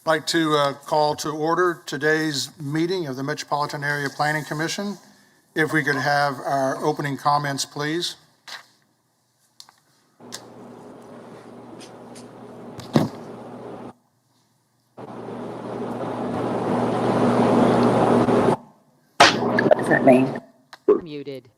I'd like to call to order today's meeting of the Metropolitan Area Planning Commission. If we could have our opening comments, please. What does that mean? Muted.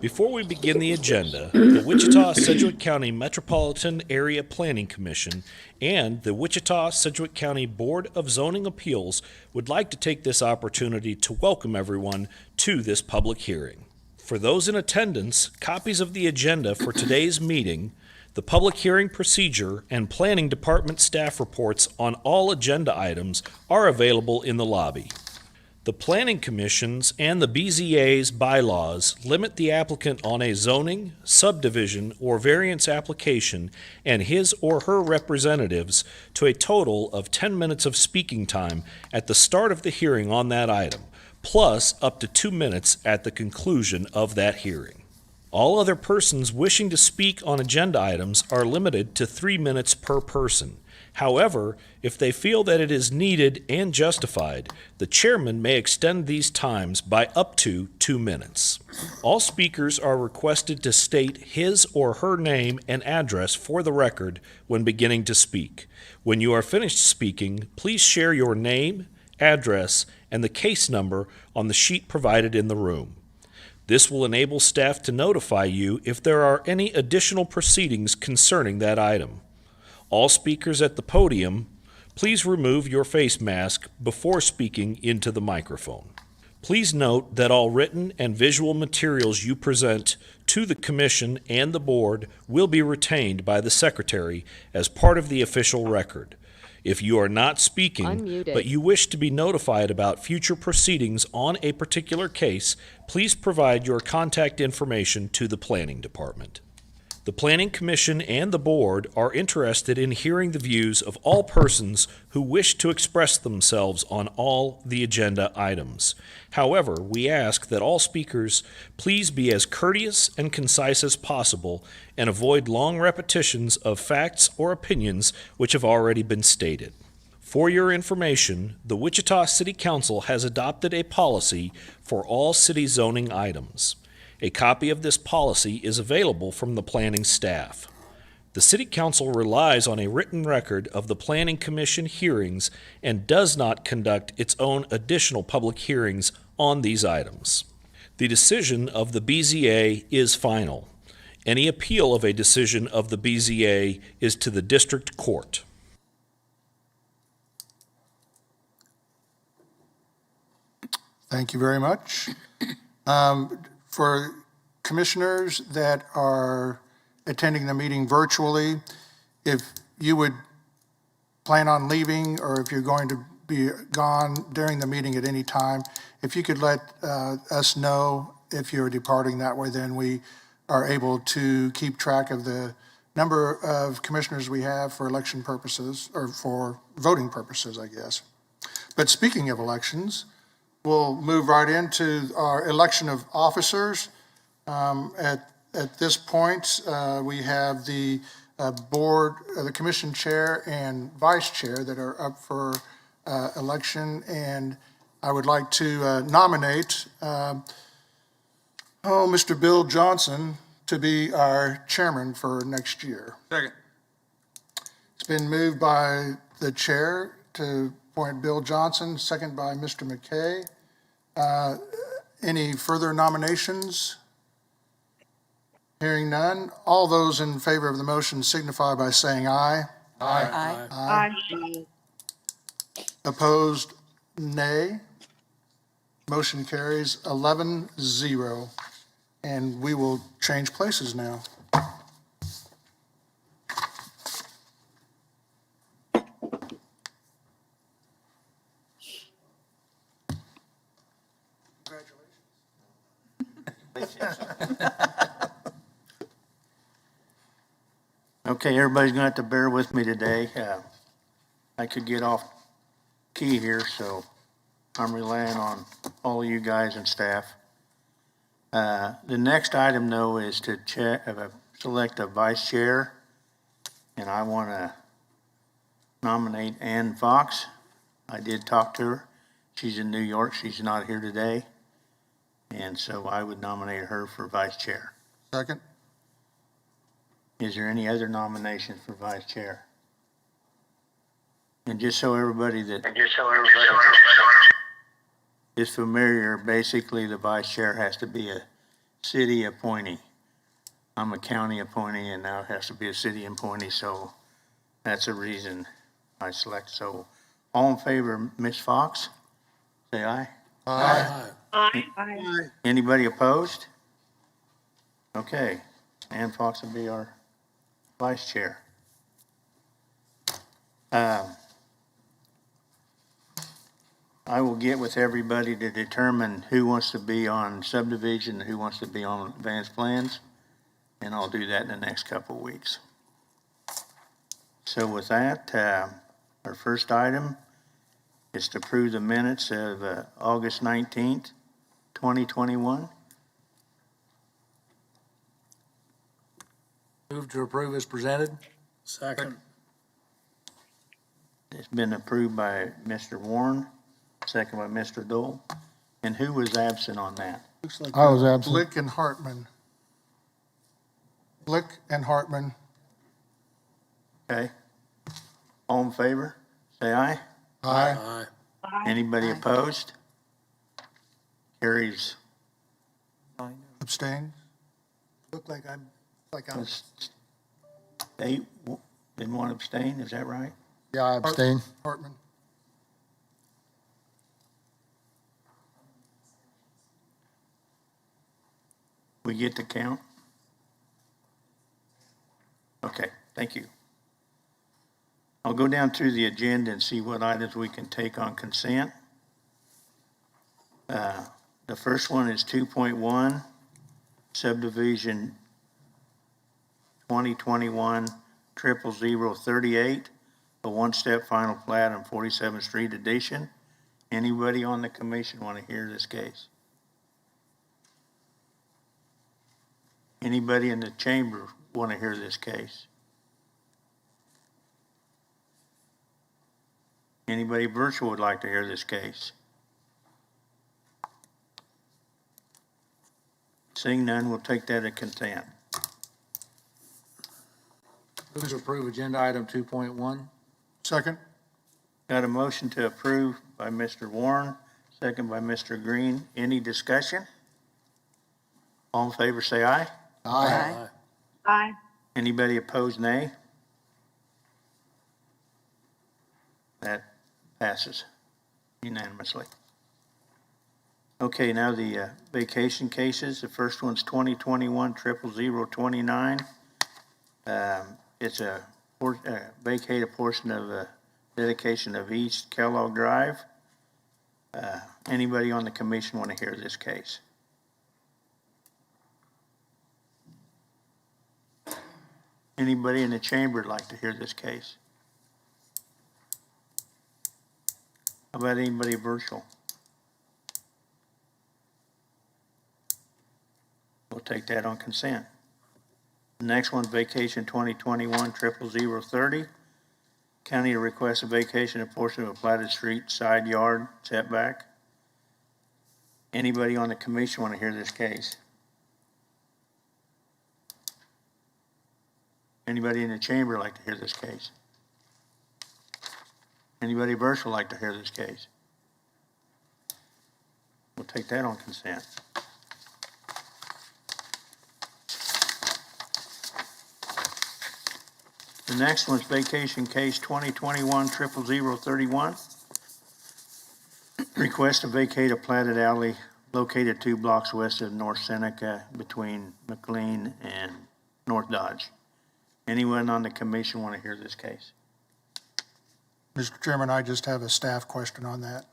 Before we begin the agenda, the Wichita-Sedgwick County Metropolitan Area Planning Commission and the Wichita-Sedgwick County Board of Zoning Appeals would like to take this opportunity to welcome everyone to this public hearing. For those in attendance, copies of the agenda for today's meeting, the public hearing procedure, and Planning Department staff reports on all agenda items are available in the lobby. The Planning Commission's and the BZA's bylaws limit the applicant on a zoning, subdivision, or variance application and his or her representatives to a total of 10 minutes of speaking time at the start of the hearing on that item, plus up to 2 minutes at the conclusion of that hearing. All other persons wishing to speak on agenda items are limited to 3 minutes per person. However, if they feel that it is needed and justified, the chairman may extend these times by up to 2 minutes. All speakers are requested to state his or her name and address for the record when beginning to speak. When you are finished speaking, please share your name, address, and the case number on the sheet provided in the room. This will enable staff to notify you if there are any additional proceedings concerning that item. All speakers at the podium, please remove your face mask before speaking into the microphone. Please note that all written and visual materials you present to the Commission and the Board will be retained by the Secretary as part of the official record. If you are not speaking, Unmuted. but you wish to be notified about future proceedings on a particular case, please provide your contact information to the Planning Department. The Planning Commission and the Board are interested in hearing the views of all persons who wish to express themselves on all the agenda items. However, we ask that all speakers please be as courteous and concise as possible and avoid long repetitions of facts or opinions which have already been stated. For your information, the Wichita City Council has adopted a policy for all city zoning items. A copy of this policy is available from the planning staff. The City Council relies on a written record of the Planning Commission hearings and does not conduct its own additional public hearings on these items. The decision of the BZA is final. Any appeal of a decision of the BZA is to the District Court. Thank you very much. For commissioners that are attending the meeting virtually, if you would plan on leaving or if you're going to be gone during the meeting at any time, if you could let us know if you're departing that way, then we are able to keep track of the number of commissioners we have for election purposes or for voting purposes, I guess. But speaking of elections, we'll move right into our election of officers. At this point, we have the board, the commission chair and vice chair that are up for election, and I would like to nominate Mr. Bill Johnson to be our chairman for next year. Second. It's been moved by the chair to appoint Bill Johnson, second by Mr. McKay. Any further nominations? Hearing none. All those in favor of the motion signify by saying aye. Aye. Aye. Opposed, nay. Motion carries 11-0. And we will change places now. Okay, everybody's gonna have to bear with me today. I could get off key here, so I'm relying on all of you guys and staff. The next item, though, is to select a vice chair, and I want to nominate Ann Fox. I did talk to her. She's in New York. She's not here today. And so I would nominate her for vice chair. Second? Is there any other nominations for vice chair? And just so everybody that is familiar, basically the vice chair has to be a city appointee. I'm a county appointee and now it has to be a city appointee, so that's the reason I select. So all in favor of Ms. Fox, say aye. Aye. Anybody opposed? Okay, Ann Fox will be our vice chair. I will get with everybody to determine who wants to be on subdivision and who wants to be on advanced plans, and I'll do that in the next couple of weeks. So with that, our first item is to approve the minutes of August 19th, 2021. Move to approve as presented. Second. It's been approved by Mr. Warren, second by Mr. Dole. And who was absent on that? I was absent. Blick and Hartman. Blick and Hartman. Okay. All in favor, say aye. Aye. Aye. Anybody opposed? Carries. Abstain? Look like I'm. They didn't want to abstain, is that right? Yeah, I abstain. Hartman. We get to count? Okay, thank you. I'll go down through the agenda and see what items we can take on consent. The first one is 2.1, subdivision 2021-00038, a one-step final plat on 47th Street addition. Anybody on the commission want to hear this case? Anybody in the chamber want to hear this case? Anybody virtual would like to hear this case? Seeing none, we'll take that as consent. Move to approve agenda item 2.1. Second? Got a motion to approve by Mr. Warren, second by Mr. Green. Any discussion? All in favor, say aye. Aye. Aye. Anybody opposed, nay? That passes unanimously. Okay, now the vacation cases. The first one's 2021-00029. It's vacate a portion of the dedication of East Kellogg Drive. Anybody on the commission want to hear this case? Anybody in the chamber would like to hear this case? How about anybody virtual? We'll take that on consent. The next one's vacation 2021-00030. County to request a vacation of portion of a platted street side yard setback. Anybody on the commission want to hear this case? Anybody in the chamber like to hear this case? Anybody virtual like to hear this case? We'll take that on consent. The next one's vacation case 2021-00031. Request to vacate a platted alley located 2 blocks west of North Seneca between McLean and North Dodge. Anyone on the commission want to hear this case? Mr. Chairman, I just have a staff question on that.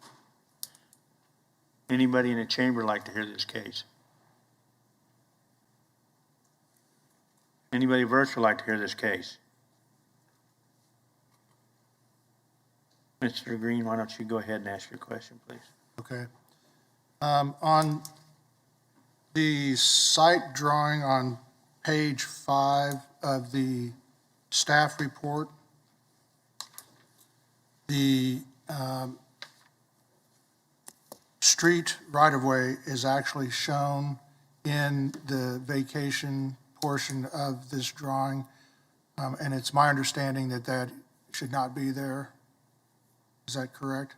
Anybody in the chamber like to hear this case? Anybody virtual like to hear this case? Mr. Green, why don't you go ahead and ask your question, please? Okay. On the site drawing on page 5 of the staff report, the street right-of-way is actually shown in the vacation portion of this drawing, and it's my understanding that that should not be there. Is that correct?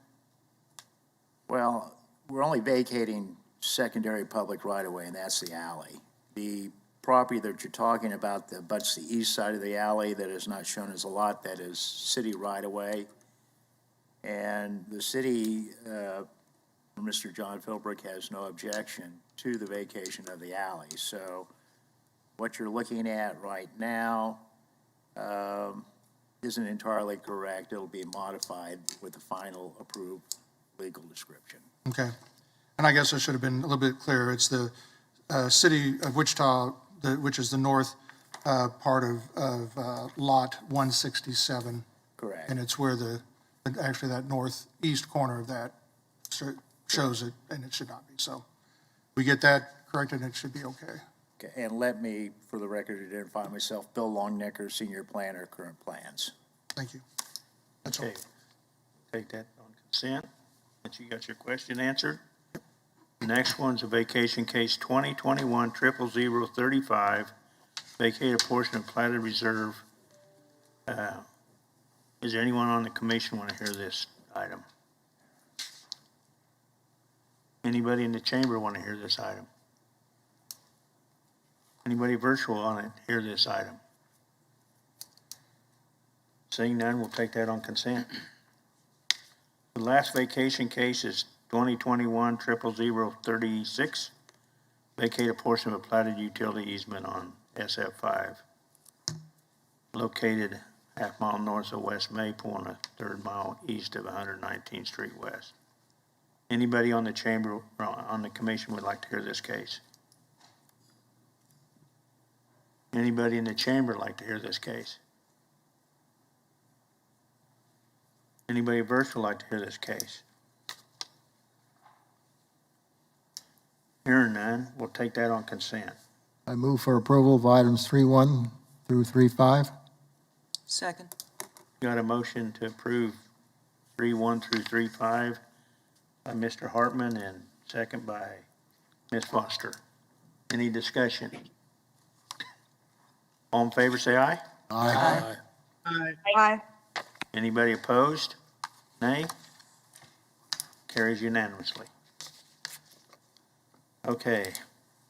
Well, we're only vacating secondary public right-of-way, and that's the alley. The property that you're talking about that butts the east side of the alley that is not shown as a lot, that is city right-of-way. And the city, Mr. John Philbrick has no objection to the vacation of the alley. So what you're looking at right now isn't entirely correct. It'll be modified with the final approved legal description. Okay. And I guess I should have been a little bit clearer. It's the city of Wichita, which is the north part of Lot 167. Correct. And it's where actually that northeast corner of that shows it, and it should not be. So we get that corrected, and it should be okay. Okay, and let me, for the record, identify myself, Bill Longnecker, Senior Planner, Current Plans. Thank you. That's all. Okay, take that on consent, that you got your question answered. The next one's a vacation case 2021-00035, vacate a portion of platted reserve. Is there anyone on the commission want to hear this item? Anybody in the chamber want to hear this item? Anybody virtual want to hear this item? Seeing none, we'll take that on consent. The last vacation case is 2021-00036, vacate a portion of a platted utility easement on SF5, located half mile north of West Maple and a third mile east of 119th Street West. Anybody on the chamber, on the commission would like to hear this case? Anybody in the chamber like to hear this case? Anybody virtual like to hear this case? Hearing none, we'll take that on consent. I move for approval of items 3.1 through 3.5. Second. Got a motion to approve 3.1 through 3.5 by Mr. Hartman and second by Ms. Foster. Any discussion? All in favor, say aye. Aye. Aye. Anybody opposed? Nay? Carries unanimously. Okay,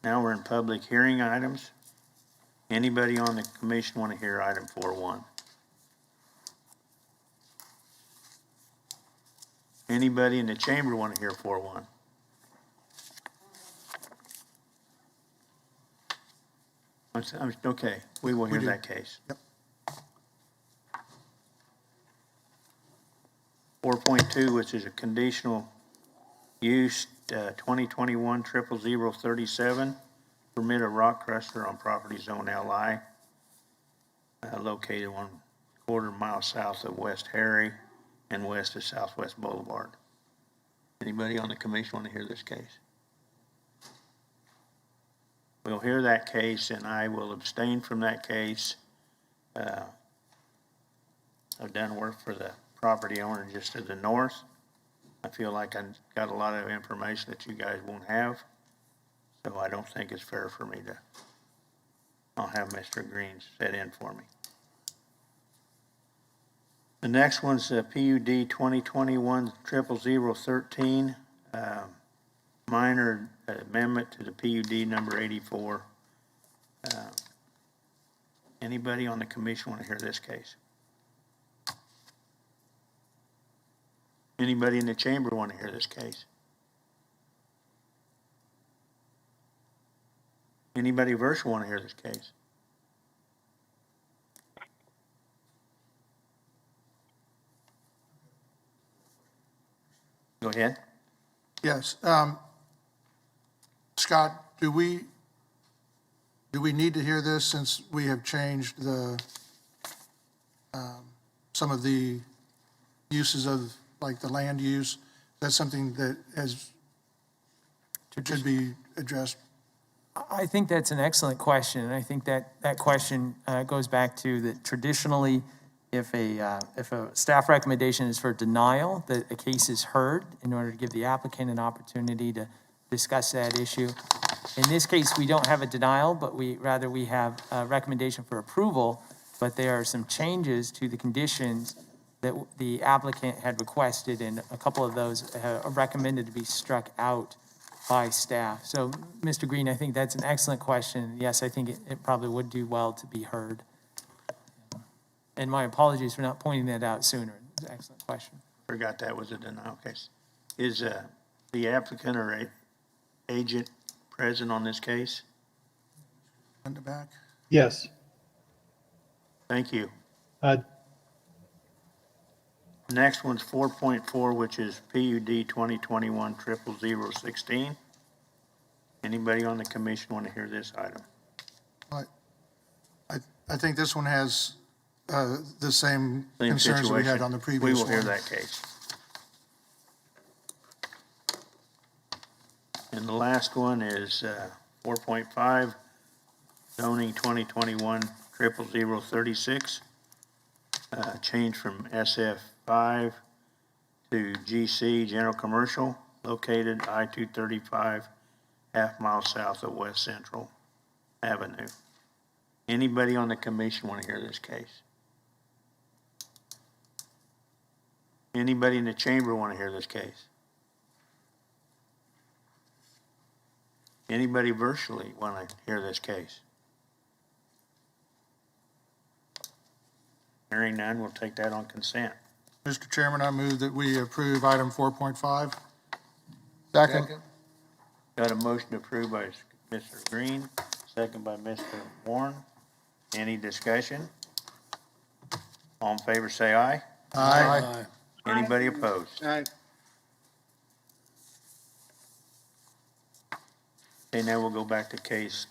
now we're in public hearing items. Anybody on the commission want to hear item 4.1? Anybody in the chamber want to hear 4.1? Okay, we will hear do. that case. Yep. 4.2, which is a conditional use, 2021-00037, permit a rock crusher on property zone LI, located 1/4 mile south of West Harry and west of Southwest Boulevard. Anybody on the commission want to hear this case? We'll hear that case, and I will abstain from that case. I've done work for the property owner just to the north. I feel like I got a lot of information that you guys won't have, so I don't think it's fair for me to, I'll have Mr. Green set in for me. The next one's PUD 2021-00013, minor amendment to the PUD number 84. Anybody on the commission want to hear this case? Anybody in the chamber want to hear this case? Anybody virtual want to hear this case? Go ahead. Yes. Scott, do we need to hear this since we have changed some of the uses of, like, the land use? That's something that should be addressed. I think that's an excellent question, and I think that question goes back to that traditionally, if a staff recommendation is for denial, that a case is heard in order to give the applicant an opportunity to discuss that issue. In this case, we don't have a denial, but we have a recommendation for approval, but there are some changes to the conditions that the applicant had requested, and a couple of those are recommended to be struck out by staff. So, Mr. Green, I think that's an excellent question. Yes, I think it probably would do well to be heard. And my apologies for not pointing that out sooner. It's an excellent question. Forgot that was a denial case. Is the applicant or agent present on this case? In the back. Yes. Thank you. Uh, Next one's 4.4, which is PUD 2021-00016. Anybody on the commission want to hear this item? I think this one has the same Same concerns we had situation. on the previous We one. will hear that case. And the last one is 4.5, zoning 2021-00036. Change from SF5 to GC, general commercial, located I-235, half mile south of West Central Avenue. Anybody on the commission want to hear this case? Anybody in the chamber want to hear this case? Anybody virtually want to hear this case? Hearing none, we'll take that on consent. Mr. Chairman, I move that we approve item 4.5. Second. Got a motion approved by Mr. Green, second by Mr. Warren. Any discussion? All in favor, say aye. Aye. Anybody opposed? Aye. Okay, now we'll go back to case,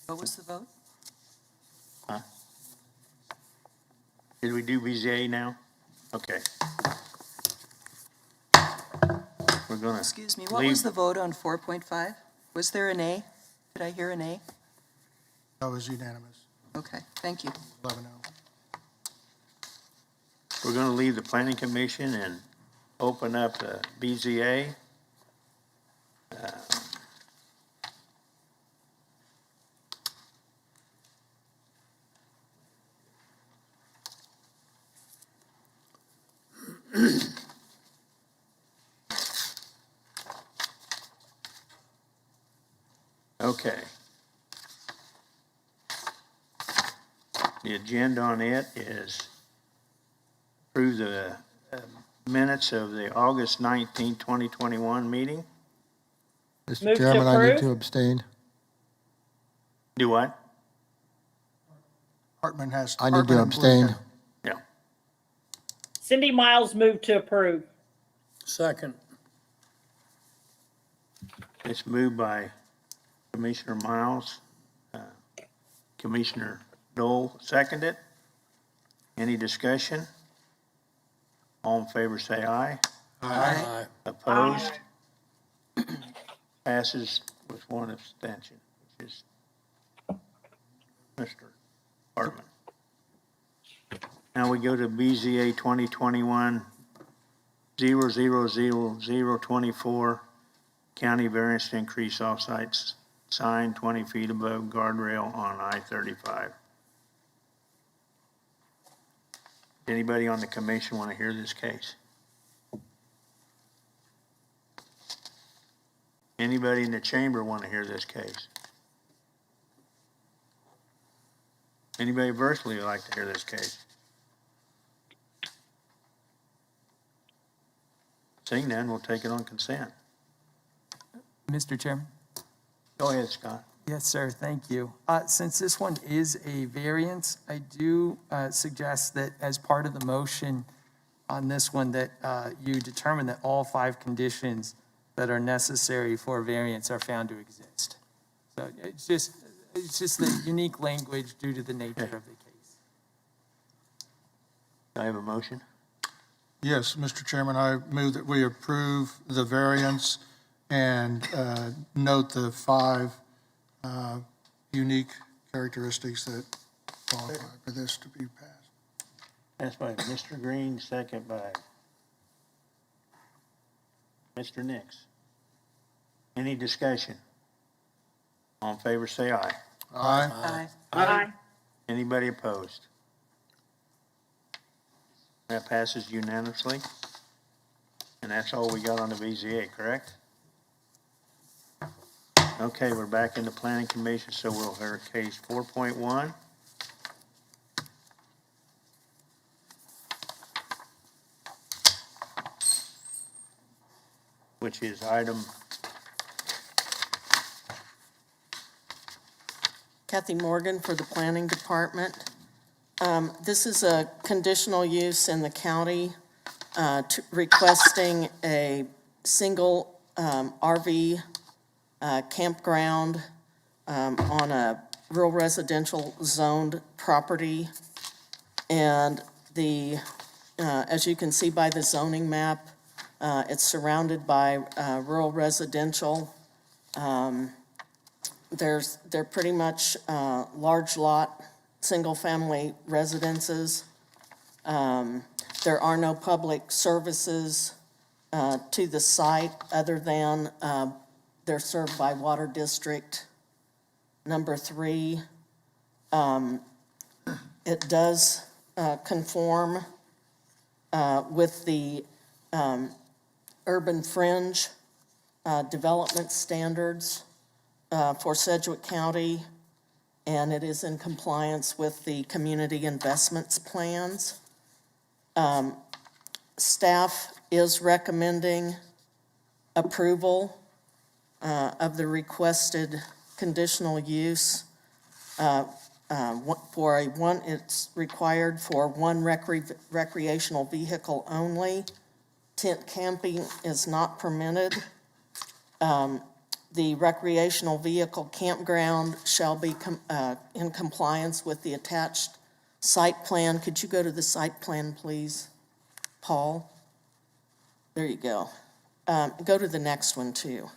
What was the vote? did we do BZA now? Okay. We're gonna Excuse me, what leave- was the vote on 4.5? Was there an A? Did I hear an A? That was unanimous, Okay, thank you. 11-0. We're gonna leave the planning commission and open up the BZA. Okay. The agenda on it is approve the minutes of the August 19, 2021 meeting. Mr. Move to Chairman, I need approve. to abstain. Do what? Hartman has. I need Hartman to and Blue abstain. have- Yeah. Cindy Miles moved to approve. Second. It's moved by Commissioner Miles. Commissioner Dole seconded. Any discussion? All in favor, say aye. Aye. Opposed? Passes with one abstention, which is Mr. Hartman. Now we go to BZA 2021-00024, county variance to increase off-site sign 20 feet above guardrail on I-35. Anybody on the commission want to hear this case? Anybody in the chamber want to hear this case? Anybody virtually would like to hear this case? Seeing none, we'll take it on consent. Mr. Chairman? Go ahead, Scott. Yes, sir, thank you. Since this one is a variance, I do suggest that as part of the motion on this one, that you determine that all 5 conditions that are necessary for a variance are found to exist. So it's just the unique language due to the nature of the case. Do I have a motion? Yes, Mr. Chairman, I move that we approve the variance and note the 5 unique characteristics that qualify for this to be passed. That's by Mr. Green, second by Mr. Nix. Any discussion? All in favor, say aye. Aye. Aye. Aye. Anybody opposed? That passes unanimously. And that's all we got on the BZA, correct? Okay, we're back in the planning commission, so we'll hear case 4.1. Which is item, Kathy Morgan for the Planning Department. This is a conditional use in the county requesting a single RV campground on a rural residential zoned property. And as you can see by the zoning map, it's surrounded by rural residential. They're pretty much large lot, single-family residences. There are no public services to the site other than they're served by Water District Number 3. It does conform with the urban fringe development standards for Sedgwick County, and it is in compliance with the community investments plans. Staff is recommending approval of the requested conditional use it's required for one recreational vehicle only. Tent camping is not permitted. The recreational vehicle campground shall be in compliance with the attached site plan. Could you go to the site plan, please, Paul? There you go. Go to the next one, too.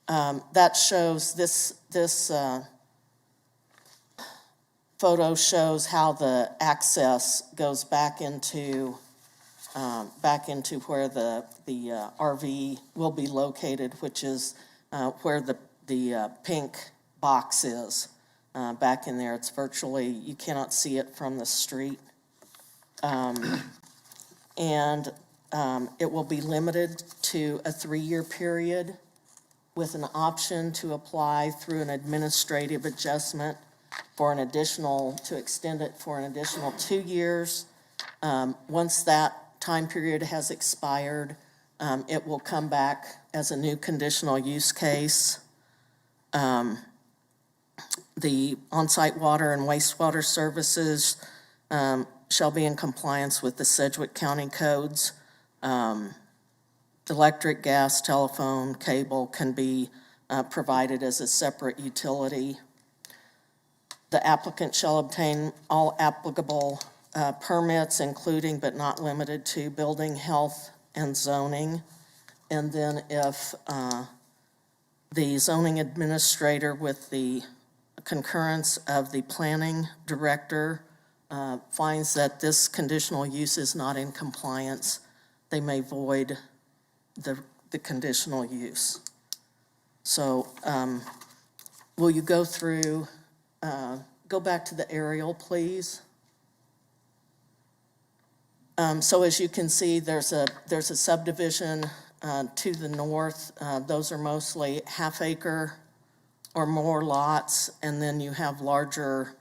That shows this photo shows how the access goes back into where the RV will be located, which is where the pink box is. Back in there, it's virtually, you cannot see it from the street. And it will be limited to a 3-year period with an option to apply through an administrative adjustment to extend it for an additional 2 years. Once that time period has expired, it will come back as a new conditional use case. The on-site water and wastewater services shall be in compliance with the Sedgwick County codes. Electric, gas, telephone, cable can be provided as a separate utility. The applicant shall obtain all applicable permits, including but not limited to building, health, and zoning. And then if the zoning administrator, with the concurrence of the planning director, finds that this conditional use is not in compliance, they may void the conditional use. So will you go through, go back to the aerial, please? So as you can see, there's a subdivision to the north. Those are mostly half-acre or more lots, and then you have larger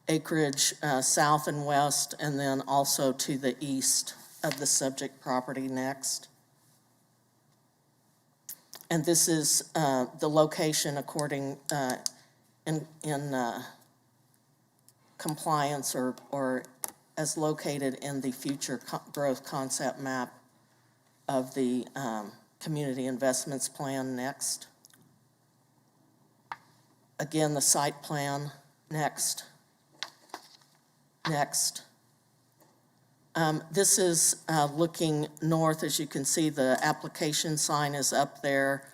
acreage south and west, and then also to the east of the subject property next. And this is the location according in compliance or as located in the future growth concept map of the community investments plan next. Again, the site plan next. Next. This is looking north. As you can see, the application sign is up there,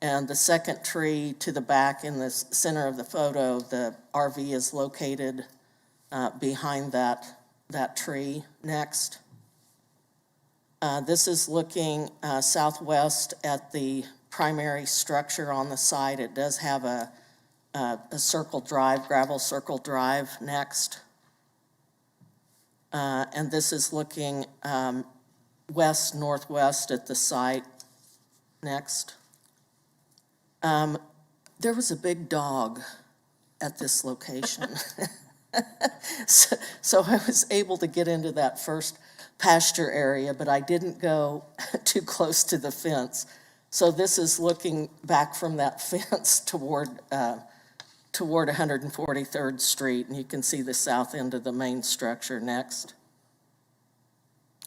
and the second tree to the back in the center of the photo, the RV is located behind that that tree next. This is looking southwest at the primary structure on the site. It does have a circle drive, gravel circle drive next. And this is looking west-northwest at the site next. There was a big dog at this location. So I was able to get into that first pasture area, but I didn't go too close to the fence. So this is looking back from that fence toward 143rd Street, and you can see the south end of the main structure next.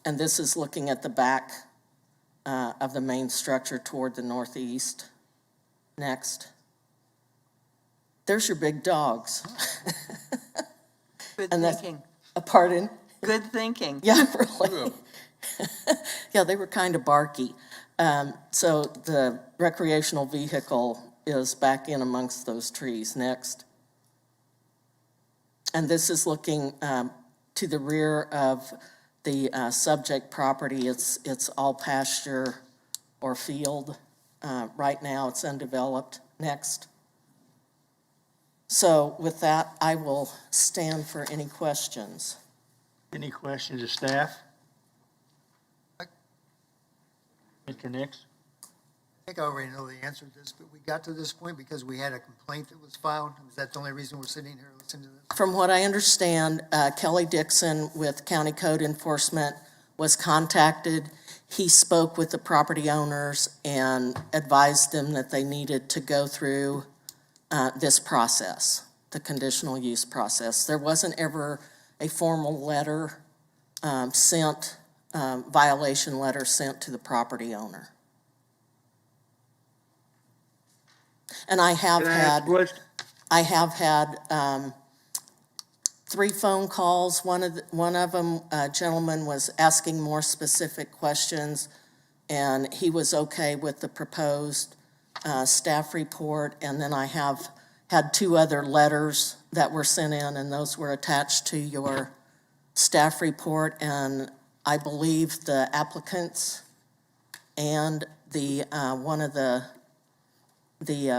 And this is looking at the back of the main structure toward the northeast next. There's your big dogs. Good And that's- thinking. Pardon? Good thinking. Yeah, really. Yeah, they were kind of barky. So the recreational vehicle is back in amongst those trees next. And this is looking to the rear of the subject property. It's all pasture or field. Right now, it's undeveloped. Next. So with that, I will stand for any questions. Any questions of staff? Mr. Nix? I think I already know the answer to this, but we got to this point because we had a complaint that was filed. Is that the only reason we're sitting here listening to this? From what I understand, Kelly Dixon with County Code Enforcement was contacted. He spoke with the property owners and advised them that they needed to go through this process, the conditional use process. There wasn't ever a formal letter sent, violation letter sent to the property owner. And I have had 3 phone calls. One of them, a gentleman was asking more specific questions, and he was okay with the proposed staff report. And then I have had 2 other letters that were sent in, and those were attached to your staff report. And I believe the applicants and the one of the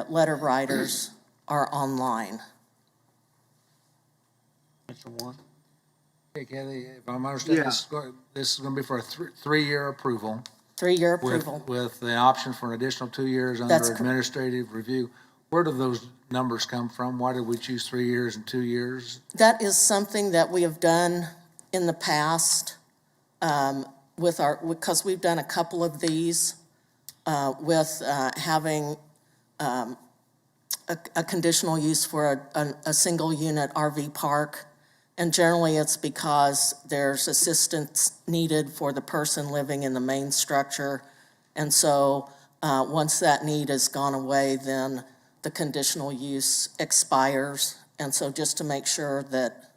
letter writers are online. Mr. Warren? Okay, Kathy, if I'm understanding, this is going to be for a 3-year approval. 3-year with- approval. With the option for an additional 2 years under That's cor- administrative review. Where do those numbers come from? Why did we choose 3 years and 2 years? That is something that we have done in the past because we've done a couple of these with having a conditional use for a single unit RV park. And generally it's because there's assistance needed for the person living in the main structure. And so once that need has gone away, then the conditional use expires. And so just to make sure that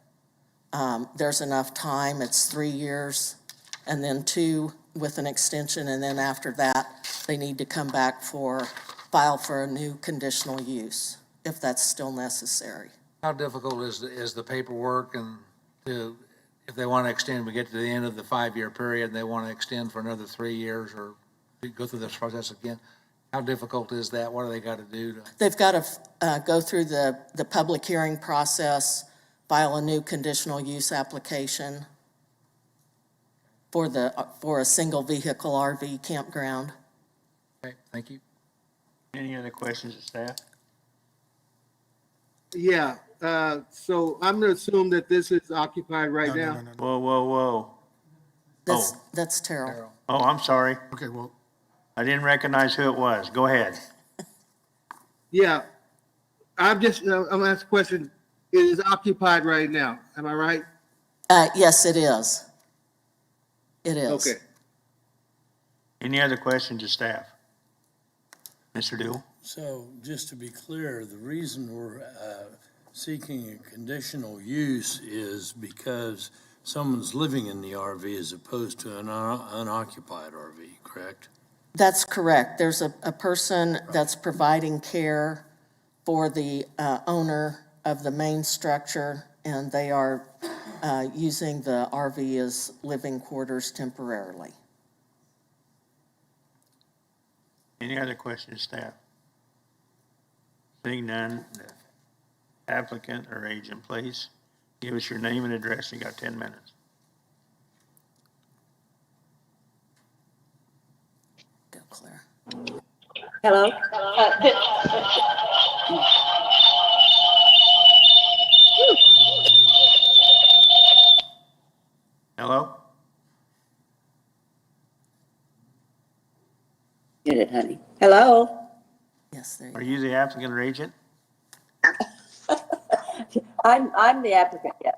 there's enough time, it's 3 years and then 2 with an extension. And then after that, they need to come back file for a new conditional use if that's still necessary. How difficult is the paperwork and if they want to extend, we get to the end of the 5-year period and they want to extend for another 3 years or go through this process again? How difficult is that? What do they got to do to? They've got to go through the public hearing process, file a new conditional use application for a single vehicle RV campground. Okay, thank you. Any other questions of staff? Yeah, so I'm gonna assume that this is occupied right now. No. Whoa, whoa, whoa. That's Terrell. Oh, I'm sorry. Okay, well, I didn't recognize who it was. Go ahead. Yeah, I'm gonna ask a question. It is occupied right now, am I right? Yes, it is. It is. Okay. Any other questions of staff? Mr. Dewell? So, just to be clear, the reason we're seeking a conditional use is because someone's living in the RV as opposed to an unoccupied RV, correct? That's correct. There's a person that's providing care for the owner of the main structure, and they are using the RV as living quarters temporarily. Any other questions, staff? Seeing none, the applicant or agent, please give us your name and address. You got 10 minutes. Go, Claire. Hello? Hello? Get it, honey. Hello? Yes, there you Are go. you the applicant or agent? I'm the applicant, yes.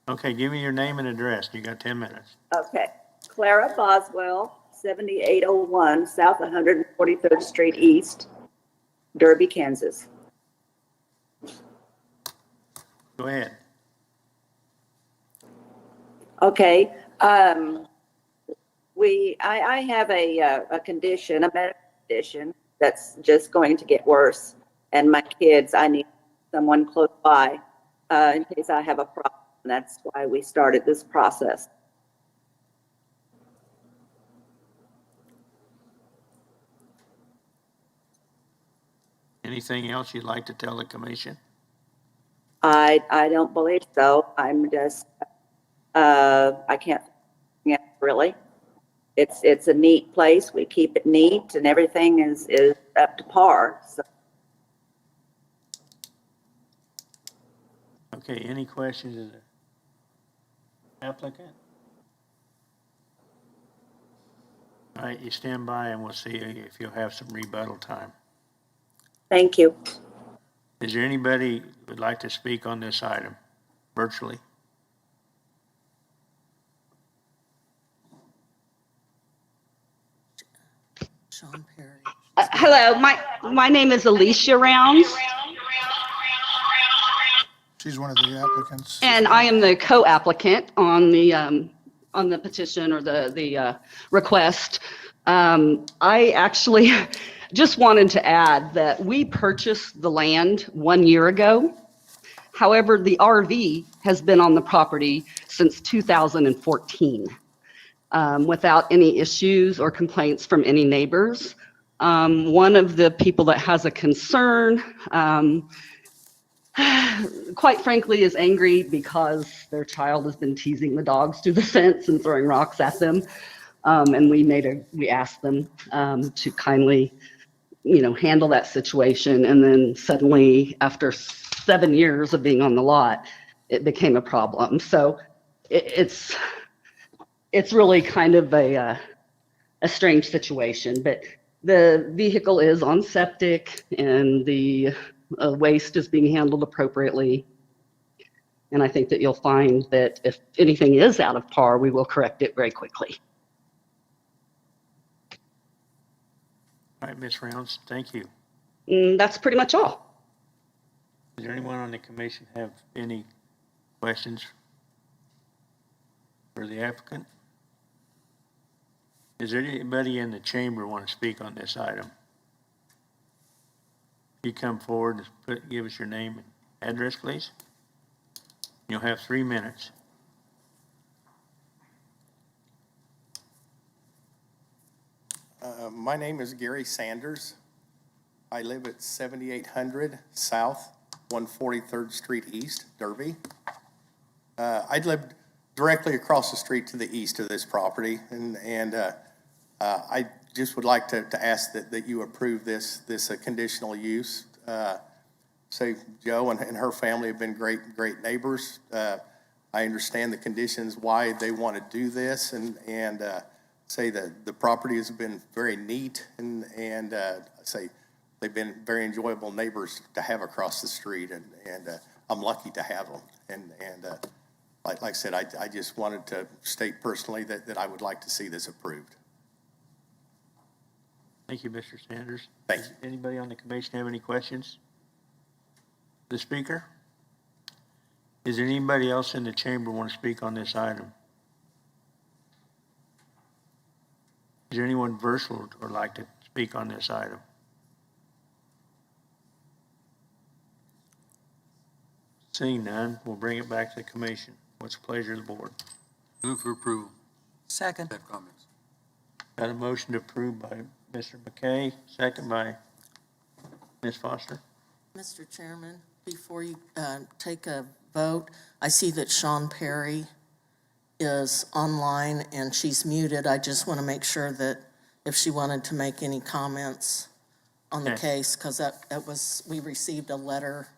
Okay, give me your name and address. You got 10 minutes. Okay. Clara Boswell, 7801 South 143rd Street East, Derby, Kansas. Go ahead. Okay. I have a condition, a medical condition that's just going to get worse. And my kids, I need someone close by in case I have a problem. That's why we started this process. Anything else you'd like to tell the commission? I don't believe so. I'm just, I can't, yeah, really. It's a neat place. We keep it neat and everything is up to par. So Okay, any questions of the applicant? All right, you stand by and we'll see if you'll have some rebuttal time. thank you. Is there anybody who would like to speak on this item virtually? Sean Perry. Hello, my name is Alicia Rounds, She's one of the applicants. and I am the co-applicant on the petition or the request. I actually just wanted to add that we purchased the land 1 year ago. However, the RV has been on the property since 2014 without any issues or complaints from any neighbors. One of the people that has a concern, quite frankly, is angry because their child has been teasing the dogs through the fence and throwing rocks at them. And we asked them to kindly, handle that situation. And then suddenly, after 7 years of being on the lot, it became a problem. So it's really kind of a strange situation. But the vehicle is on septic, and the waste is being handled appropriately. And I think that you'll find that if anything is out of par, we will correct it very quickly. All right, Ms. Rounds, thank you. That's pretty much all. Does anyone on the commission have any questions for the applicant? Is there anybody in the chamber want to speak on this item? You come forward and give us your name and address, please. You'll have 3 minutes. My name is Gary Sanders. I live at 7800 South 143rd Street East, Derby. I live directly across the street to the east of this property, and I just would like to ask that you approve this conditional use. Say Joe and her family have been great neighbors. I understand the conditions why they want to do this, and say that the property has been very neat, and say they've been very enjoyable neighbors to have across the street, and I'm lucky to have them. And like I said, I just wanted to state personally that I would like to see this approved. Thank you, Mr. Sanders. Thank you. Does anybody on the commission have any questions? The speaker? Is there anybody else in the chamber want to speak on this item? Is there anyone virtual or like to speak on this item? Seeing none, we'll bring it back to the commission. What's the pleasure of the board? Move for approval. Second. Have comments. Got a motion to approve by Mr. McKay, second by Ms. Foster. Mr. Chairman, before you take a vote, I see that Sean Perry is online and she's muted. I just want to make sure that if she wanted to make any comments on the Okay. case, because we received a letter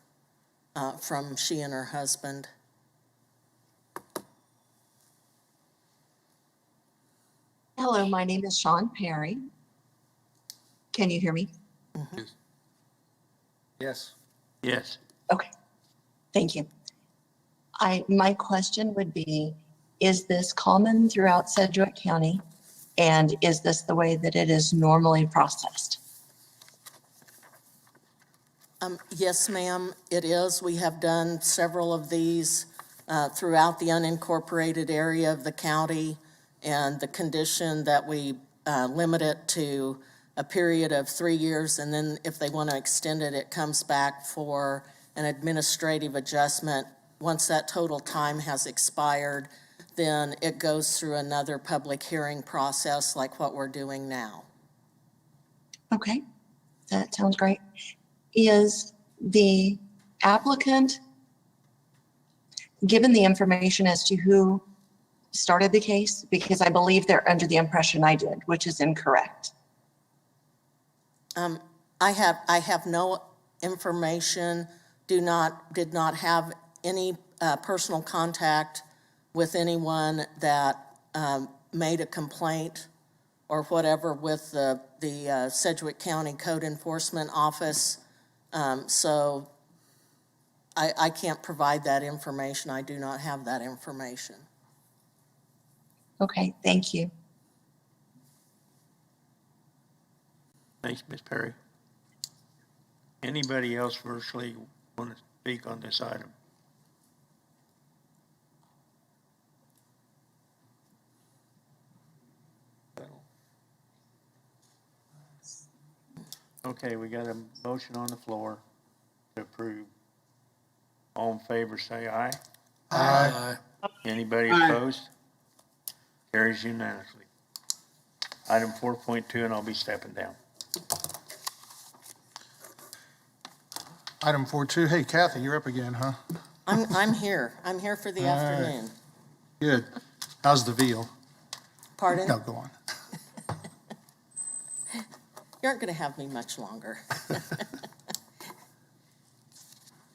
from she and her husband. Hello, my name is Sean Perry. Can you hear me? Yes. Yes. Okay, thank you. My question would be, is this common throughout Sedgwick County? And is this the way that it is normally processed? Yes, ma'am, it is. We have done several of these throughout the unincorporated area of the county, and the condition that we limit it to a period of 3 years, and then if they want to extend it, it comes back for an administrative adjustment. Once that total time has expired, then it goes through another public hearing process like what we're doing now. Okay, that sounds great. Is the applicant given the information as to who started the case? Because I believe they're under the impression I did, which is incorrect. I have no information, did not have any personal contact with anyone that made a complaint or whatever with the Sedgwick County Code Enforcement Office. So I can't provide that information. I do not have that information. Okay, thank you. Thanks, Ms. Perry. Anybody else virtually want to speak on this item? Okay, we got a motion on the floor to approve. All in favor, say aye. Aye. Anybody Aye. opposed? Carries unanimously. Item 4.2, and I'll be stepping down. Item 4.2, hey Kathy, you're up again, huh? I'm here. I'm here for the All right. afternoon. Good. How's the veal? Pardon? No, go on. You aren't going to have me much longer.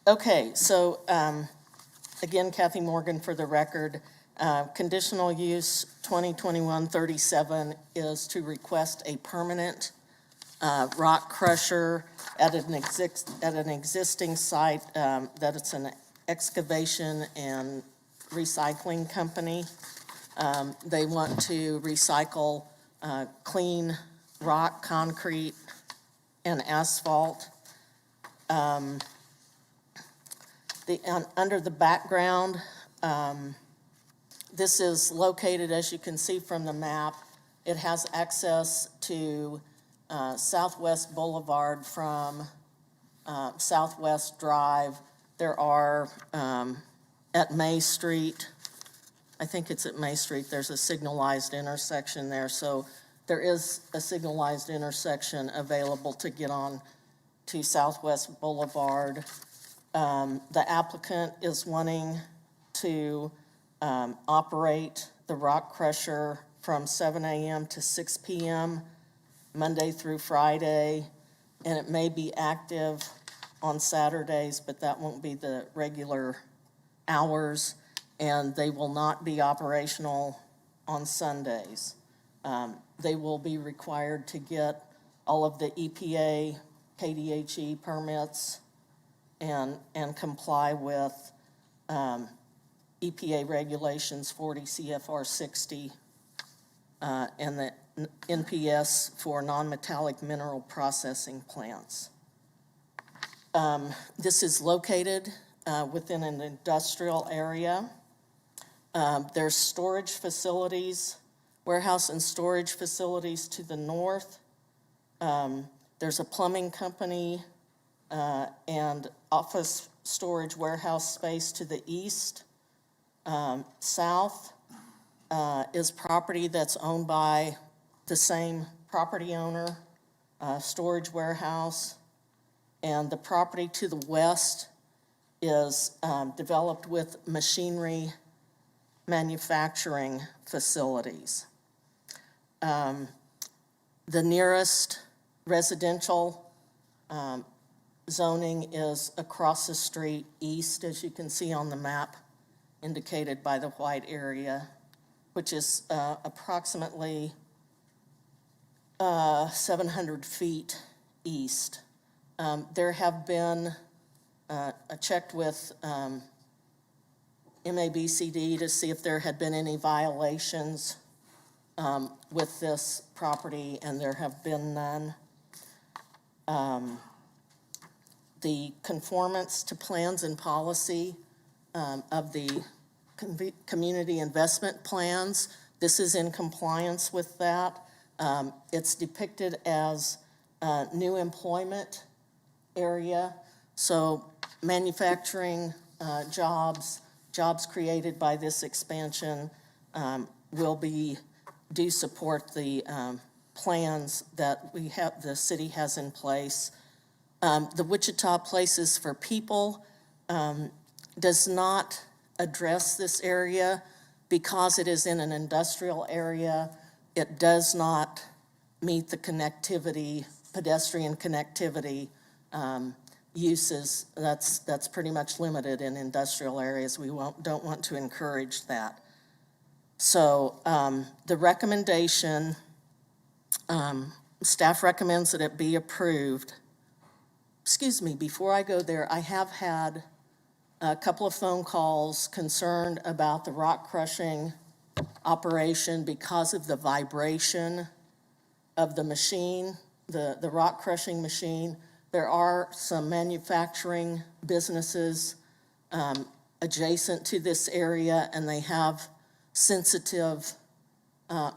Okay, so again, Kathy Morgan for the record. Conditional use 2021-37 is to request a permanent rock crusher at an existing site that it's an excavation and recycling company. They want to recycle clean rock, concrete, and asphalt. Under the background, this is located, as you can see from the map, it has access to Southwest Boulevard from Southwest Drive. There are, at May Street, I think it's at May Street, there's a signalized intersection there. So there is a signalized intersection available to get on to Southwest Boulevard. The applicant is wanting to operate the rock crusher from 7 a.m. to 6 p.m. Monday through Friday, and it may be active on Saturdays, but that won't be the regular hours, and they will not be operational on Sundays. They will be required to get all of the EPA, KDHE permits and comply with EPA regulations 40 CFR 60 and the NPS for non-metallic mineral processing plants. This is located within an industrial area. There's storage facilities, warehouse and storage facilities to the north. There's a plumbing company and office storage warehouse space to the east. South is property that's owned by the same property owner, storage warehouse. And the property to the west is developed with machinery manufacturing facilities. The nearest residential zoning is across the street east, as you can see on the map, indicated by the white area, which is approximately 700 feet east. There have been, I checked with MAPC to see if there had been any violations with this property, and there have been none. The conformance to plans and policy of the community investment plans, this is in compliance with that. It's depicted as new employment area, so manufacturing jobs created by this expansion do support the plans that the city has in place. The Wichita Places for People does not address this area because it is in an industrial area. It does not meet the connectivity, pedestrian connectivity uses. That's pretty much limited in industrial areas. We don't want to encourage that. So the recommendation, staff recommends that it be approved. Excuse me, before I go there, I have had a couple of phone calls concerned about the rock crushing operation because of the vibration of the machine, the rock crushing machine. There are some manufacturing businesses adjacent to this area, and they have sensitive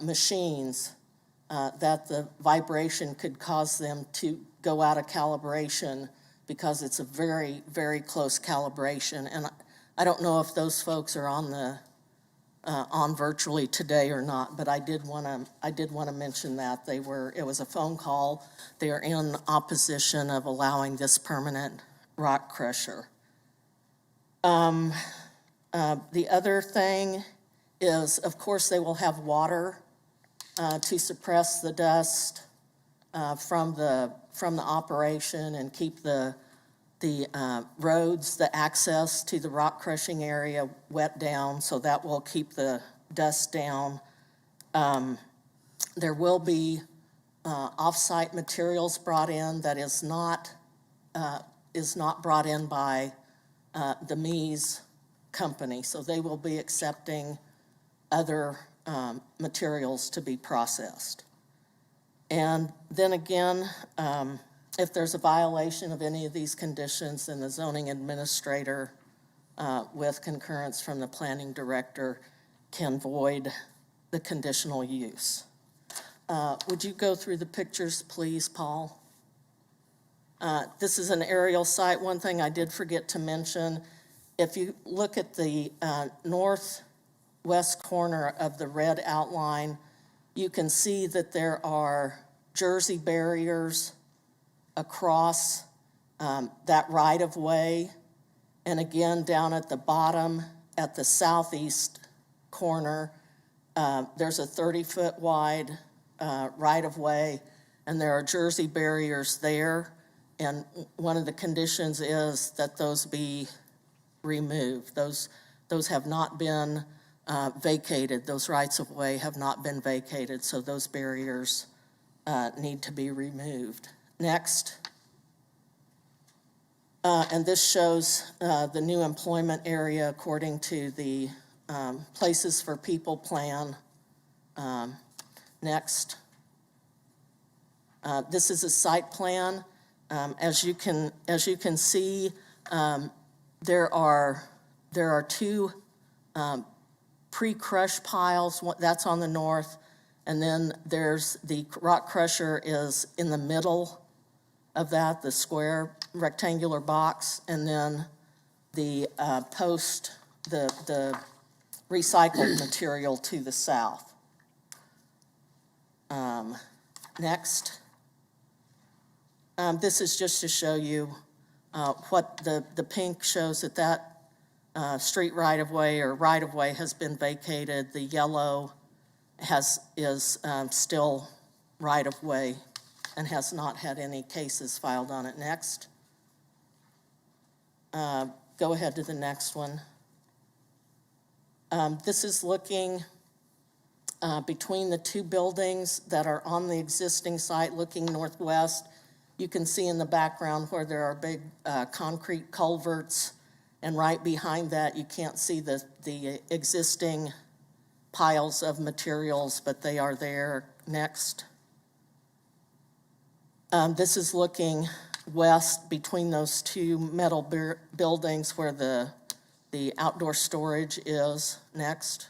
machines that the vibration could cause them to go out of calibration because it's a very, very close calibration. And I don't know if those folks are on virtually today or not, but I did want to mention that it was a phone call. They are in opposition of allowing this permanent rock crusher. The other thing is, of course, they will have water to suppress the dust from the operation and keep the roads, the access to the rock crushing area wet down, so that will keep the dust down. There will be off-site materials brought in that is not brought in by the Mies company, so they will be accepting other materials to be processed. And then again, if there's a violation of any of these conditions, then the zoning administrator, with concurrence from the planning director, can void the conditional use. Would you go through the pictures, please, Paul? This is an aerial site. One thing I did forget to mention, if you look at the northwest corner of the red outline, you can see that there are Jersey barriers across that right-of-way. And again, down at the bottom, at the southeast corner, there's a 30-foot wide right-of-way, and there are Jersey barriers there. And one of the conditions is that those be removed. Those have not been vacated. Those rights-of-way have not been vacated, so those barriers need to be removed. Next. And this shows the new employment area according to the Places for People plan. Next. This is a site plan. As you can see, there are two pre-crush piles. That's on the north, and then there's the rock crusher is in the middle of that, the square rectangular box, and then the recycled material to the south. Next. This is just to show you what the pink shows that street right-of-way or right-of-way has been vacated. The yellow is still right-of-way and has not had any cases filed on it. Next. Go ahead to the next one. This is looking between the two buildings that are on the existing site looking northwest. You can see in the background where there are big concrete culverts, and right behind that you can't see the existing piles of materials, but they are there. Next. This is looking west between those two metal buildings where the outdoor storage is. Next.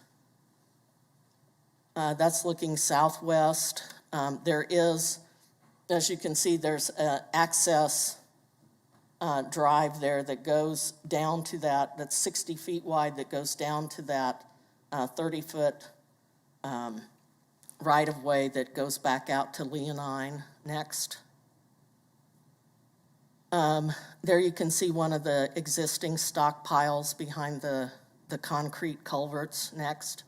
That's looking southwest. There is, as you can see, there's an access drive there that goes down to that's 60 feet wide, that goes down to that 30-foot right-of-way that goes back out to Leonine. Next. There you can see one of the existing stockpiles behind the concrete culverts. Next.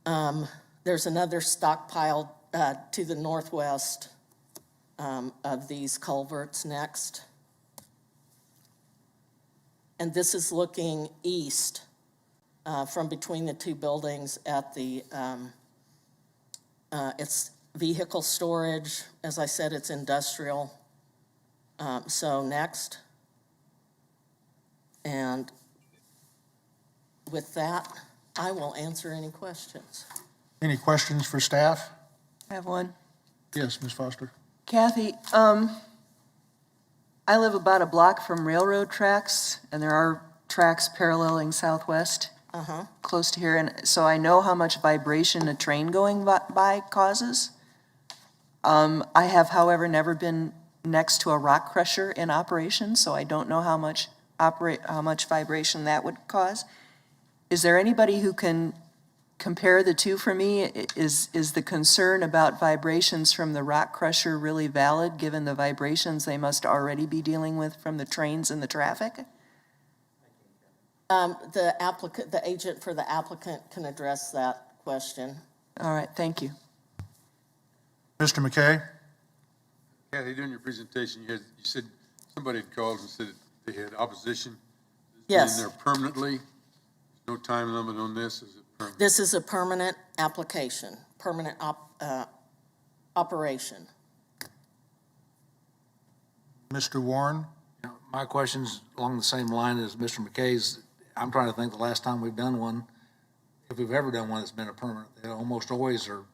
There's another stockpile to the northwest of these culverts. Next. And this is looking east from between the two buildings at the, it's vehicle storage. As I said, it's industrial. So next. And with that, I will answer any questions. Any questions for staff? I have one. Yes, Ms. Foster. Kathy, I live about a block from railroad tracks, and there are tracks paralleling southwest, close to here, and so I know how much vibration a train going by causes. I have, however, never been next to a rock crusher in operation, so I don't know how much vibration that would cause. Is there anybody who can compare the two for me? Is the concern about vibrations from the rock crusher really valid, given the vibrations they must already be dealing with from the trains and the traffic? The agent for the applicant can address that question. All right, thank you. Mr. McKay? Kathy, during your presentation, you said somebody had called and said they had opposition. Yes. Being there permanently? No time limit on this? Is it permanent? This is a permanent application, permanent operation. Mr. Warren? My question's along the same line as Mr. McKay's. I'm trying to think the last time we've done one, if we've ever done one that's been a permanent. They almost always are,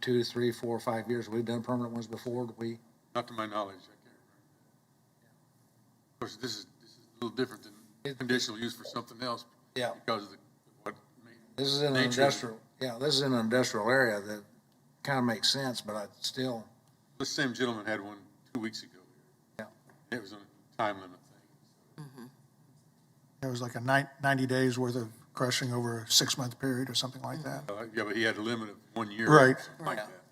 2, 3, 4, 5 years. We've done permanent ones before. Not to my knowledge, I can't remember. Of course, this is a little different than conditional use for something else. Yeah. Because of This is in an industrial, this is in an industrial area that kind of makes sense, but I still. This same gentleman had one 2 weeks ago. Yeah. It was on a time limit thing. It was like a 90 days worth of crushing over a 6-month period or something like that. Yeah, but he had a limit of 1 year. Right. Something like that.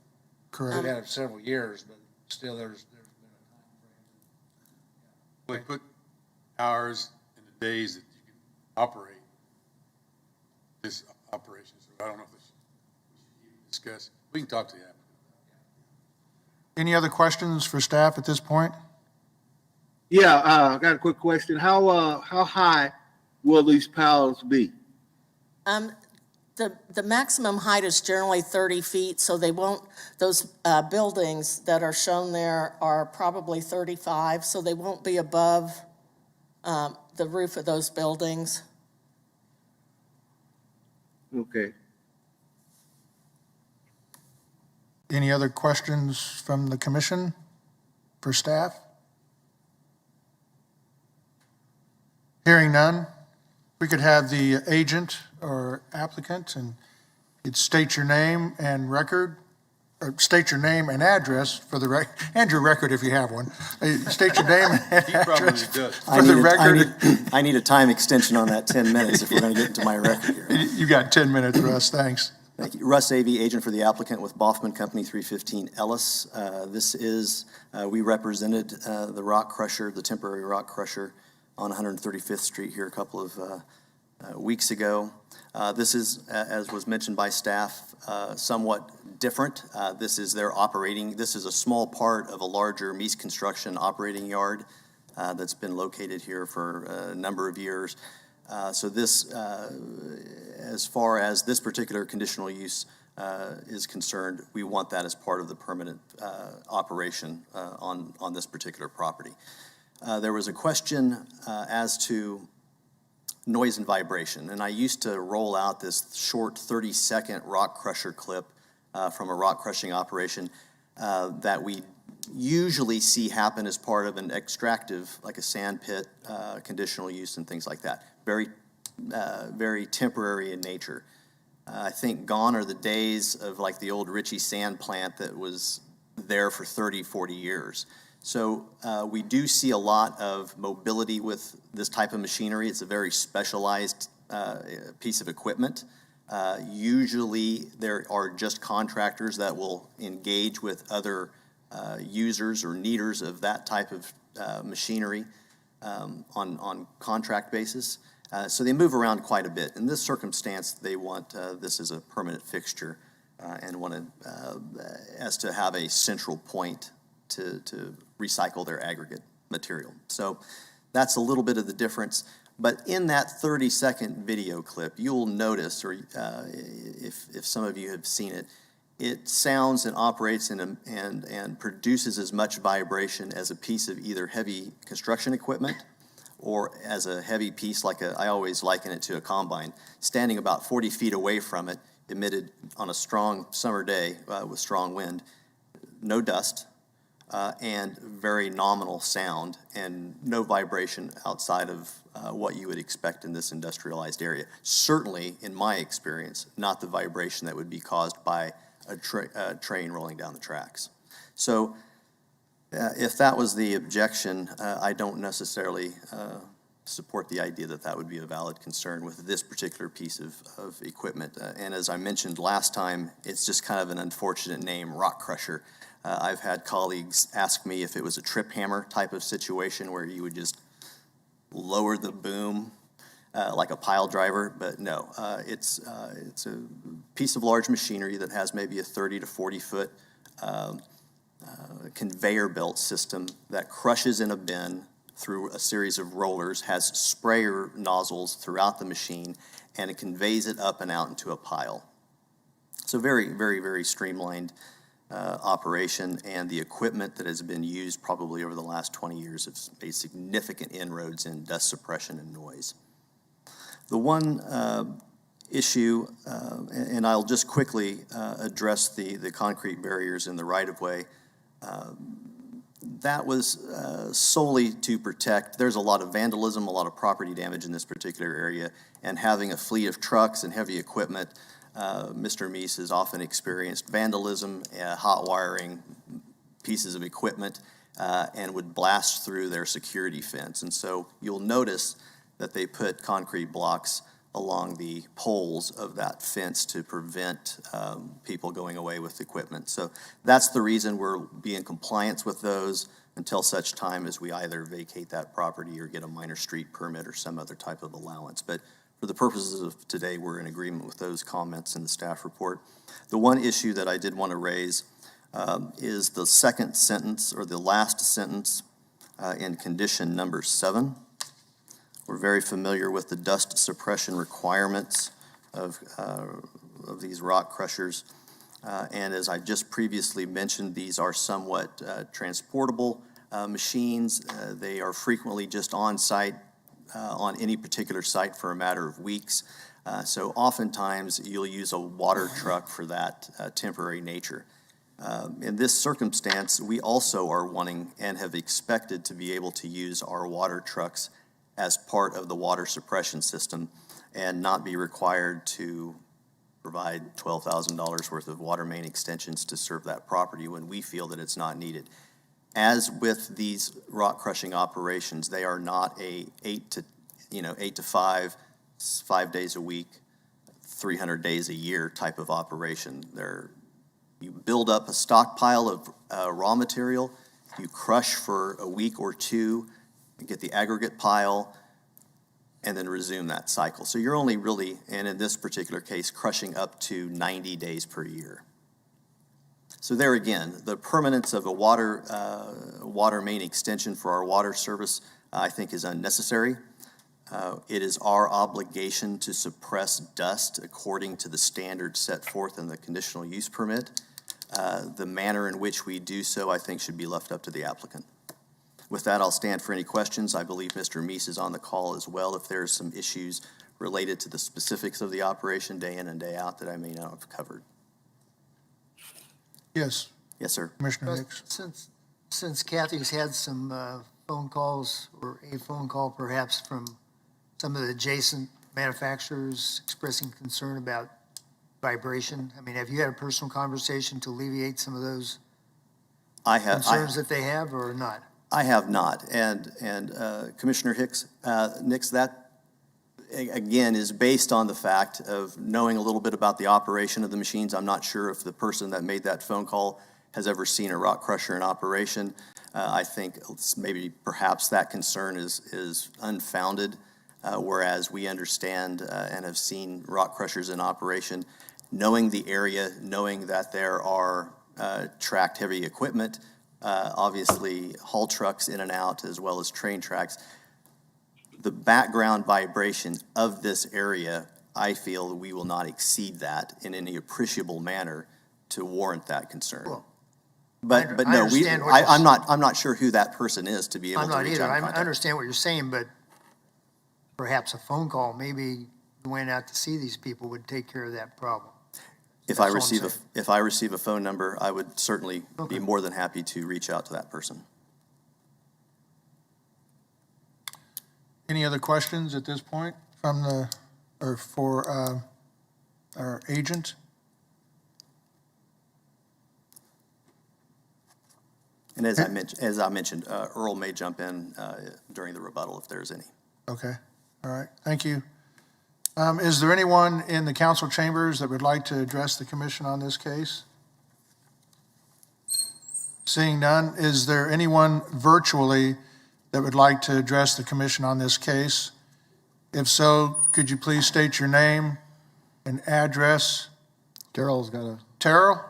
Correct. We've had it several years, but still there's been a time frame. Well, they put hours and the days that you can operate this operation. So I don't know if we should even discuss. We can talk to the applicant. Any other questions for staff at this point? Yeah, I got a quick question. How high will these piles be? The maximum height is generally 30 feet, so they won't, those buildings that are shown there are probably 35, so they won't be above the roof of those buildings. Okay. Any other questions from the commission for staff? Hearing none, we could have the agent or applicant, and you'd state your name and record state your name and address for the and your record if you have one. State your name and He probably address does. for the record. I need a time extension on that 10 minutes if we're going to get into my record here. You got 10 minutes, Russ, thanks. Thank you. Russ Avey, agent for the applicant with Boffman Company, 315 Ellis. We represented the rock crusher, the temporary rock crusher on 135th Street here a couple of weeks ago. This is, as was mentioned by staff, somewhat different. This is a small part of a larger Meese Construction operating yard that's been located here for a number of years. So this, as far as this particular conditional use is concerned, we want that as part of the permanent operation on this particular property. There was a question as to noise and vibration, and I used to roll out this short 30-second rock crusher clip from a rock crushing operation that we usually see happen as part of an extractive, like a sand pit, conditional use and things like that. Very temporary in nature. I think gone are the days of like the old Ritchie sand plant that was there for 30, 40 years. So we do see a lot of mobility with this type of machinery. It's a very specialized piece of equipment. Usually there are just contractors that will engage with other users or needers of that type of machinery on contract basis. So they move around quite a bit. In this circumstance, they want this as a permanent fixture and want us to have a central point to recycle their aggregate material. So that's a little bit of the difference. But in that 30-second video clip, you'll notice, or if some of you have seen it, it sounds and operates and produces as much vibration as a piece of either heavy construction equipment or as a heavy piece, I always liken it to a combine, standing about 40 feet away from it, emitted on a strong summer day with strong wind, no dust, and very nominal sound and no vibration outside of what you would expect in this industrialized area. Certainly, in my experience, not the vibration that would be caused by a train rolling down the tracks. So if that was the objection, I don't necessarily support the idea that that would be a valid concern with this particular piece of equipment. And as I mentioned last time, it's just kind of an unfortunate name, rock crusher. I've had colleagues ask me if it was a trip hammer type of situation where you would just lower the boom like a pile driver, but no, it's a piece of large machinery that has maybe a 30 to 40 foot conveyor belt system that crushes in a bin through a series of rollers, has sprayer nozzles throughout the machine, and it conveys it up and out into a pile. So very, very, very streamlined operation, and the equipment that has been used probably over the last 20 years has made significant inroads in dust suppression and noise. The one issue, and I'll just quickly address the concrete barriers in the right-of-way, that was solely to protect. There's a lot of vandalism, a lot of property damage in this particular area, and having a fleet of trucks and heavy equipment, Mr. Meese has often experienced vandalism, hot wiring, pieces of equipment, and would blast through their security fence. And so you'll notice that they put concrete blocks along the poles of that fence to prevent people going away with equipment. So that's the reason we're being in compliance with those until such time as we either vacate that property or get a minor street permit or some other type of allowance. But for the purposes of today, we're in agreement with those comments in the staff report. The one issue that I did want to raise is the second sentence, or the last sentence in condition number 7. We're very familiar with the dust suppression requirements of these rock crushers. And as I just previously mentioned, these are somewhat transportable machines. They are frequently just on site on any particular site for a matter of weeks. So oftentimes you'll use a water truck for that temporary nature. In this circumstance, we also are wanting and have expected to be able to use our water trucks as part of the water suppression system and not be required to provide $12,000 worth of water main extensions to serve that property when we feel that it's not needed. As with these rock crushing operations, they are not a 8 to 5 days a week, 300 days a year type of operation. You build up a stockpile of raw material, you crush for a week or two, and get the aggregate pile, and then resume that cycle. So you're only really, and in this particular case, crushing up to 90 days per year. So there again, the permanence of a water main extension for our water service, I think, is unnecessary. It is our obligation to suppress dust according to the standards set forth in the conditional use permit. The manner in which we do so, I think, should be left up to the applicant. With that, I'll stand for any questions. I believe Mr. Meese is on the call as well if there's some issues related to the specifics of the operation day in and day out that I may not have covered. Yes, Yes, sir. Commissioner Hicks. Since Kathy's had some phone calls, or a phone call perhaps from some of the adjacent manufacturers expressing concern about vibration, I mean, have you had a personal conversation to alleviate some of those concerns that they have, or not? I have not. And Commissioner Hicks, Nix, that again is based on the fact of knowing a little bit about the operation of the machines. I'm not sure if the person that made that phone call has ever seen a rock crusher in operation. I think maybe perhaps that concern is unfounded, whereas we understand and have seen rock crushers in operation. Knowing the area, knowing that there are tracked heavy equipment, obviously haul trucks in and out, as well as train tracks. The background vibration of this area, I feel that we will not exceed that in any appreciable manner to warrant that concern. Well, but I no, understand I'm not sure who that person is to be able I'm to not reach either. out and I contact. understand what you're saying, but perhaps a phone call, maybe going out to see these people would take care of that problem. If I receive a phone number, I would certainly be more than happy to reach out to that person. Any other questions at this point for our agent? And as I mentioned, Earl may jump in during the rebuttal if there's any. Okay, all right, thank you. Is there anyone in the council chambers that would like to address the commission on this case? Seeing none, is there anyone virtually that would like to address the commission on this case? If so, could you please state your name and address? Terrell's got a... Terrell?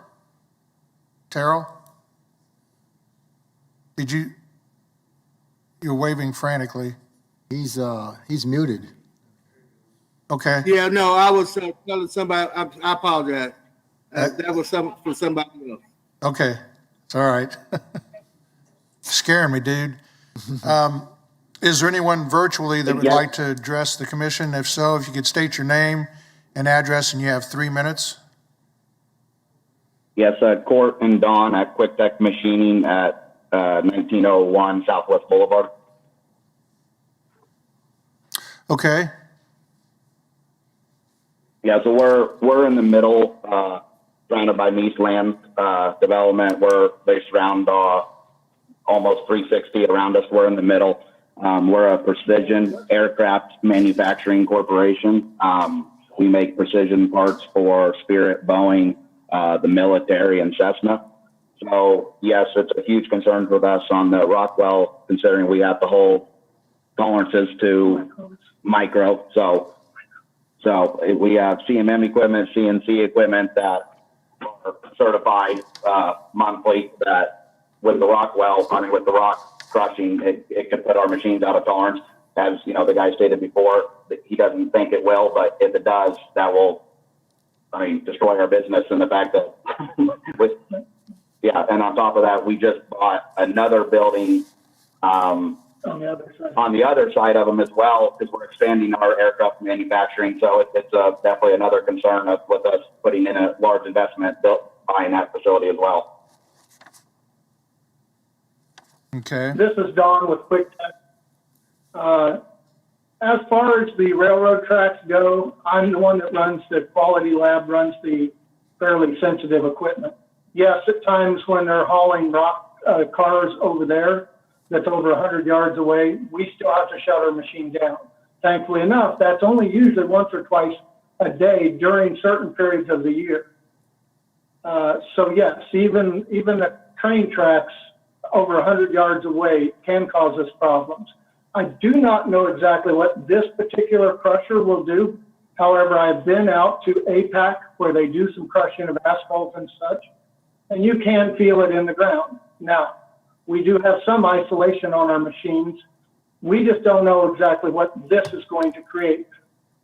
You're waving frantically. He's muted. Okay. Yeah, no, I was telling somebody, I apologize. That was for somebody else. Okay, it's all right. Scaring me, dude. Is there anyone virtually that would like to address the commission? If so, if you could state your name and address, and you have 3 minutes. Yes, Court and Dawn at Quick Tech Machining at 1901 Southwest Boulevard. Okay. Yeah, so we're in the middle, surrounded by Nice land development, where they surround almost 360 around us. We're in the middle. We're a precision aircraft manufacturing corporation. We make precision parts for Spirit, Boeing, the military, and Cessna. So yes, it's a huge concern with us on the Rockwell, considering we have to hold tolerances to micro. So we have CMM equipment, CNC equipment that are certified monthly, that with the Rockwell, with the rock crushing, it could put our machines out of tolerance. As you know, the guy stated before, that he doesn't think it will, but if it does, that will, destroy our business. And the fact that, and on top of that, we just bought another building on the other side of them as well, because we're expanding our aircraft manufacturing. So it's definitely another concern with us putting in a large investment, buying that facility as well. Okay. This is Don with Quick Tech. As far as the railroad tracks go, I'm the one that runs the quality lab, runs the fairly sensitive equipment. Yes, at times when they're hauling rock cars over there, that's over 100 yards away, we still have to shut our machine down. Thankfully enough, that's only usually once or twice a day during certain periods of the year. So yes, even the train tracks over 100 yards away can cause us problems. I do not know exactly what this particular crusher will do. However, I've been out to APAC where they do some crushing of asphalt and such, and you can feel it in the ground. Now, we do have some isolation on our machines. We just don't know exactly what this is going to create.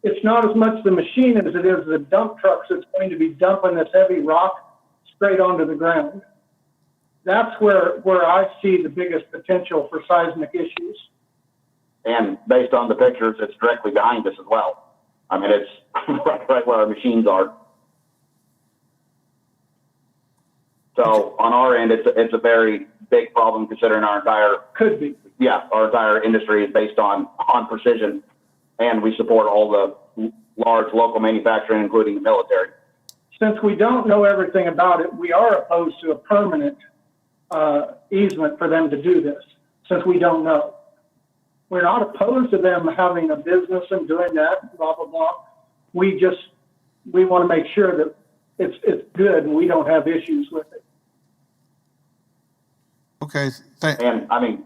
It's not as much the machine as it is the dump trucks that's going to be dumping this heavy rock straight onto the ground. That's where I see the biggest potential for seismic issues. And based on the pictures, it's directly behind us as well. I mean, it's right where our machines are. So on our end, it's a very big problem considering our entire our entire industry is based on precision, and we support all the large local manufacturing, including the military. Since we don't know everything about it, we are opposed to a permanent easement for them to do this, since we don't know. We're not opposed to them having a business and doing that, blah, blah, blah. We want to make sure that it's good and we don't have issues with it. Okay. And I mean,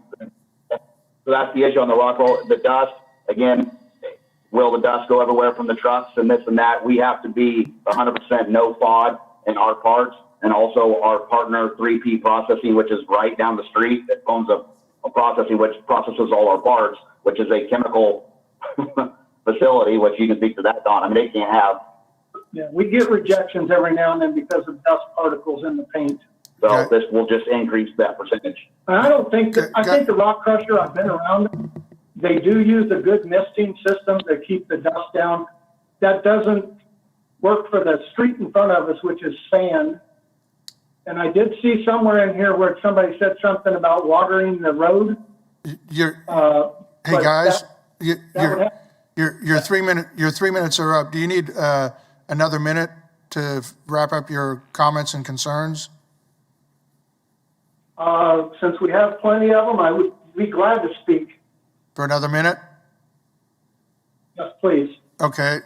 so that's the issue on the rock roll. The dust, again, will the dust go everywhere from the trucks and this and that? We have to be 100% no FOD in our parts, and also our partner 3P Processing, which is right down the street, that owns a processing which processes all our parts, which is a chemical facility, which you can speak to that, Don. I mean, they can't have. Yeah, we get rejections every now and then because of dust particles in the paint. So this will just increase that percentage. And I don't think that, I think the rock crusher, I've been around, they do use a good misting system to keep the dust down. That doesn't work for the street in front of us, which is sand. And I did see somewhere in here where somebody said something about watering the road. Hey guys, your 3 minutes are up. Do you need another minute to wrap up your comments and concerns? Since we have plenty of them, I would be glad to speak. For another minute? Yes, please. Okay.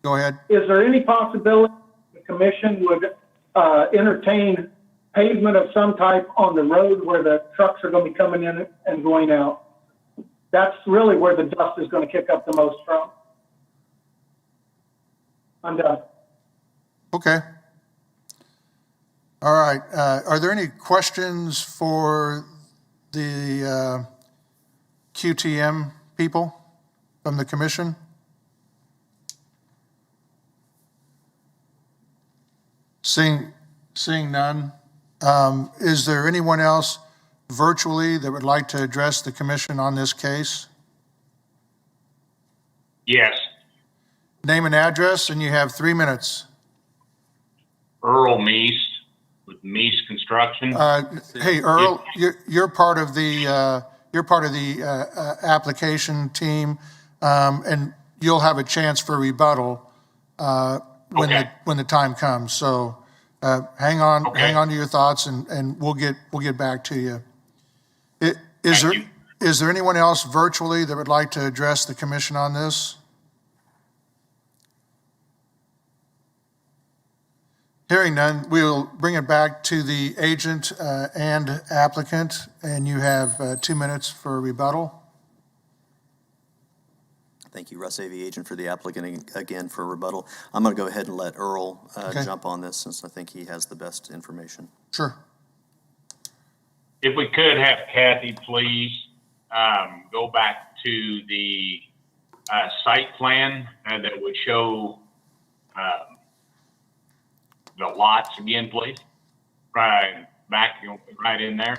Go ahead. Is there any possibility the commission would entertain pavement of some type on the road where the trucks are going to be coming in and going out? That's really where the dust is going to kick up the most from. I'm done. Okay. All right. Are there any questions for the QTM people from the commission? Seeing none, is there anyone else virtually that would like to address the commission on this case? Yes. Name and address, and you have 3 minutes. Earl Meese with Meese Construction. Hey, Earl, you're part of the application team, and you'll have a chance for rebuttal when the time comes. So hang on to your thoughts, and we'll get back to you. Is there anyone else virtually that would like to address the commission on this? Hearing none, we'll bring it back to the agent and applicant, and you have 2 minutes for rebuttal. Thank you, Russ Avey, agent for the applicant, again for rebuttal. I'm going to go ahead and let Earl jump on this since I think he has the best information. Sure. If we could have Kathy, please, go back to the site plan that would show the lots again, please. Right back, right in there.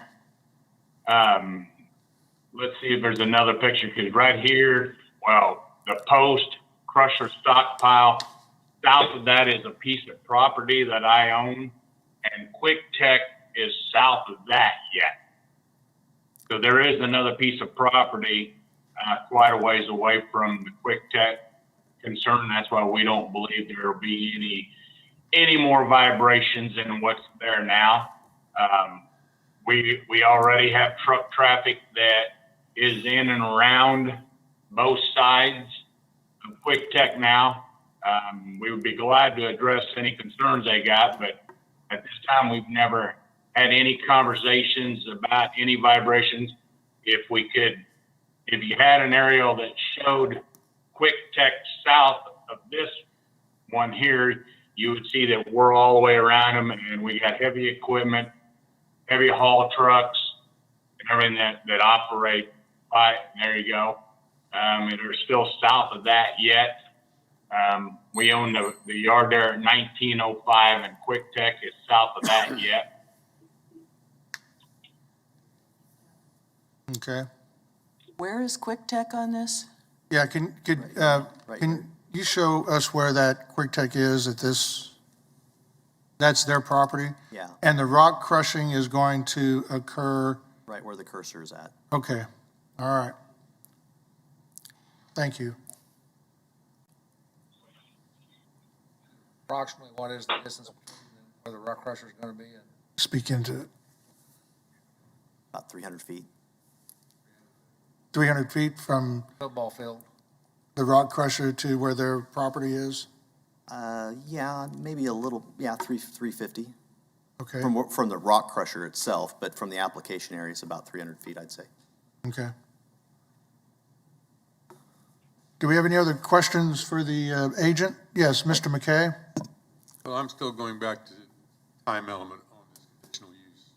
Let's see if there's another picture, because right here, well, the post crusher stockpile, south of that is a piece of property that I own, and Quick Tech is south of that yet. So there is another piece of property quite a ways away from the quick tech concern. That's why we don't believe there will be any more vibrations than what's there now. We already have truck traffic that is in and around both sides of quick tech now. We would be glad to address any concerns they got, but at this time, we've never had any conversations about any vibrations. If you had an aerial that showed quick tech south of this one here, you would see that we're all the way around them, and we got heavy equipment, heavy haul trucks, and everything that operate by. There you go. And they're still south of that yet. We own the yard there at 1905, and Quick Tech is south of that yet. Okay. Where is Quick Tech on this? Yeah, can you show us where that Quick Tech is at this, that's their property? Yeah. And the rock crushing is going to occur? Right where the cursor is at. Okay, all right. Thank you. Approximately what is the distance between where the rock crusher is going to be? Speak into it. About 300 feet. 300 feet from Football field. the rock crusher to where their property is? Yeah, maybe a little, 350. Okay. From the rock crusher itself, but from the application area, it's about 300 feet, I'd say. Okay. Do we have any other questions for the agent? Yes, Mr. McKay? Well, I'm still going back to the time element on this conditional use.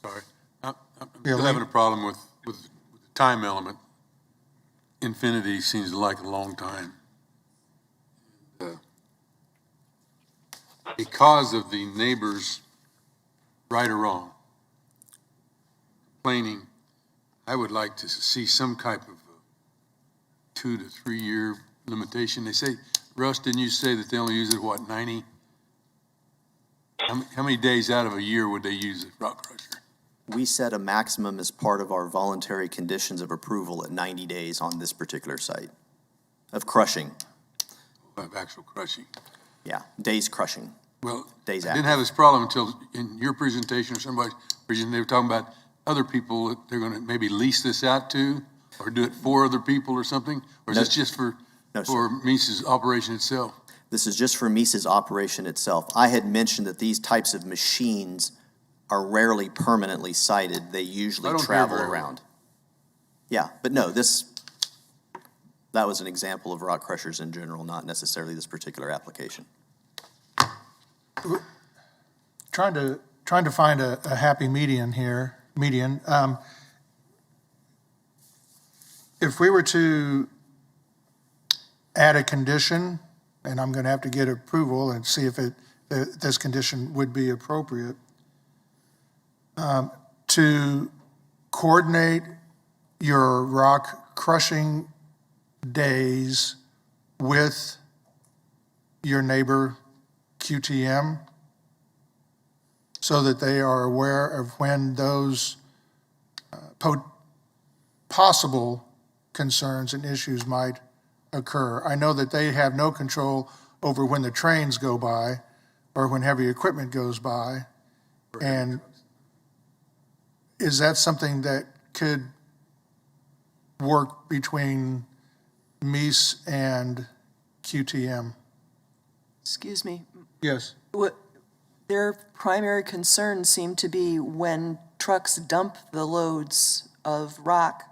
Sorry. I'm still having a problem with the time element. Infinity seems like a long time. Because of the neighbors, right or wrong, complaining, I would like to see some type of 2 to 3 year limitation. They say, Russ, didn't you say that they only use it, 90? How many days out of a year would they use a rock crusher? We set a maximum as part of our voluntary conditions of approval at 90 days on this particular site of crushing. Of actual crushing. Yeah, days crushing. Well, days I didn't have this problem until in your presentation or somebody's presentation, they were talking about other people that they're going to maybe lease this out to or do it for other people or something? Or is this just for Mises' operation itself? This is just for Mises' operation itself. I had mentioned that these types of machines are rarely permanently sited. They usually travel around. Yeah, but no, that was an example of rock crushers in general, not necessarily this particular application. Trying to find a happy median here. If we were to add a condition, and I'm going to have to get approval and see if this condition would be appropriate, to coordinate your rock crushing days with your neighbor QTM so that they are aware of when those possible concerns and issues might occur. I know that they have no control over when the trains go by or when heavy equipment goes by. And is that something that could work between Mies and QTM? Excuse me. Yes. Their primary concerns seem to be when trucks dump the loads of rock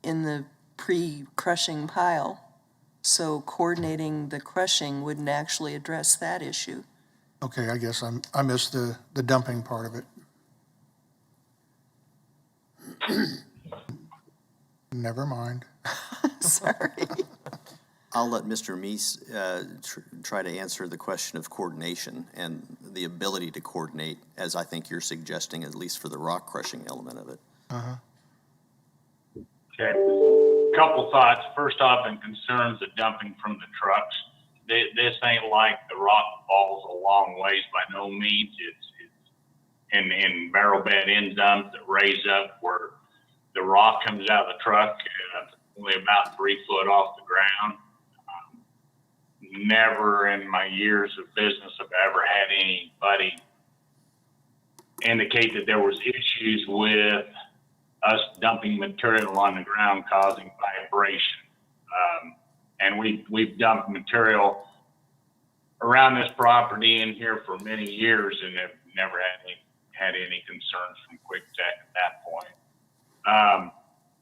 in the pre-crushing pile. So coordinating the crushing wouldn't actually address that issue. Okay, I guess I missed the dumping part of it. Never mind. Sorry. I'll let Mr. Mies try to answer the question of coordination and the ability to coordinate, as I think you're suggesting, at least for the rock crushing element of it. Uh-huh. Okay. Couple thoughts. First off, in concerns of dumping from the trucks, this ain't like the rock falls a long ways by no means. It's in barrel bed end dumps that raise up where The rock comes out of the truck, only about 3 foot off the ground. Never in my years of business have I ever had anybody indicate that there was issues with us dumping material on the ground causing vibration. And we've dumped material around this property in here for many years and have never had any concerns from Quick Tech at that point.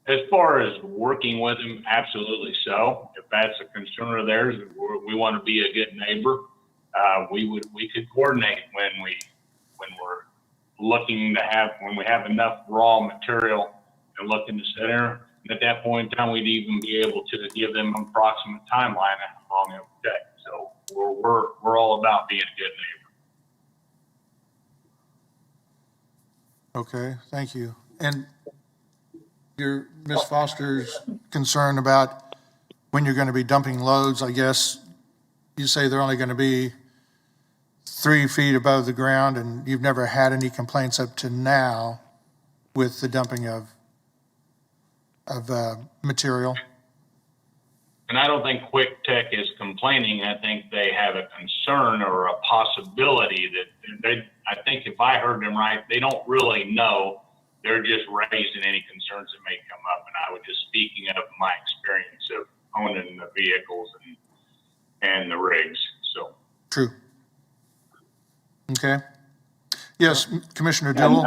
As far as working with them, absolutely so. If that's a concern of theirs, we want to be a good neighbor. We could coordinate when we're looking to when we have enough raw material and looking to center. And at that point in time, we'd even be able to give them an approximate timeline of how long it would take. So we're all about being a good neighbor. Okay, thank you. And Ms. Foster's concern about when you're going to be dumping loads, I guess you say they're only going to be 3 feet above the ground, and you've never had any complaints up to now with the dumping of material? And I don't think Quick Tech is complaining. I think they have a concern or a possibility that I think if I heard them right, they don't really know. They're just raising any concerns that may come up. And I was just speaking of my experience of owning the vehicles and the rigs. So True. Okay. Yes, Commissioner Dewell.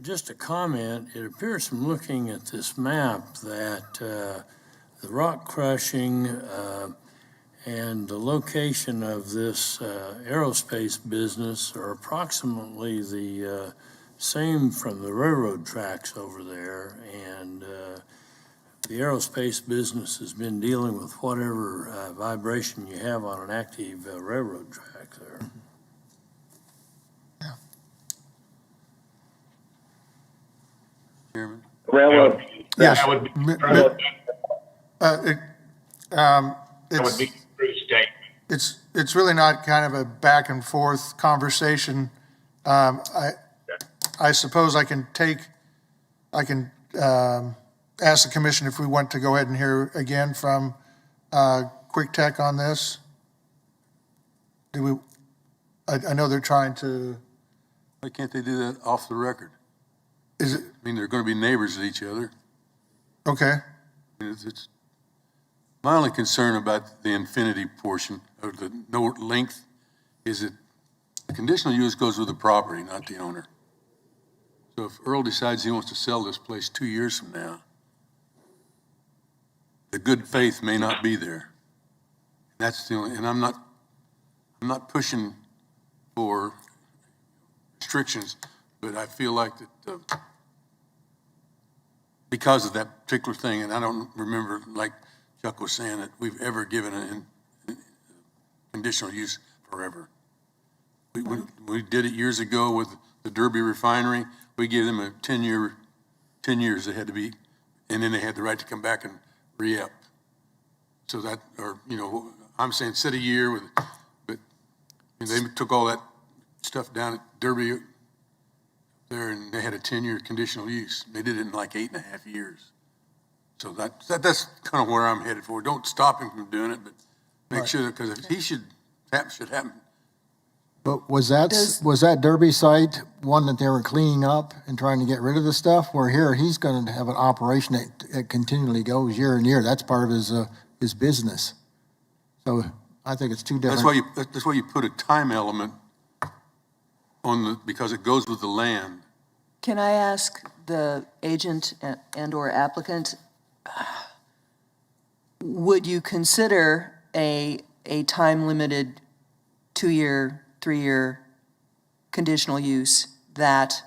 Just a comment. It appears from looking at this map that the rock crushing and the location of this aerospace business are approximately the same from the railroad tracks over there. And the aerospace business has been dealing with whatever vibration you have on an active railroad track there. Chairman? Railroad. Yes. that would be, that would be a true statement. It's really not kind of a back and forth conversation. I suppose I can ask the commission if we want to go ahead and hear again from Quick Tech on this. I know they're trying to. Why can't they do that off the record? Is it? I mean, they're going to be neighbors of each other. Okay. It's my only concern about the infinity portion of the no length is that the conditional use goes with the property, not the owner. So if Earl decides he wants to sell this place 2 years from now, the good faith may not be there. That's the only, and I'm not pushing for restrictions, but I feel like that because of that particular thing, and I don't remember, like Chuck was saying, that we've ever given a conditional use forever. We did it years ago with the Derby refinery. We gave them a 10 years they had to be, and then they had the right to come back and re-up. So that, or, I'm saying set a year but they took all that stuff down at Derby there, and they had a 10-year conditional use. They did it in like 8.5 years. So that's kind of where I'm headed for. Don't stop him from doing it, but make sure that, because he should happen. But was that Derby site one that they were cleaning up and trying to get rid of the stuff? Where here, he's going to have an operation that continually goes year and year. That's part of his business. So I think it's two different. That's why you put a time element on because it goes with the land. Can I ask the agent and/or applicant, would you consider a time-limited 2-year, 3-year conditional use that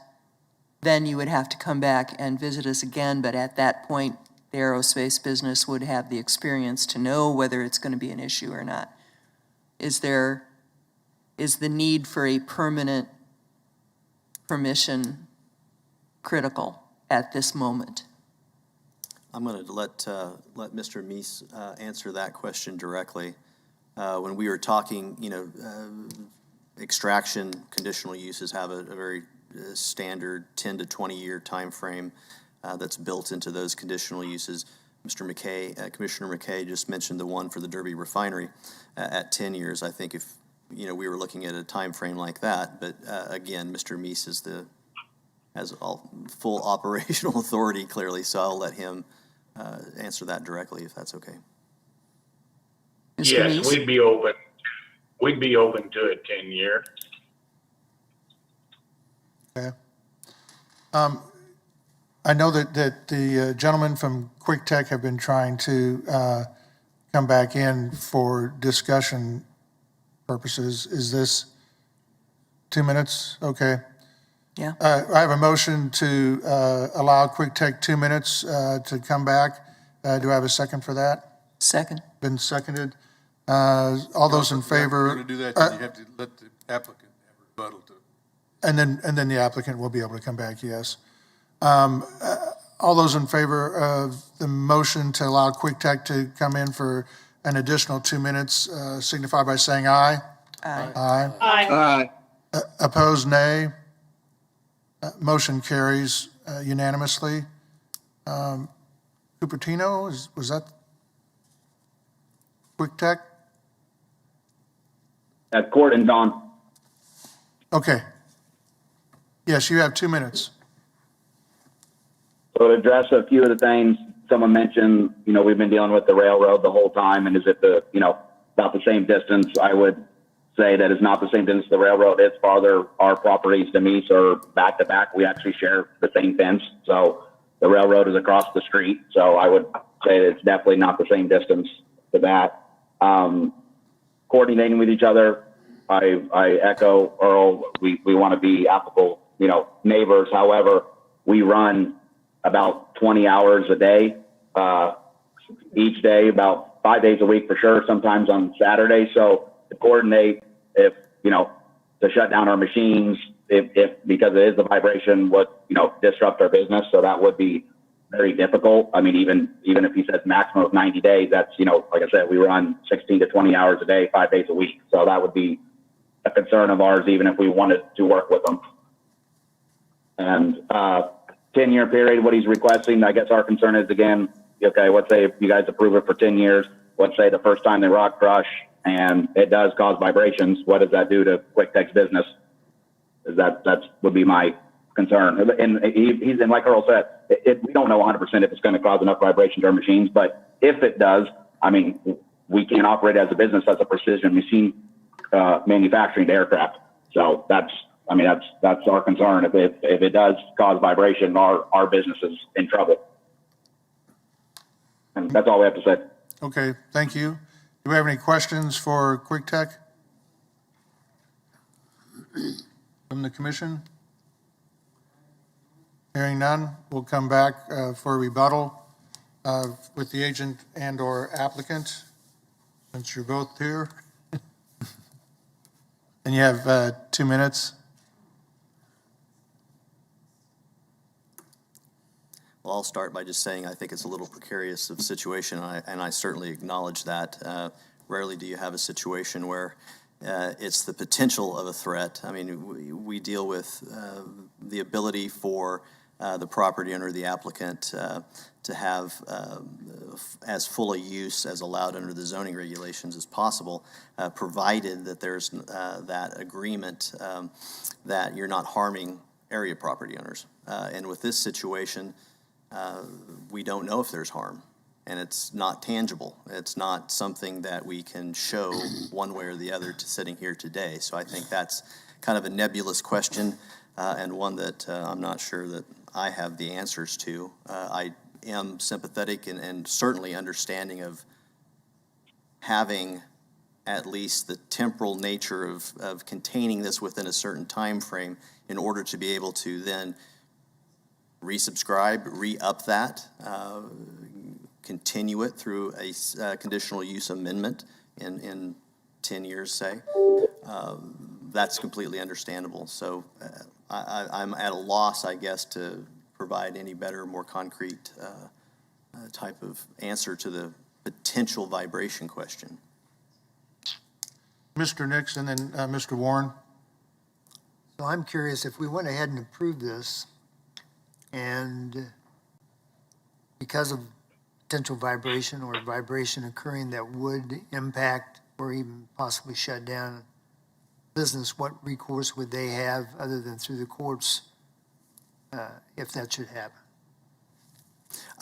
then you would have to come back and visit us again, but at that point, the aerospace business would have the experience to know whether it's going to be an issue or not? Is the need for a permanent permission critical at this moment? I'm going to let Mr. Meese answer that question directly. When we were talking, extraction conditional uses have a very standard 10 to 20-year timeframe that's built into those conditional uses. Mr. McKay, Commissioner McKay just mentioned the one for the Derby refinery at 10 years. I think if, we were looking at a time frame like that, but again, Mr. Meese has all full operational authority clearly, so I'll let him answer that directly if that's okay. Mr. Yes, Meese? we'd be open to a 10-year. Okay. I know that the gentlemen from Quick Tech have been trying to come back in for discussion purposes. Is this 2 minutes? Okay. Yeah. I have a motion to allow Quick Tech 2 minutes to come back. Do I have a second for that? Second. Been seconded. All those in favor? If you're going to do that, then you have to let the applicant have a rebuttal to. And then the applicant will be able to come back, yes. All those in favor of the motion to allow Quick Tech to come in for an additional 2 minutes, signify by saying aye. Aye. Aye. Opposed, nay. Motion carries unanimously. Cupertino, was that Quick Tech? That's Court and Don. Okay. Yes, you have 2 minutes. So to address a few of the things someone mentioned, we've been dealing with the railroad the whole time, and is it about the same distance? I would say that it's not the same distance to the railroad. It's farther. Our properties to Meese are back to back. We actually share the same fence. So the railroad is across the street. So I would say it's definitely not the same distance to that. Coordinating with each other, I echo Earl. We want to be applicable, neighbors. However, we run about 20 hours a day, each day, about 5 days a week for sure, sometimes on Saturday. So to coordinate if, to shut down our machines, if because it is the vibration, would, disrupt our business. So that would be very difficult. I mean, even if he says maximum of 90 days, that's, like I said, we run 16 to 20 hours a day, 5 days a week. So that would be a concern of ours, even if we wanted to work with them. And 10-year period, what he's requesting, I guess our concern is, again, okay, let's say if you guys approve it for 10 years, let's say the first time they rock crush and it does cause vibrations, what does that do to Quick Tech's business? That's would be my concern. And he's, and like Earl said, we don't know 100% if it's going to cause enough vibration to our machines, but if it does, I mean, we can't operate as a business as a precision machine manufacturing to aircraft. So that's our concern. If it does cause vibration, our business is in trouble. And that's all we have to say. Okay, thank you. Do we have any questions for Quick Tech from the commission? Hearing none, we'll come back for a rebuttal with the agent and/or applicant, since you're both here. And you have 2 minutes. Well, I'll start by just saying I think it's a little precarious of situation, and I certainly acknowledge that. Rarely do you have a situation where it's the potential of a threat. I mean, we deal with the ability for the property owner, the applicant, to have as full a use as allowed under the zoning regulations as possible, provided that there's that agreement that you're not harming area property owners. And with this situation, we don't know if there's harm, and it's not tangible. It's not something that we can show one way or the other to sitting here today. So I think that's kind of a nebulous question, and one that I'm not sure that I have the answers to. I am sympathetic and certainly understanding of having at least the temporal nature of containing this within a certain time frame in order to be able to then resubscribe, re-up that, continue it through a conditional use amendment in 10 years, say. That's completely understandable. So I'm at a loss, I guess, to provide any better, more concrete type of answer to the potential vibration question. Mr. Nixon and Mr. Warren. So I'm curious, if we went ahead and approved this, and because of potential vibration or vibration occurring that would impact or even possibly shut down business, what recourse would they have other than through the courts if that should happen?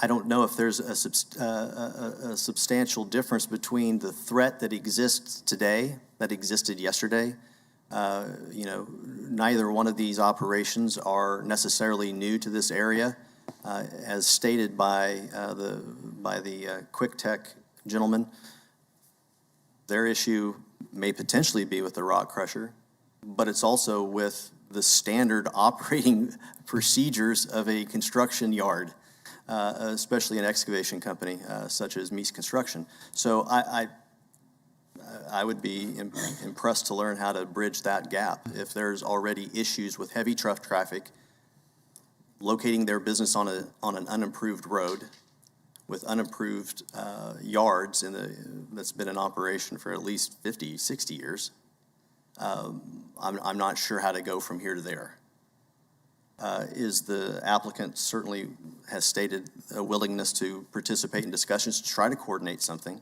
I don't know if there's a substantial difference between the threat that exists today, that existed yesterday. You know, neither one of these operations are necessarily new to this area. As stated by the Quick Tech gentleman, their issue may potentially be with the rock crusher, but it's also with the standard operating procedures of a construction yard, especially an excavation company such as Meese Construction. So I would be impressed to learn how to bridge that gap. If there's already issues with heavy truck traffic, locating their business on an unimproved road with unimproved yards that's been in operation for at least 50, 60 years, I'm not sure how to go from here to there. Is the applicant certainly has stated a willingness to participate in discussions to try to coordinate something.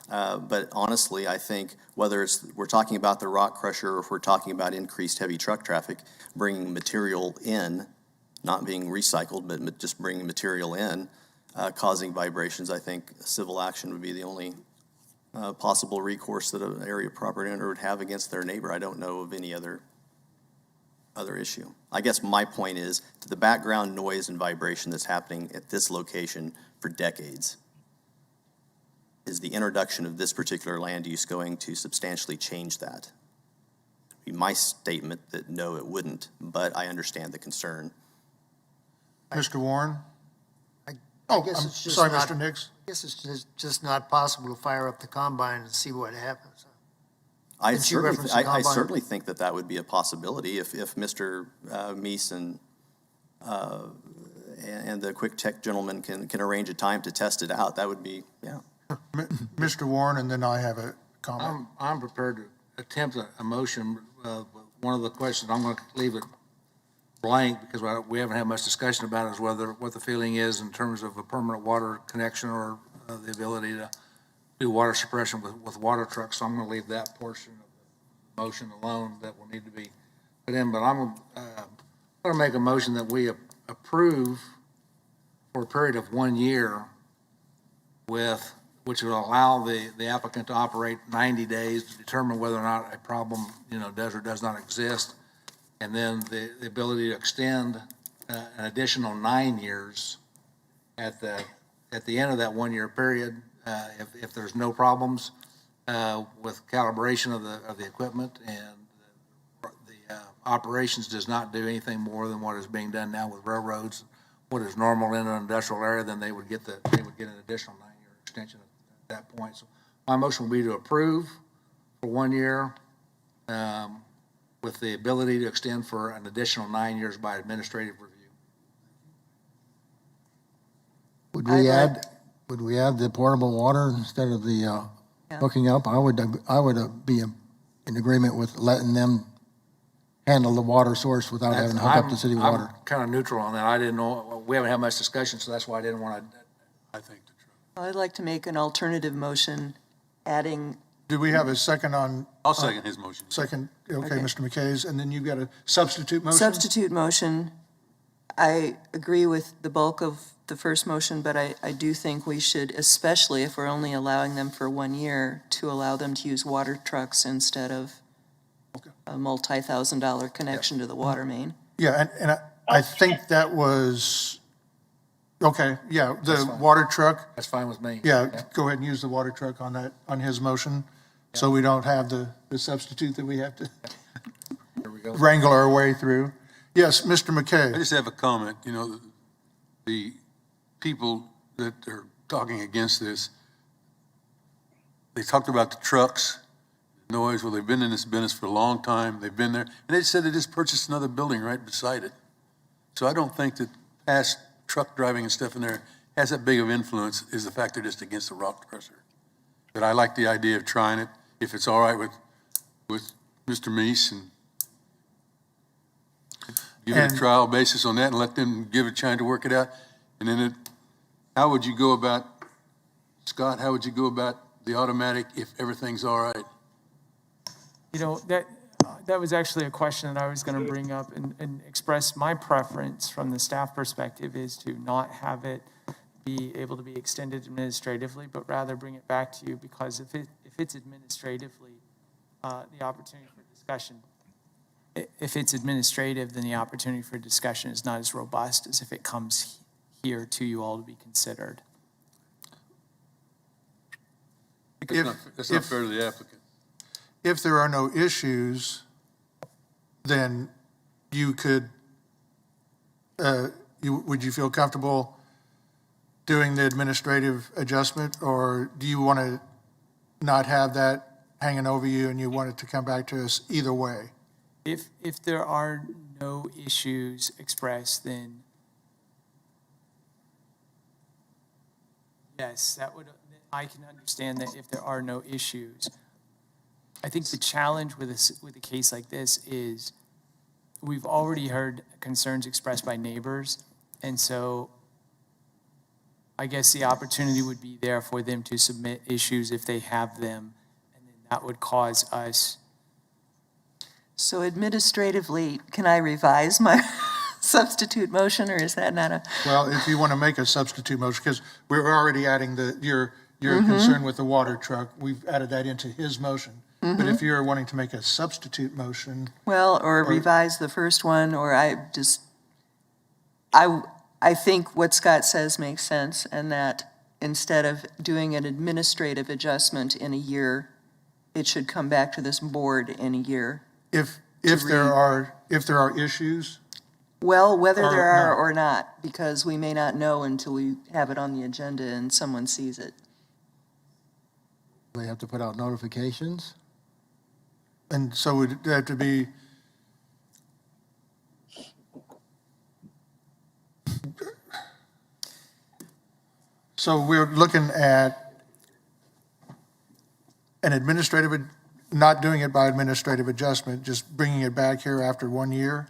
But honestly, I think whether we're talking about the rock crusher or if we're talking about increased heavy truck traffic, bringing material in, not being recycled, but just bringing material in, causing vibrations, I think civil action would be the only possible recourse that an area property owner would have against their neighbor. I don't know of any other issue. I guess my point is to the background noise and vibration that's happening at this location for decades. Is the introduction of this particular land use going to substantially change that? It'd be my statement that no, it wouldn't, but I understand the concern. Mr. Warren? I guess it's just sorry, not, Mr. Nix. I guess it's just not possible to fire up the combine and see what happens. I Didn't you reference the I combine? certainly think that would be a possibility if Mr. Meese and the Quick Tech gentleman can arrange a time to test it out. That would be, yeah. Mr. Warren, and then I have a comment. I'm prepared to attempt a motion. One of the questions, I'm going to leave it blank because we haven't had much discussion about it, is what the feeling is in terms of a permanent water connection or the ability to do water suppression with water trucks. So I'm going to leave that portion of the motion alone that will need to be put in. But I'm going to make a motion that we approve for a period of 1 year which will allow the applicant to operate 90 days to determine whether or not a problem, does or does not exist. And then the ability to extend an additional 9 years at the end of that 1 year period, if there's no problems with calibration of the equipment and the operations does not do anything more than what is being done now with railroads, what is normal in an industrial area, then they would get an additional 9 year extension at that point. So my motion will be to approve for 1 year. With the ability to extend for an additional 9 years by administrative review. Would we add the portable water instead of the hooking up? I would be in agreement with letting them handle the water source without having to hook up the city water. I'm kind of neutral on that. I didn't know, we haven't had much discussion, so that's why I didn't want to. I think I'd like to make an alternative motion adding. Do we have a second on? I'll second his motion. Second, okay, Mr. McKay's, and then you've got a substitute motion? Substitute motion. I agree with the bulk of the first motion, but I do think we should, especially if we're only allowing them for 1 year, to allow them to use water trucks instead of a multi-$1,000 connection to the water main. Yeah, and I think that was, okay, yeah, the water truck. That's fine with me. Yeah, go ahead and use the water truck on his motion, so we don't have the substitute that we have to wrangle our way through. Yes, Mr. McKay. I just have a comment. The people that are talking against this, they talked about the trucks, noise. Well, they've been in this business for a long time. They've been there. And they said they just purchased another building right beside it. So I don't think that past truck driving and stuff in there has that big of influence, is the fact they're just against the rock crusher. But I like the idea of trying it, if it's all right with Mr. Meese and Give it And- a trial basis on that and let them give it a chance to work it out. And then how would you go about, Scott, how would you go about the automatic if everything's all right? You know, that was actually a question that I was going to bring up and express my preference from the staff perspective is to not have it be able to be extended administratively, but rather bring it back to you, because if it's administratively, the opportunity for discussion, if it's administrative, then the opportunity for discussion is not as robust as if it comes here to you all to be considered. That's not fair to the applicant. If there are no issues, then you could, would you feel comfortable doing the administrative adjustment, or do you want to not have that hanging over you and you want it to come back to us either way? If there are no issues expressed, then yes, I can understand that if there are no issues. I think the challenge with a case like this is we've already heard concerns expressed by neighbors, and so I guess the opportunity would be there for them to submit issues if they have them, and then that would cause us. So administratively, can I revise my substitute motion, or is that not a? Well, if you want to make a substitute motion, because we're already adding your concern with the water truck, we've added that into his motion. But if you're wanting to make a substitute motion. Well, or revise the first one, or I think what Scott says makes sense, and that instead of doing an administrative adjustment in a year, it should come back to this board in a year. If there are issues. Well, whether there are no. or not, because we may not know until we have it on the agenda and someone sees it. They have to put out notifications. And so would it have to be, so we're looking at an administrative, not doing it by administrative adjustment, just bringing it back here after 1 year?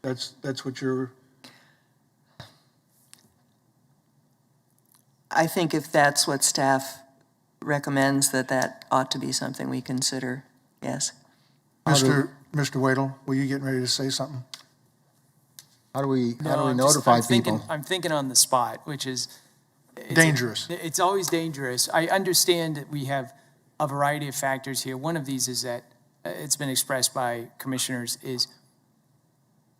That's what you're, I think if that's what staff recommends, that ought to be something we consider, yes. Mr. Wadle, were you getting ready to say something? How do we I'm notify thinking, people? I'm thinking on the spot, which is. Dangerous. It's always dangerous. I understand that we have a variety of factors here. One of these is that it's been expressed by commissioners is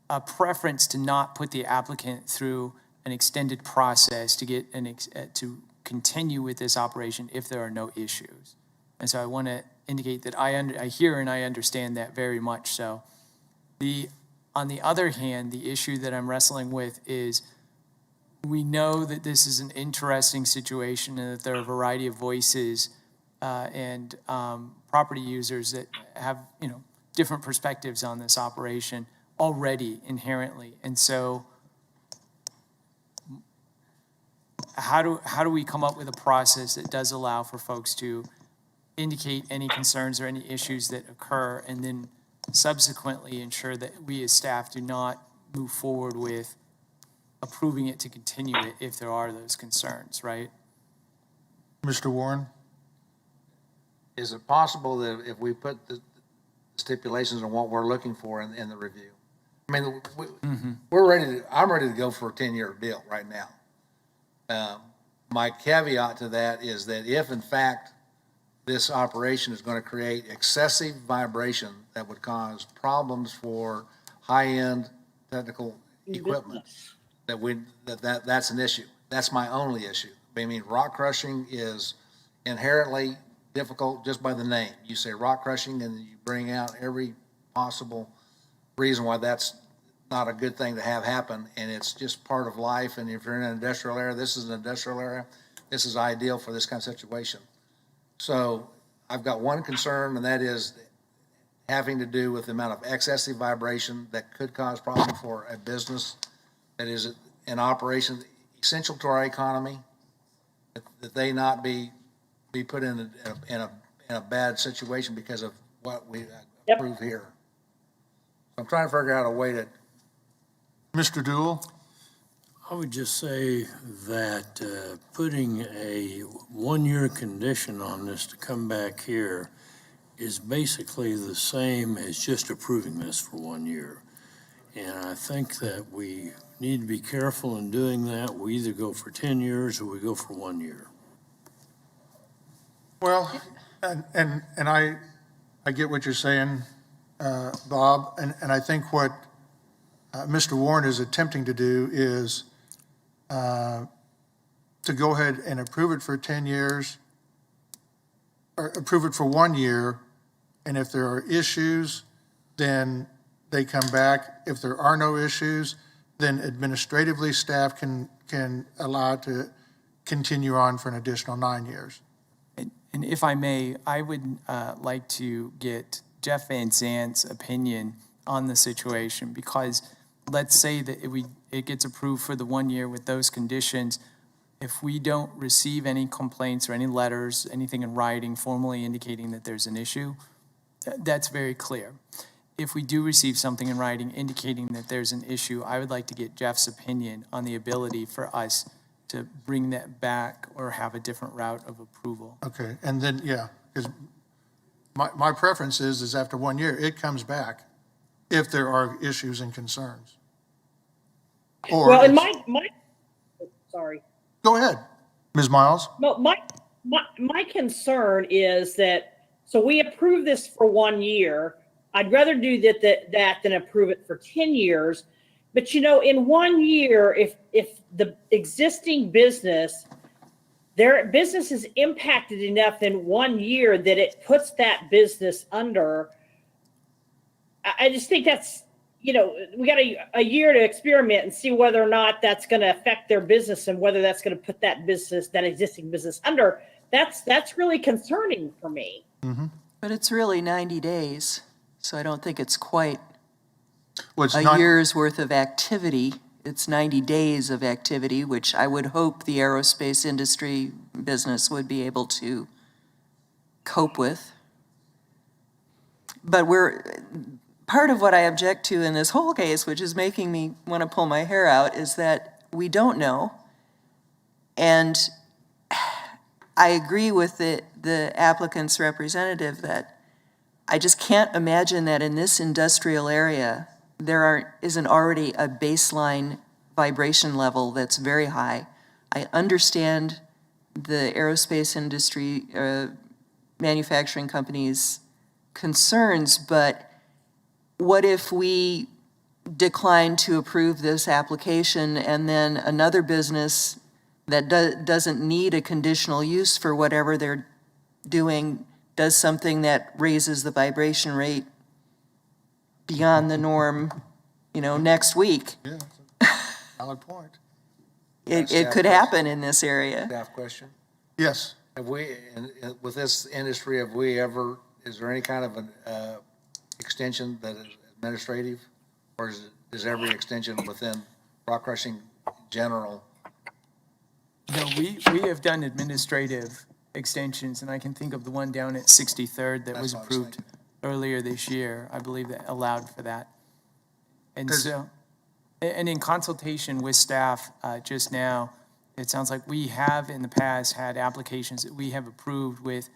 a preference to not put the applicant through an extended process to get to continue with this operation if there are no issues. And so I want to indicate that I hear and I understand that very much so. On the other hand, the issue that I'm wrestling with is we know that this is an interesting situation and that there are a variety of voices and property users that have, different perspectives on this operation already inherently. And so how do we come up with a process that does allow for folks to indicate any concerns or any issues that occur, and then subsequently ensure that we as staff do not move forward with approving it to continue it if there are those concerns, right? Mr. Warren? Is it possible that if we put the stipulations on what we're looking for in the review? I mean, I'm ready to go for a 10-year deal right now. My caveat to that is that if in fact this operation is going to create excessive vibration that would cause problems for high-end technical equipment, that's an issue. That's my only issue. I mean, rock crushing is inherently difficult just by the name. You say rock crushing and you bring out every possible reason why that's not a good thing to have happen, and it's just part of life. And if you're in an industrial area, this is an industrial area, this is ideal for this kind of situation. So I've got one concern, and that is having to do with the amount of excessive vibration that could cause problem for a business that is an operation essential to our economy, that they not be put in a bad situation because of what we approve here. I'm trying to figure out a way Mr. Dool? I would just say that putting a one-year condition on this to come back here is basically the same as just approving this for 1 year. And I think that we need to be careful in doing that. We either go for 10 years or we go for 1 year. Well, and I get what you're saying, Bob, and I think what Mr. Warren is attempting to do is to go ahead and approve it for 10 years, or approve it for 1 year, and if there are issues, then they come back. If there are no issues, then administratively, staff can allow it to continue on for an additional 9 years. And if I may, I would like to get Jeff Van Zant's opinion on the situation, because let's say that it gets approved for the 1 year with those conditions. If we don't receive any complaints or any letters, anything in writing formally indicating that there's an issue, that's very clear. If we do receive something in writing indicating that there's an issue, I would like to get Jeff's opinion on the ability for us to bring that back or have a different route of approval. Okay, and then, yeah, because my preference is after 1 year, it comes back if there are issues and concerns. Or Well, and sorry. Go ahead, Ms. Miles. Well, my concern is that, so we approve this for 1 year. I'd rather do that than approve it for 10 years. But in 1 year, if the existing business, their business is impacted enough in 1 year that it puts that business under, I just think that's, we got a year to experiment and see whether or not that's going to affect their business and whether that's going to put that existing business under. That's really concerning for me. Mm-hmm. But it's really 90 days, so I don't think it's quite Well, it's a year's worth of activity. It's 90 days of activity, which I would hope the aerospace industry business would be able to cope with. But part of what I object to in this whole case, which is making me want to pull my hair out, is that we don't know. And I agree with the applicant's representative that I just can't imagine that in this industrial area, there isn't already a baseline vibration level that's very high. I understand the aerospace industry, manufacturing companies' concerns, but what if we decline to approve this application and then another business that doesn't need a conditional use for whatever they're doing does something that raises the vibration rate beyond the norm, next week? Yeah, valid point. It could happen in this area. Staff question. Yes. Have we, with this industry, is there any kind of an extension that is administrative? Or is every extension within rock crushing in general? No, we have done administrative extensions, and I can think of the one down at 63rd that was approved earlier this year. I believe that allowed for that. And so, and in consultation with staff just now, it sounds like we have in the past had applications that we have approved with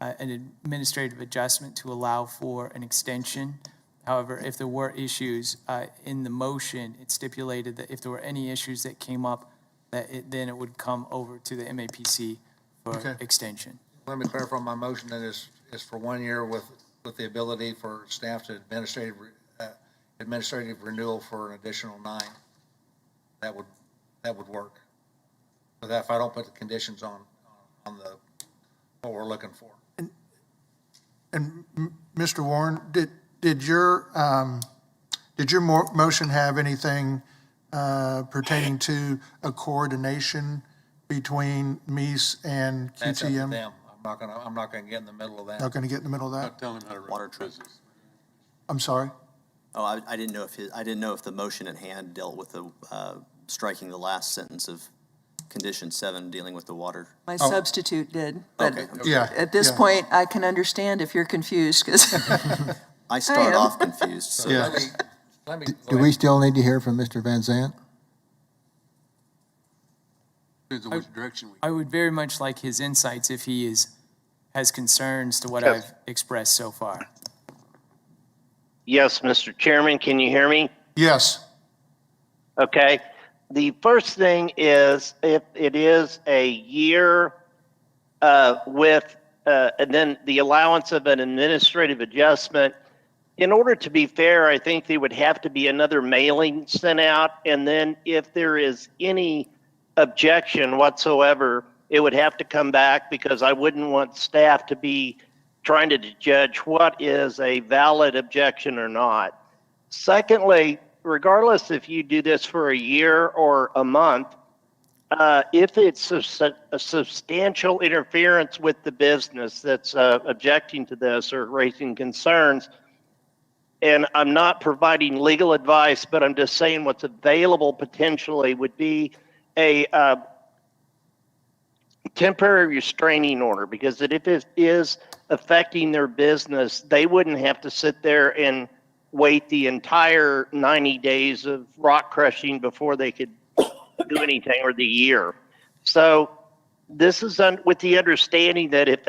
an administrative adjustment to allow for an extension. However, if there were issues in the motion, it stipulated that if there were any issues that came up, then it would come over to the MAPC for extension. Let me clarify, my motion then is for 1 year with the ability for staff to administrative renewal for an additional 9. That would work. But if I don't put the conditions on what we're looking for. And Mr. Warren, did your motion have anything pertaining to a coordination between MEAS and QTM? That's up to them. I'm not gonna get in the middle of that. Not going to get in the middle of that? Not telling him how to run Water the business. I'm sorry? Oh, I didn't know if the motion at hand dealt with the striking the last sentence of condition 7 dealing with the water. My substitute did, but Yeah. at this point, I can understand if you're confused, because I start off confused. So Yeah. Let me, Do we still need to hear from Mr. Van Zant? Depends on which direction we. I would very much like his insights if he has concerns to what Yes. I've expressed so far. Yes, Mr. Chairman, can you hear me? Yes. Okay. The first thing is if it is a year and then the allowance of an administrative adjustment, in order to be fair, I think there would have to be another mailing sent out. And then if there is any objection whatsoever, it would have to come back because I wouldn't want staff to be trying to judge what is a valid objection or not. Secondly, regardless if you do this for a year or a month, if it's a substantial interference with the business that's objecting to this or raising concerns, and I'm not providing legal advice, but I'm just saying what's available potentially would be a temporary restraining order, because if it is affecting their business, they wouldn't have to sit there and wait the entire 90 days of rock crushing before they could do anything, or the year. So this is with the understanding that if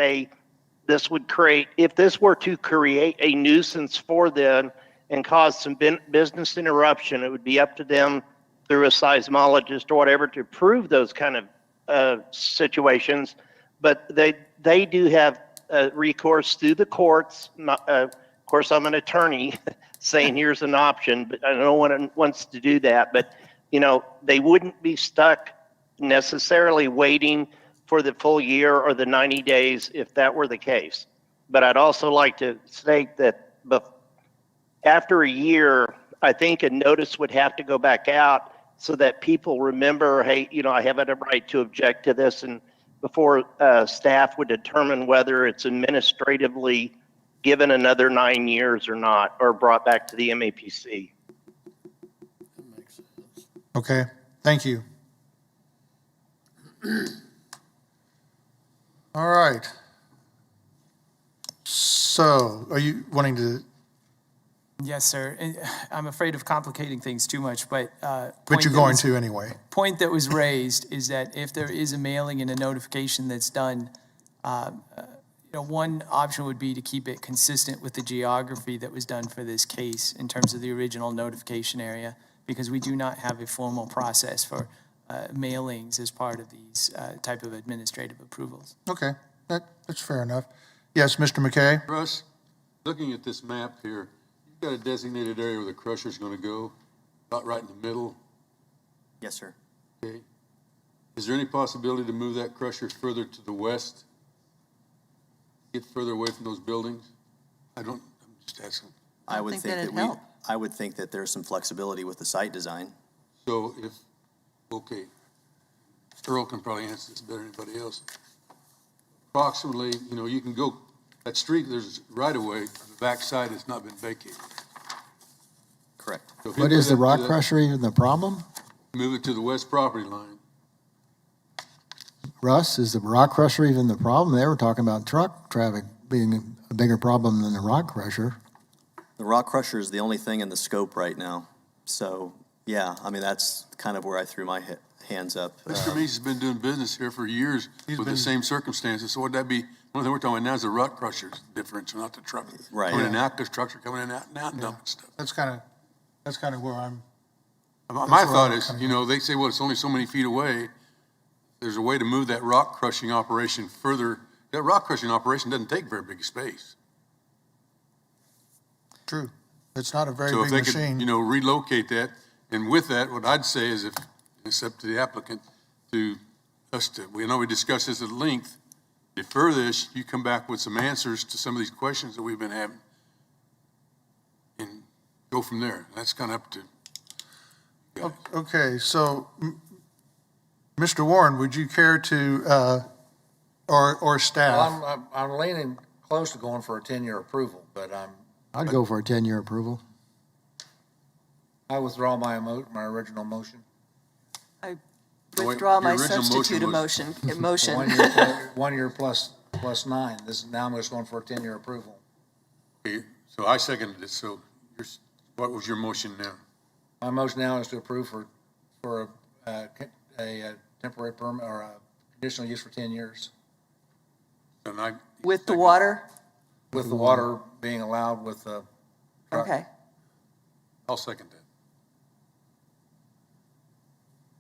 this were to create a nuisance for them and cause some business interruption, it would be up to them through a seismologist or whatever to prove those kind of situations. But they do have recourse through the courts. Of course, I'm an attorney saying here's an option, but no one wants to do that. But they wouldn't be stuck necessarily waiting for the full year or the 90 days if that were the case. But I'd also like to state that after a year, I think a notice would have to go back out so that people remember, hey, I have a right to object to this, and before staff would determine whether it's administratively given another 9 years or not, or brought back to the MAPC. Okay, thank you. All right. So, are you wanting to? Yes, sir. And I'm afraid of complicating things too much, but. But you're going to anyway. Point that was raised is that if there is a mailing and a notification that's done, one option would be to keep it consistent with the geography that was done for this case in terms of the original notification area, because we do not have a formal process for mailings as part of these type of administrative approvals. Okay, that's fair enough. Yes, Mr. McKay? Russ, looking at this map here, you've got a designated area where the crusher's going to go, about right in the middle. Yes, sir. Okay. Is there any possibility to move that crusher further to the west? Get further away from those buildings? I'm just asking. I would think that there's some flexibility with the site design. So okay, Earl can probably answer this better than anybody else. Approximately, you can go, that street, there's right away, the back side has not been vacated. Correct. So But is the rock crusher even the problem? Move it to the west property line. Russ, is the rock crusher even the problem? They were talking about truck traffic being a bigger problem than the rock crusher. The rock crusher is the only thing in the scope right now. So, yeah, that's kind of where I threw my hands up. Mr. Meese has been doing business here for years with the same circumstances. So would that be, one thing we're talking about now is the rock crusher's differential, not the truck. Right. Coming in and out, because trucks are coming in and out and dumping stuff. That's kind of where I'm. My thought is, they say, well, it's only so many feet away. There's a way to move that rock crushing operation further. That rock crushing operation doesn't take very big space. True. It's not a very So big if they machine. could, relocate that, and with that, what I'd say is if it's up to the applicant we know we discussed this at length, defer this, you come back with some answers to some of these questions that we've been having, and go from there. That's kind of up to you guys. Okay, so, Mr. Warren, would you care to, or staff? Well, I'm leaning close to going for a 10-year approval, but I'd go for a 10-year approval. I withdraw my original motion. I withdraw my Your original substitute motion motion. 1 year plus 9. Now I'm just going for a 10-year approval. Okay, so I seconded it, so you're, what was your motion now? My motion now is to approve for a temporary permit or a conditional use for 10 years. And I, With the water? With the water being allowed with the truck. Okay. I'll second that.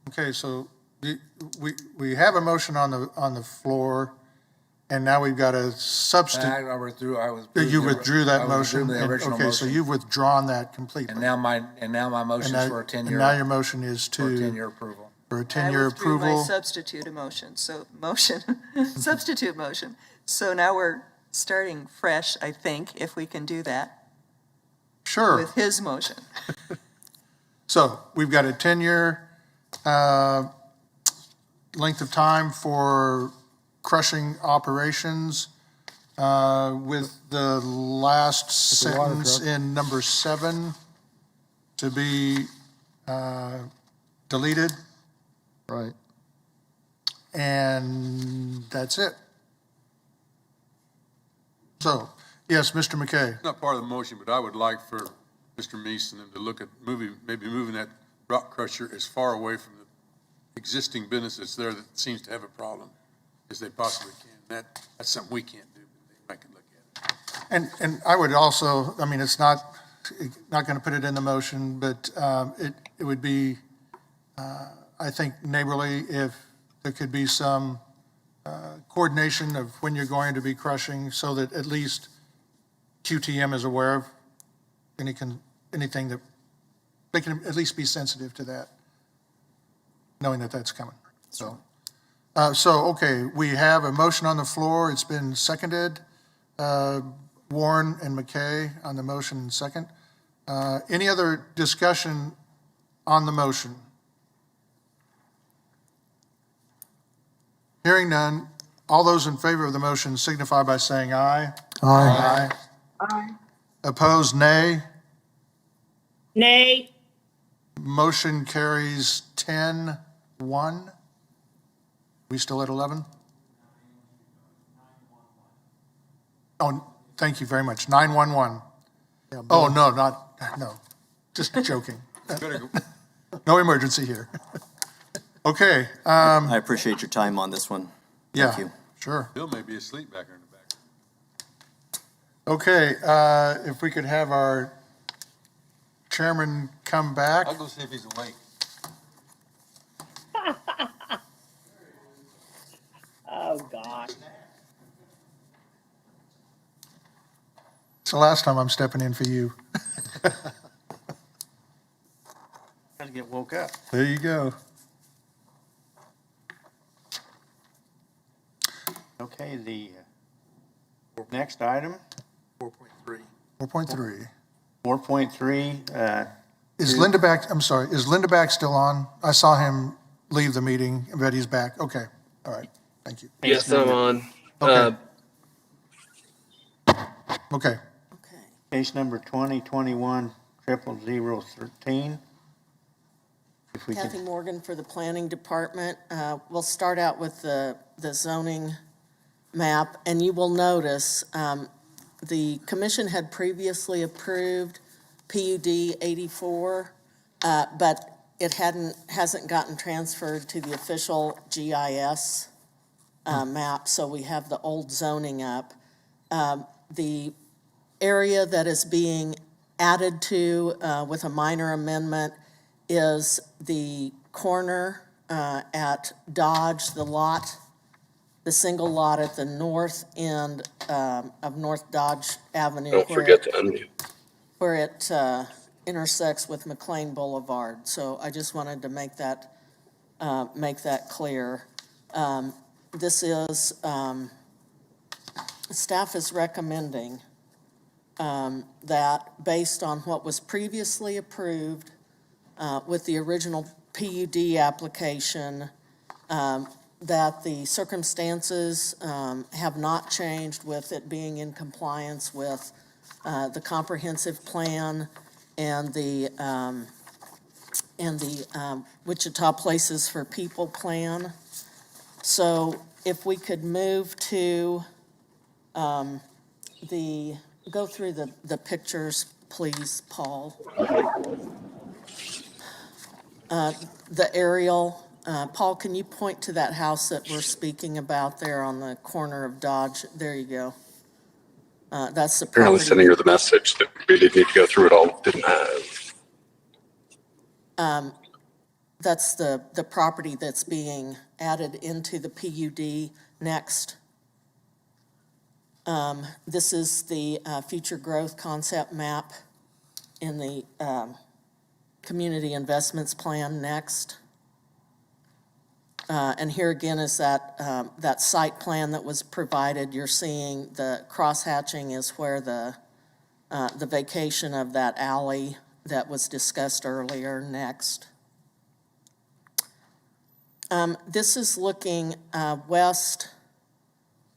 Okay, so we have a motion on the floor, and now we've got a substitute. I withdrew, You withdrew that motion? The original Okay, so motion. you've withdrawn that completely. And now my motion is for a 10-year. And now your motion is For a to, 10-year approval. for a I 10-year withdrew my approval. substitute substitute motion. So now we're starting fresh, I think, if we can do that, Sure. with his motion. So we've got a 10-year length of time for crushing operations with the last With the water sentence truck. in number 7 to be deleted, Right. and that's it. So, yes, Mr. McKay. It's not part of the motion, but I would like for Mr. Meese and them to look at maybe moving that rock crusher as far away from the existing business that's there that seems to have a problem as they possibly can. That's something we can't do, but they can look at it. And I would also, I mean, it's not going to put it in the motion, but it would be, I think, neighborly if there could be some coordination of when you're going to be crushing so that at least QTM is aware of anything that, they can at least be sensitive to that, knowing that that's coming. So, okay, we have a motion on the floor. It's been seconded. Warren and McKay on the motion and second. Any other discussion on the motion? Hearing none, all those in favor of the motion signify by saying aye. Aye. Aye. Opposed, nay. Nay. Motion carries 10-1. We still at 11? Oh, thank you very much. 911. Oh, no, just joking. No emergency here. Okay. I appreciate your time on this one. Thank you. Sure. Bill may be asleep back there in the back. Okay, if we could have our chairman come back. I'll go see if he's awake. Oh, gosh. It's the last time I'm stepping in for you. Gotta get woke up. There you go. Okay, the next item, 4.3. 4.3. 4.3, Is Linda back? I'm sorry. Is Linda back still on? I saw him leave the meeting, but he's back. Okay. All right. Thank you. Yes, I'm on. Okay. Okay. case number 2021-00013. If we Kathy could, Morgan for the Planning Department. We'll start out with the zoning map, and you will notice the commission had previously approved PUD 84, but it hasn't gotten transferred to the official GIS map, so we have the old zoning up. The area that is being added to with a minor amendment is the corner at Dodge, the single lot at the north end of North Dodge Avenue. Don't forget to unmute. Where it intersects with McLean Boulevard. So I just wanted to make that clear. This is, staff is recommending that based on what was previously approved with the original PUD application, that the circumstances have not changed with it being in compliance with the comprehensive plan and the Wichita Places for People plan. So if we could move to go through the pictures, please, Paul. The aerial, Paul, can you point to that house that we're speaking about there on the corner of Dodge? There you go. That's the Apparently property. sending her the message that we didn't need to go through it all. Didn't have. That's the property that's being added into the PUD next. This is the future growth concept map in the community investments plan next. And here again is that site plan that was provided. You're seeing the cross-hatching is where the vacation of that alley that was discussed earlier next. This is looking west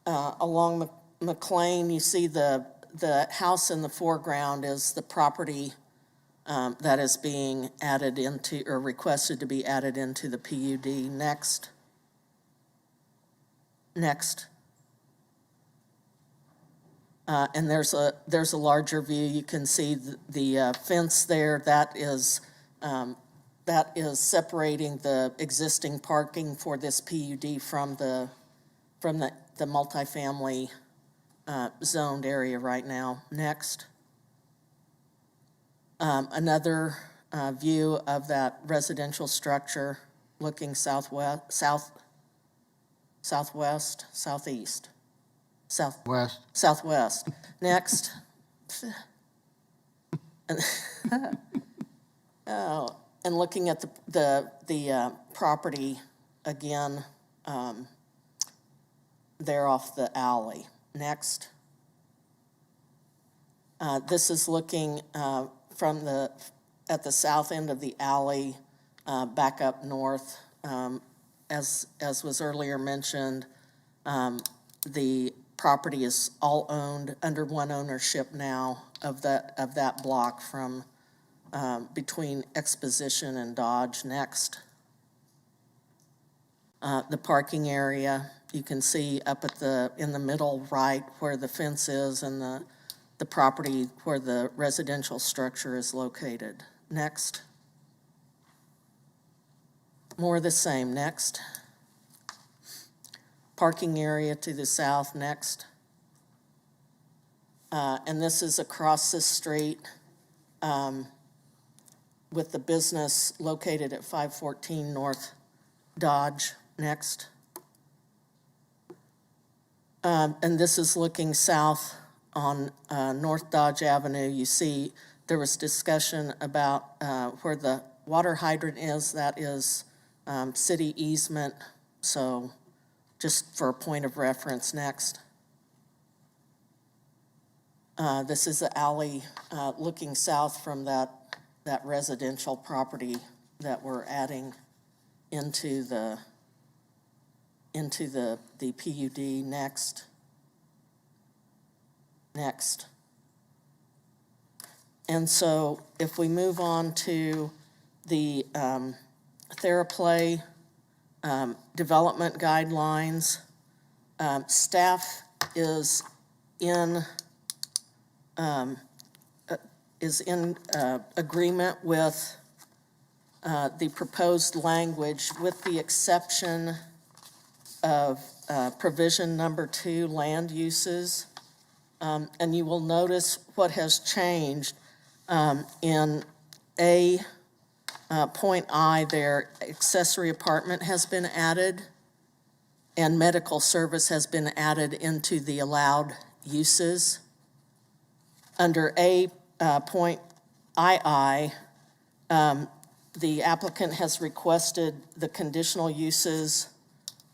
along McLean. You see the house in the foreground is the property that is being added into or requested to be added into the PUD next. And there's a larger view. You can see the fence there. That is separating the existing parking for this PUD from the multifamily zoned area right now. Next. Another view of that residential structure looking southwest. Next. Oh, and looking at the property again, there off the alley. Next. This is looking at the south end of the alley, back up north. As was earlier mentioned, the property is all owned under one ownership now of that block from between Exposition and Dodge. Next. The parking area, you can see up in the middle right where the fence is and the property where the residential structure is located. Next. More of the same. Next. Parking area to the south. Next. And this is across the street with the business located at 514 North Dodge. Next. And this is looking south on North Dodge Avenue. You see there was discussion about where the water hydrant is. That is city easement. So just for a point of reference. Next. This is the alley looking south from that residential property that we're adding into the PUD. Next. And so if we move on to the TheraPlay development guidelines, staff is in agreement with the proposed language with the exception of provision number 2, land uses. And you will notice what has changed in point I there, accessory apartment has been added and medical service has been added into the allowed uses. Under point II, the applicant has requested the conditional uses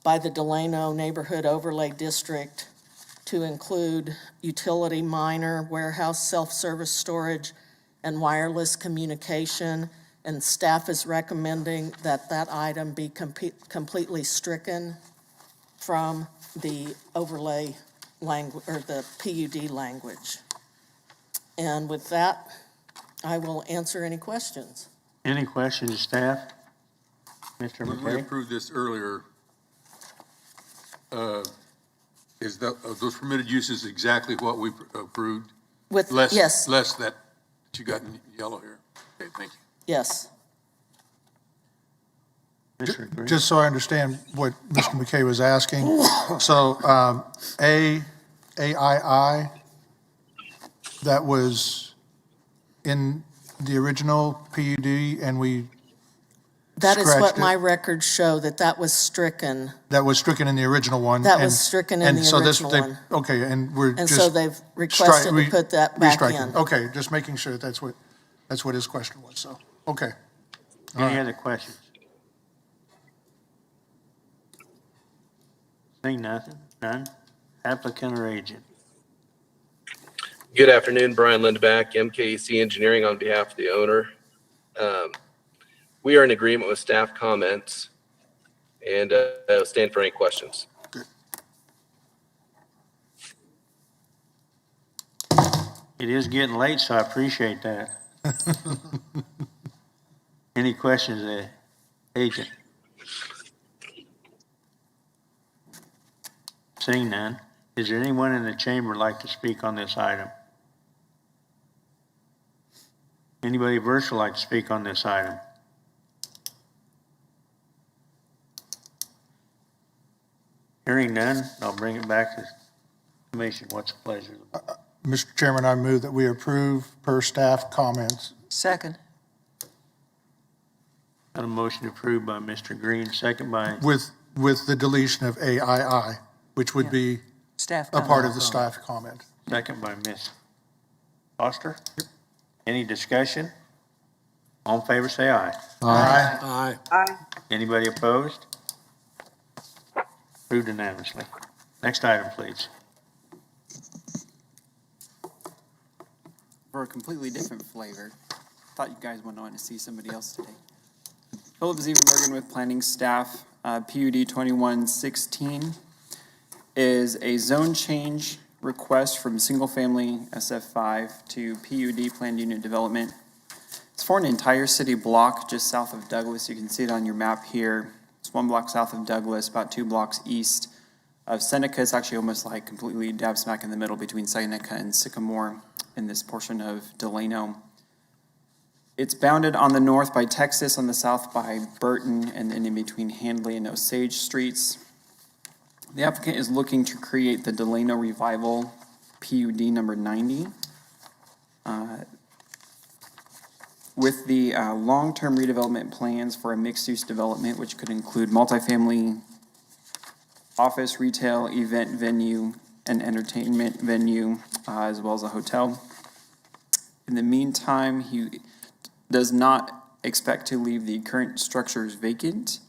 by the Delano Neighborhood Overlay District to include utility, minor, warehouse, self-service storage, and wireless communication. And staff is recommending that item be completely stricken from the overlay language or the PUD language. And with that, I will answer any questions. Any questions, staff? Mr. When we McKay? approved this earlier, are those permitted uses exactly what we approved? Yes. Less that that you got in yellow here. Okay, thank you. Yes. Mr. Green? Just so I understand what Mr. McKay was asking, so AII, that was in the original PUD, and we That is what scratched my it? records show, that was stricken. That was stricken in the original one? That was and- stricken in and the so this- original they- one. Okay, and we're And just. so they've requested to put that back restriking. in. Okay, just making sure that's what his question was, so, okay. All Any right. other questions? Seeing nothing, none? Applicant or agent? Good afternoon, Brian Lindback, MKC Engineering on behalf of the owner. We are in agreement with staff comments and stand for any questions. It is getting late, so I appreciate that. Any questions, agent? Seeing none, is there anyone in the chamber like to speak on this item? Anybody virtual like to speak on this item? Hearing none, I'll bring it back to the commission. What's the pleasure? Mr. Chairman, I move that we approve per staff comments. Second. Got a motion approved by Mr. Green, second by, With the deletion of AII, which would be Staff a part of the staff comment. second by Ms. Foster. Any discussion? All in favor, say aye. Aye. Aye. Anybody opposed? Approved unanimously. Next item, please. For a completely different flavor. Thought you guys went on to see somebody else today. Philip Zevenbergen with planning staff. PUD 2116 is a zone change request from single-family SF5 to PUD planned unit development. It's for an entire city block just south of Douglas. You can see it on your map here. It's 1 block south of Douglas, about 2 blocks east of Seneca. It's actually almost like completely dab smack in the middle between Seneca and Sycamore in this portion of Delano. It's bounded on the north by Texas, on the south by Burton, and then in between Handley and Osage streets. The applicant is looking to create the Delano Revival PUD number 90. With the long-term redevelopment plans for a mixed-use development, which could include multifamily, office, retail, event venue, and entertainment venue, as well as a hotel. In the meantime, he does not expect to leave the current structures vacant.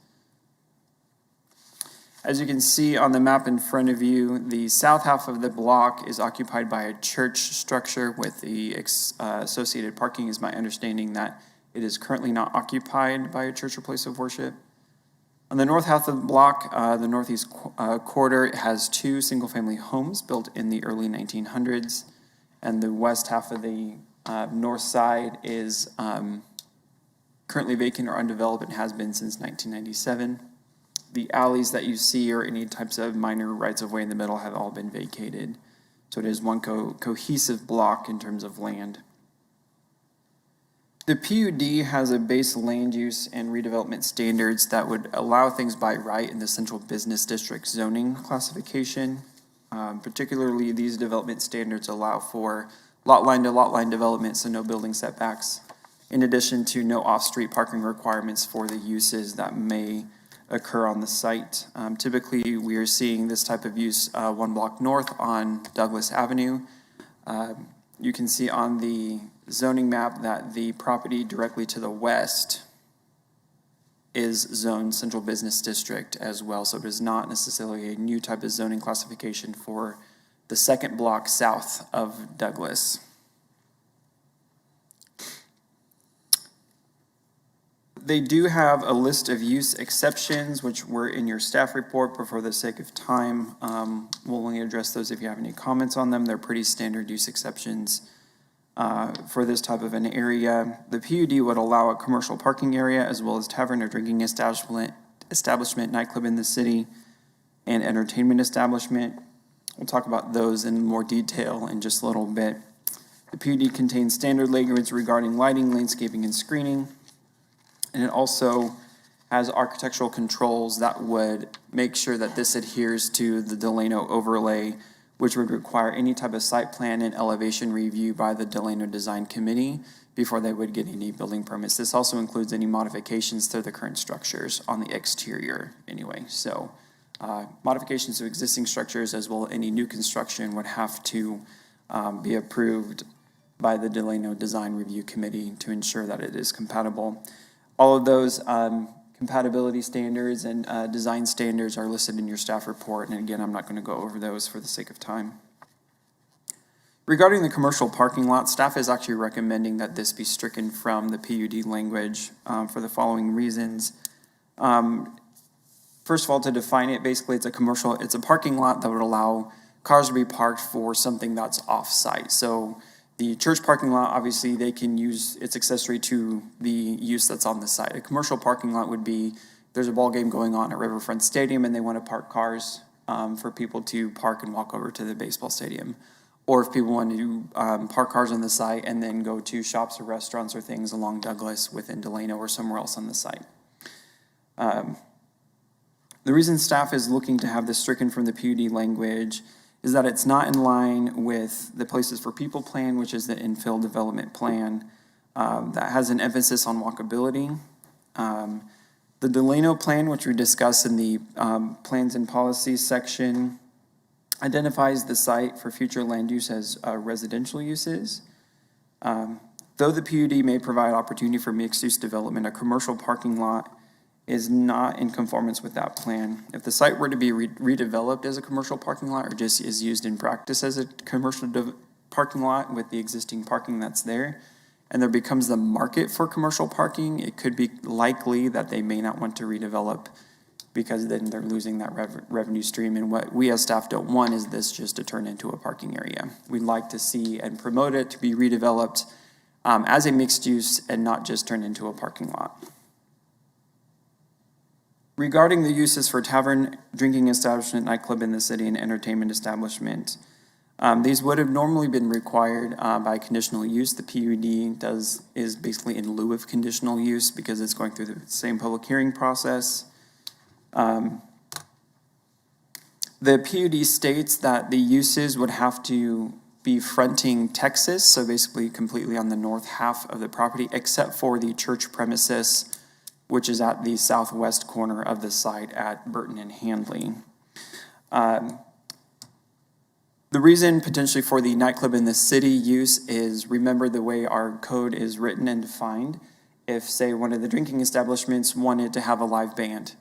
As you can see on the map in front of you, the south half of the block is occupied by a church structure with the associated parking. Is my understanding that it is currently not occupied by a church or place of worship. On the north half of the block, the northeast quarter has 2 single-family homes built in the early 1900s, and the west half of the north side is currently vacant or undeveloped and has been since 1997. The alleys that you see or any types of minor rights-of-way in the middle have all been vacated. So it is one cohesive block in terms of land. The PUD has a base land use and redevelopment standards that would allow things by right in the central business district zoning classification. Particularly, these development standards allow for lot line to lot line development, so no building setbacks, in addition to no off-street parking requirements for the uses that may occur on the site. Typically, we are seeing this type of use 1 block north on Douglas Avenue. You can see on the zoning map that the property directly to the west is zoned central business district as well, so it is not necessarily a new type of zoning classification for the 2nd block south of Douglas. They do have a list of use exceptions, which were in your staff report, but for the sake of time, we'll only address those if you have any comments on them. They're pretty standard use exceptions for this type of an area. The PUD would allow a commercial parking area as well as tavern or drinking establishment, nightclub in the city, and entertainment establishment. We'll talk about those in more detail in just a little bit. The PUD contains standard language regarding lighting, landscaping, and screening. And it also has architectural controls that would make sure that this adheres to the Delano overlay, which would require any type of site plan and elevation review by the Delano Design Committee before they would get any building permits. This also includes any modifications to the current structures on the exterior anyway. So modifications to existing structures as well as any new construction would have to be approved by the Delano Design Review Committee to ensure that it is compatible. All of those compatibility standards and design standards are listed in your staff report. And again, I'm not going to go over those for the sake of time. Regarding the commercial parking lot, staff is actually recommending that this be stricken from the PUD language for the following reasons. First of all, to define it, basically it's a parking lot that would allow cars to be parked for something that's off-site. So the church parking lot, obviously, they can use its accessory to the use that's on the site. A commercial parking lot would be, there's a ball game going on at Riverfront Stadium and they want to park cars for people to park and walk over to the baseball stadium. Or if people want to park cars on the site and then go to shops or restaurants or things along Douglas within Delano or somewhere else on the site. The reason staff is looking to have this stricken from the PUD language is that it's not in line with the Places for People plan, which is the infill development plan that has an emphasis on walkability. The Delano plan, which we discussed in the plans and policies section, identifies the site for future land use as residential uses. Though the PUD may provide opportunity for mixed-use development, a commercial parking lot is not in conformance with that plan. If the site were to be redeveloped as a commercial parking lot or just is used in practice as a commercial parking lot with the existing parking that's there, and there becomes the market for commercial parking, it could be likely that they may not want to redevelop because then they're losing that revenue stream. And what we as staff don't want is this just to turn into a parking area. We'd like to see and promote it to be redeveloped as a mixed use and not just turn into a parking lot. Regarding the uses for tavern, drinking establishment, nightclub in the city, and entertainment establishment, these would have normally been required by conditional use. The PUD is basically in lieu of conditional use because it's going through the same public hearing process. The PUD states that the uses would have to be fronting Texas, so basically completely on the north half of the property, except for the church premises, which is at the southwest corner of the site at Burton and Handley. The reason potentially for the nightclub in the city use is, remember the way our code is written and defined. If, say, one of the drinking establishments wanted to have a live band,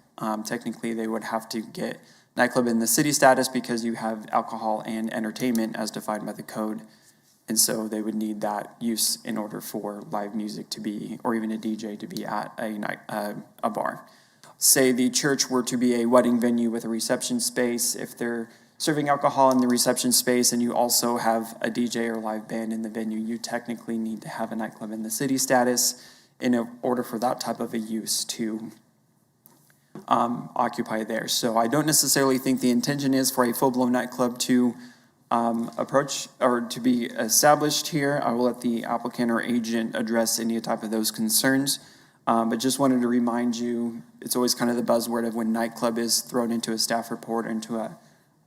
technically they would have to get nightclub in the city status because you have alcohol and entertainment as defined by the code. And so they would need that use in order for live music to be, or even a DJ to be at a bar. Say the church were to be a wedding venue with a reception space. If they're serving alcohol in the reception space and you also have a DJ or live band in the venue, you technically need to have a nightclub in the city status in order for that type of a use to occupy there. So I don't necessarily think the intention is for a full-blown nightclub to approach or to be established here. I will let the applicant or agent address any type of those concerns. But just wanted to remind you, it's always kind of the buzzword of when nightclub is thrown into a staff report or into a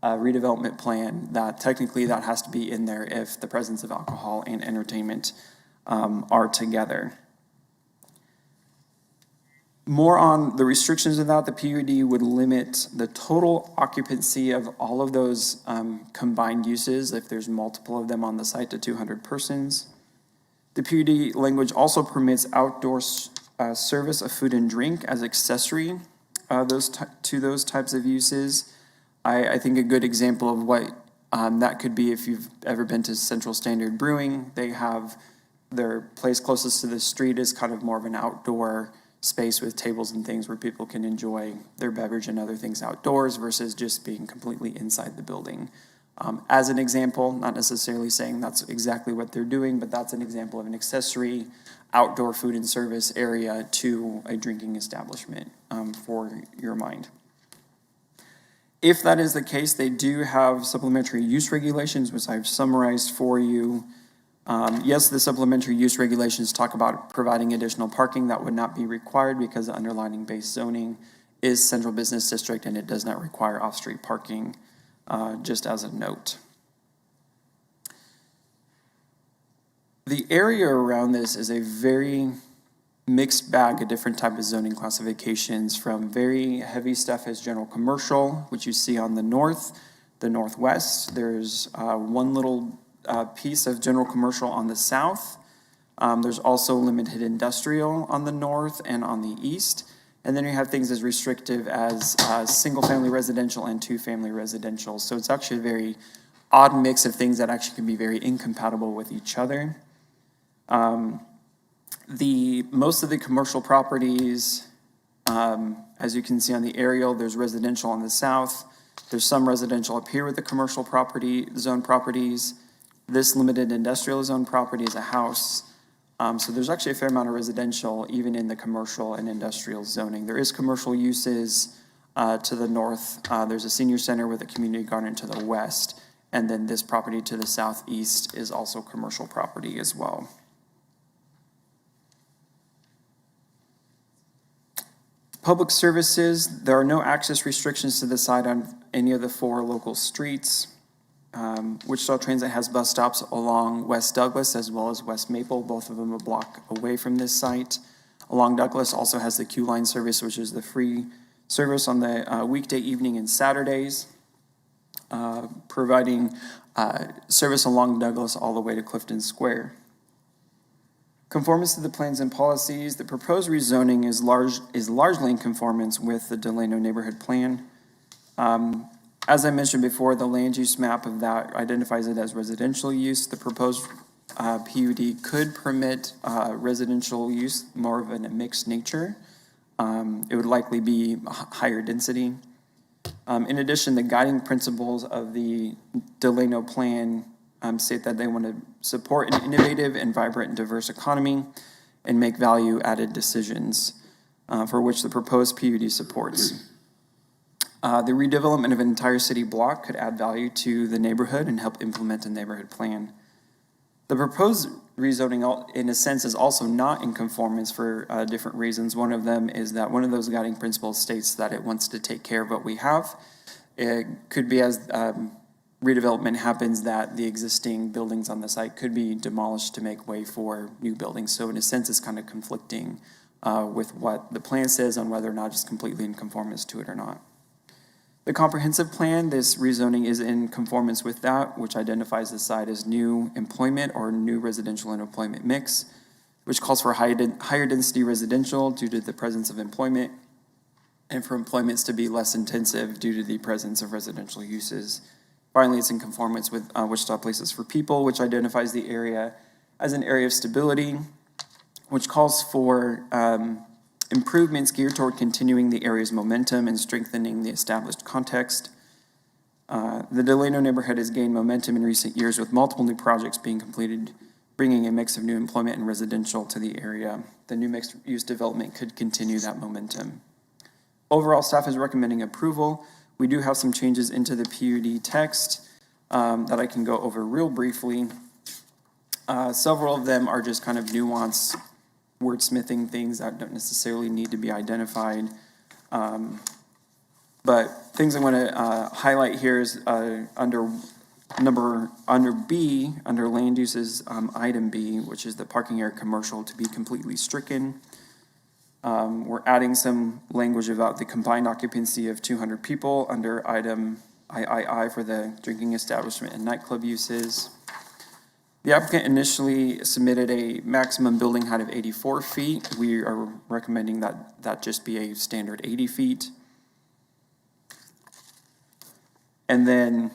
redevelopment plan, that technically that has to be in there if the presence of alcohol and entertainment are together. More on the restrictions of that, the PUD would limit the total occupancy of all of those combined uses if there's multiple of them on the site to 200 persons. The PUD language also permits outdoor service of food and drink as accessory to those types of uses. I think a good example of what that could be, if you've ever been to Central Standard Brewing, they have their place closest to the street is kind of more of an outdoor space with tables and things where people can enjoy their beverage and other things outdoors versus just being completely inside the building. As an example, not necessarily saying that's exactly what they're doing, but that's an example of an accessory outdoor food and service area to a drinking establishment for your mind. If that is the case, they do have supplementary use regulations, which I've summarized for you. Yes, the supplementary use regulations talk about providing additional parking. That would not be required because the underlying base zoning is central business district and it does not require off-street parking, just as a note. The area around this is a very mixed bag of different type of zoning classifications, from very heavy stuff as general commercial, which you see on the north, the northwest. There's one little piece of general commercial on the south. There's also limited industrial on the north and on the east. And then you have things as restrictive as single-family residential and two-family residential. So it's actually a very odd mix of things that actually can be very incompatible with each other. Most of the commercial properties, as you can see on the aerial, there's residential on the south. There's some residential up here with the commercial zone properties. This limited industrial zone property is a house. So there's actually a fair amount of residential even in the commercial and industrial zoning. There is commercial uses to the north. There's a senior center with a community garden to the west. And then this property to the southeast is also commercial property as well. Public services, there are no access restrictions to the site on any of the 4 local streets. Wichita Transit has bus stops along West Douglas as well as West Maple, both of them a block away from this site. Along Douglas also has the Q line service, which is the free service on the weekday evening and Saturdays, providing service along Douglas all the way to Clifton Square. Conformance to the plans and policies, the proposed rezoning is largely in conformance with the Delano neighborhood plan. As I mentioned before, the land use map of that identifies it as residential use. The proposed PUD could permit residential use, more of a mixed nature. It would likely be higher density. In addition, the guiding principles of the Delano plan state that they want to support an innovative and vibrant and diverse economy and make value-added decisions for which the proposed PUD supports. The redevelopment of an entire city block could add value to the neighborhood and help implement a neighborhood plan. The proposed rezoning, in a sense, is also not in conformance for different reasons. One of them is that one of those guiding principles states that it wants to take care of what we have. It could be as redevelopment happens that the existing buildings on the site could be demolished to make way for new buildings. So in a sense, it's kind of conflicting with what the plan says on whether or not it's completely in conformance to it or not. The comprehensive plan, this rezoning is in conformance with that, which identifies the site as new employment or new residential and employment mix, which calls for higher density residential due to the presence of employment, and for employments to be less intensive due to the presence of residential uses. Finally, it's in conformance with Wichita Places for People, which identifies the area as an area of stability, which calls for improvements geared toward continuing the area's momentum and strengthening the established context. The Delano neighborhood has gained momentum in recent years with multiple new projects being completed, bringing a mix of new employment and residential to the area. The new mixed-use development could continue that momentum. Overall, staff is recommending approval. We do have some changes into the PUD text that I can go over real briefly. Several of them are just kind of nuanced wordsmithing things that don't necessarily need to be identified. But things I want to highlight here is under B, under land uses, item B, which is the parking area commercial, to be completely stricken. We're adding some language about the combined occupancy of 200 people under item III for the drinking establishment and nightclub uses. The applicant initially submitted a maximum building height of 84 feet. We are recommending that that just be a standard 80 feet. And then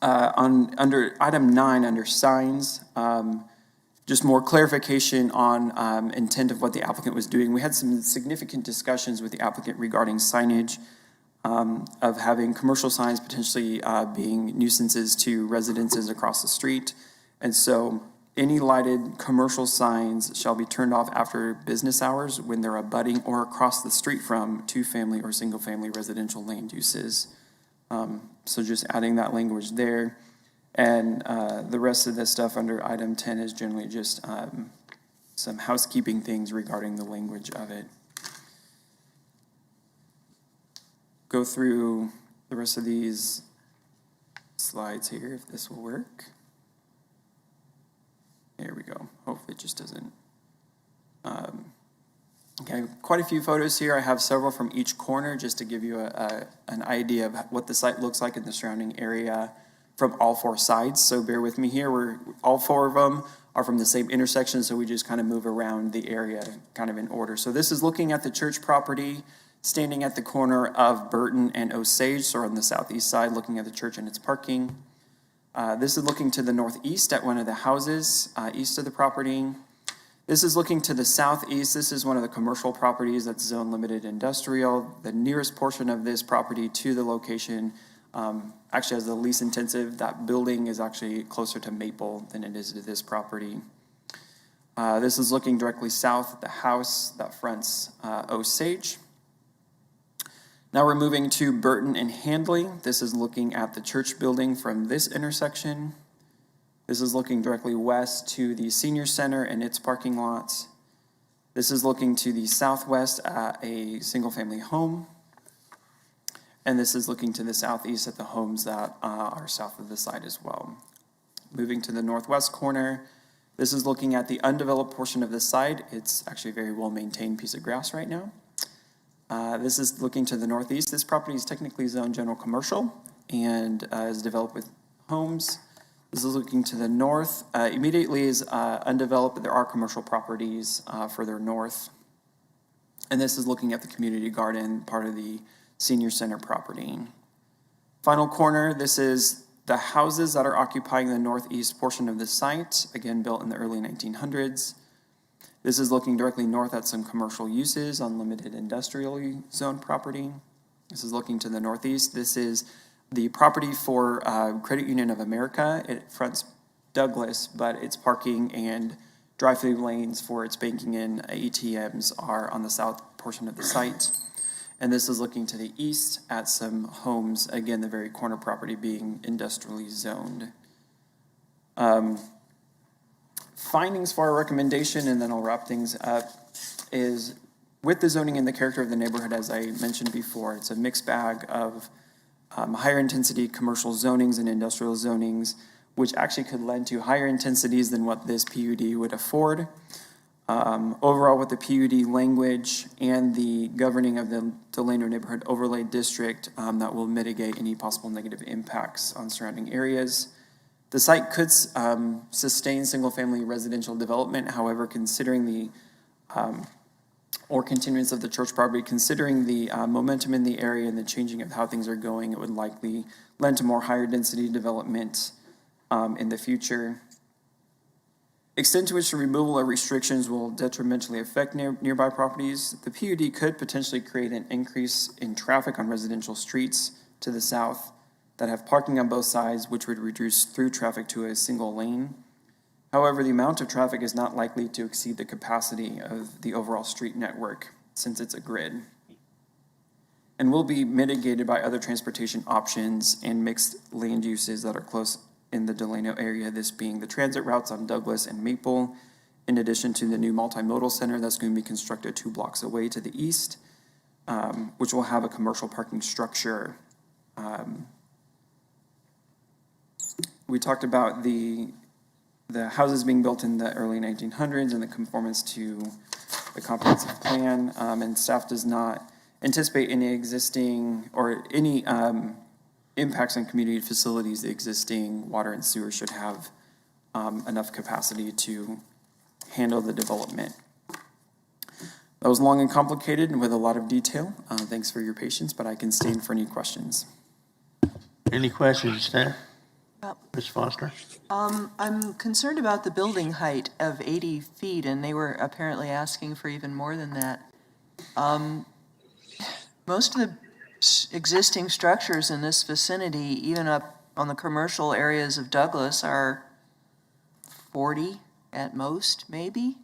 under item 9, under signs, just more clarification on intent of what the applicant was doing. We had some significant discussions with the applicant regarding signage, of having commercial signs potentially being nuisances to residences across the street. And so any lighted commercial signs shall be turned off after business hours when they're abutting or across the street from two-family or single-family residential land uses. So just adding that language there. And the rest of the stuff under item 10 is generally just some housekeeping things regarding the language of it. Go through the rest of these slides here, if this will work. There we go. Hopefully it just doesn't. Okay, quite a few photos here. I have several from each corner just to give you an idea of what the site looks like in the surrounding area from all four sides. So bear with me here. All four of them are from the same intersection, so we just kind of move around the area kind of in order. So this is looking at the church property, standing at the corner of Burton and Osage, so on the southeast side, looking at the church and its parking. This is looking to the northeast at one of the houses east of the property. This is looking to the southeast. This is one of the commercial properties that's zone limited industrial. The nearest portion of this property to the location actually has the least intensive. That building is actually closer to Maple than it is to this property. This is looking directly south at the house that fronts Osage. Now we're moving to Burton and Handley. This is looking at the church building from this intersection. This is looking directly west to the senior center and its parking lots. This is looking to the southwest at a single-family home. And this is looking to the southeast at the homes that are south of the site as well. Moving to the northwest corner, this is looking at the undeveloped portion of the site. It's actually a very well-maintained piece of grass right now. This is looking to the northeast. This property is technically zoned general commercial and is developed with homes. This is looking to the north. Immediately is undeveloped, but there are commercial properties further north. And this is looking at the community garden, part of the senior center property. Final corner, this is the houses that are occupying the northeast portion of the site, again built in the early 1900s. This is looking directly north at some commercial uses on limited industrial zone property. This is looking to the northeast. This is the property for Credit Union of America. It fronts Douglas, but its parking and drive-through lanes for its banking and ATMs are on the south portion of the site. And this is looking to the east at some homes, again, the very corner property being industrially zoned. Findings for our recommendation, and then I'll wrap things up, is with the zoning and the character of the neighborhood, as I mentioned before, it's a mixed bag of higher intensity commercial zonings and industrial zonings, which actually could lend to higher intensities than what this PUD would afford. Overall, with the PUD language and the governing of the Delano Neighborhood Overlay District, that will mitigate any possible negative impacts on surrounding areas. The site could sustain single-family residential development. However, considering the or continuance of the church property, considering the momentum in the area and the changing of how things are going, it would likely lend to more higher density development in the future. Extent to which the removal of restrictions will detrimentally affect nearby properties. The PUD could potentially create an increase in traffic on residential streets to the south that have parking on both sides, which would reduce through traffic to a single lane. However, the amount of traffic is not likely to exceed the capacity of the overall street network since it's a grid, and will be mitigated by other transportation options and mixed land uses that are close in the Delano area, this being the transit routes on Douglas and Maple, in addition to the new multimodal center that's going to be constructed 2 blocks away to the east, which will have a commercial parking structure. We talked about the houses being built in the early 1900s and the conformance to the comprehensive plan, and staff does not anticipate any existing or any impacts on community facilities. The existing water and sewer should have enough capacity to handle the development. That was long and complicated and with a lot of detail. Thanks for your patience, but I can stay in for any questions. Any questions, staff? Ms. Foster? I'm concerned about the building height of 80 feet, and they were apparently asking for even more than that. Most of the existing structures in this vicinity, even up on the commercial areas of Douglas, are 40 at most, maybe.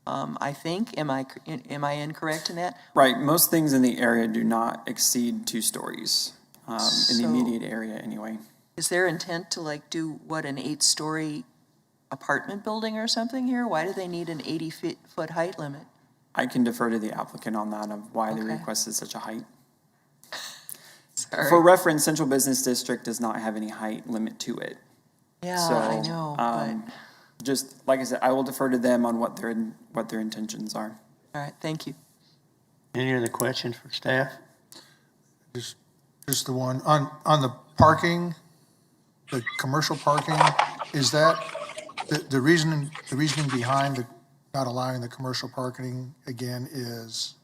I think. Am I incorrect in that? Right. Most things in the area do not exceed 2 stories in the immediate area, anyway. Is their intent to like do, what, an 8-story apartment building or something here? Why do they need an 80-foot height limit? I can defer to the applicant on that of why they Okay. requested such a height. Sorry. For reference, Central Business District does not have any height limit to it. Yeah, So, I know, but, just like I said, I will defer to them on what their intentions are. all right, thank you. Any other questions for staff? Just the one, on the parking, the commercial parking, is that, the reasoning behind not allowing the commercial parking again is?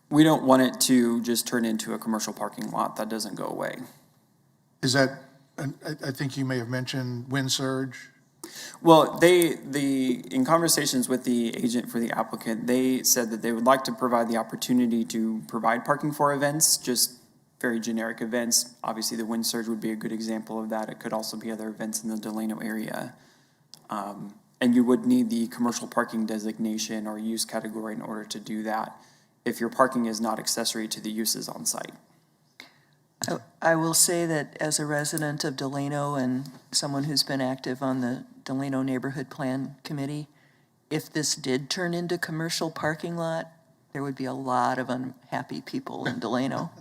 We don't want it to just turn into a commercial parking lot. That doesn't go away. Is that, I think you may have mentioned wind surge? Well, in conversations with the agent for the applicant, they said that they would like to provide the opportunity to provide parking for events, just very generic events. Obviously, the wind surge would be a good example of that. It could also be other events in the Delano area. And you would need the commercial parking designation or use category in order to do that if your parking is not accessory to the uses on site. I will say that as a resident of Delano and someone who's been active on the Delano Neighborhood Plan Committee, if this did turn into commercial parking lot, there would be a lot of unhappy people in Delano.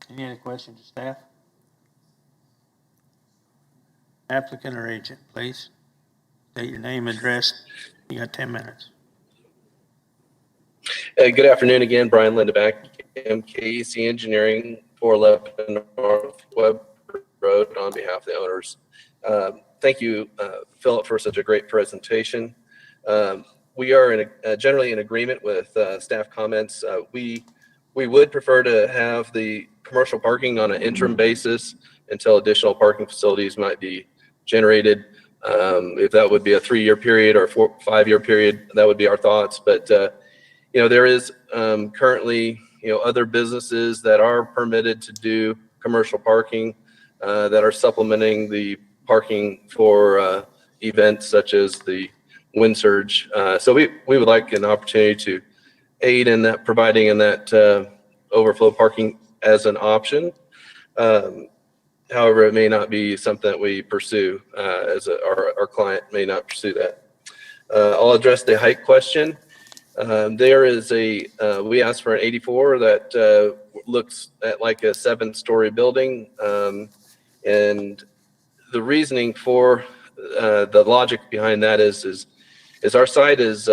Any other questions, staff? Applicant or agent, please. State your name, address. You got 10 minutes. Good afternoon again, Brian Lindeback, MKC Engineering, 411 North Webb Road, on behalf of the owners. Thank you, Philip, for such a great presentation. We are generally in agreement with staff comments. We would prefer to have the commercial parking on an interim basis until additional parking facilities might be generated. If that would be a 3-year period or 5-year period, that would be our thoughts. But there is currently other businesses that are permitted to do commercial parking that are supplementing the parking for events such as the wind surge. So we would like an opportunity to aid in that, providing in that overflow parking as an option. However, it may not be something that we pursue, our client may not pursue that. I'll address the height question. There is we asked for an 84 that looks at like a 7-story building. And the reasoning for the logic behind that is our site is,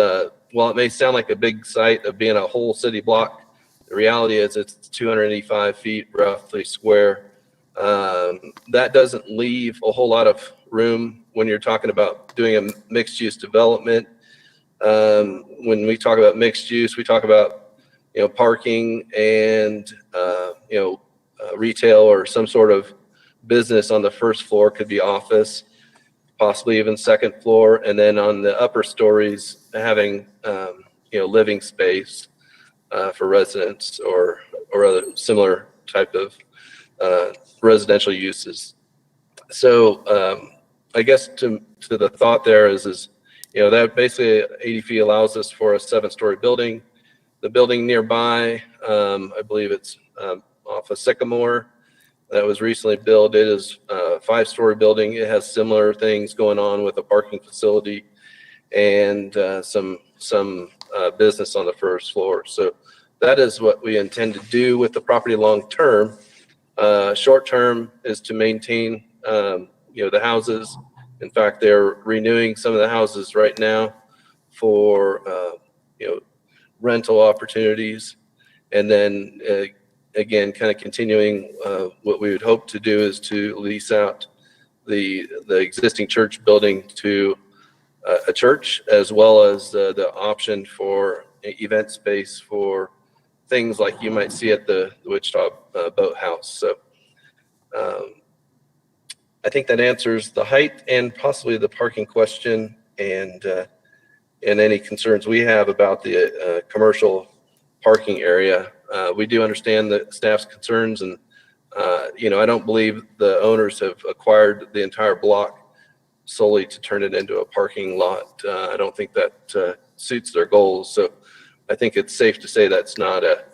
while it may sound like a big site of being a whole city block, the reality is it's 285 feet roughly square. That doesn't leave a whole lot of room when you're talking about doing a mixed use development. When we talk about mixed use, we talk about, parking and, retail or some sort of business on the first floor, could be office, possibly even second floor. And then on the upper stories, having, living space, for residents or other similar type of, residential uses. So, I guess to the thought there is, that basically 80 feet allows us for a 7-story building. The building nearby, I believe it's off of Sycamore, that was recently built. It is a 5-story building. It has similar things going on with a parking facility and some business on the first floor. So that is what we intend to do with the property long term. Short term is to maintain, the houses. In fact, they're renewing some of the houses right now for, rental opportunities. And then again, kind of continuing, what we would hope to do is to lease out the existing church building to a church, as well as the option for event space for things like you might see at the Wichita Boathouse. So I think that answers the height and possibly the parking question and any concerns we have about the commercial parking area. We do understand the staff's concerns, and I don't believe the owners have acquired the entire block solely to turn it into a parking lot. I don't think that suits their goals. So I think it's safe to say that's not a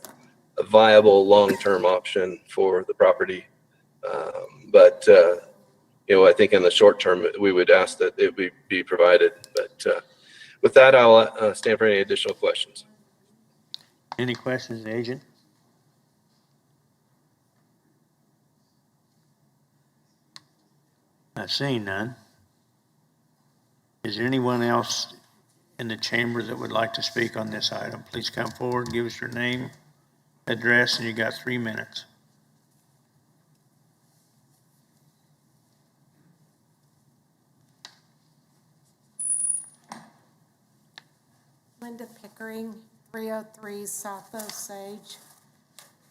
viable long-term option for the property. But, I think in the short term, we would ask that it be provided. But with that, I'll stand for any additional questions. Any questions, Agent? Not seeing none. Is there anyone else in the chamber that would like to speak on this item? Please come forward, give us your name, address, and you got 3 minutes. Linda Pickering, 303 South Osage.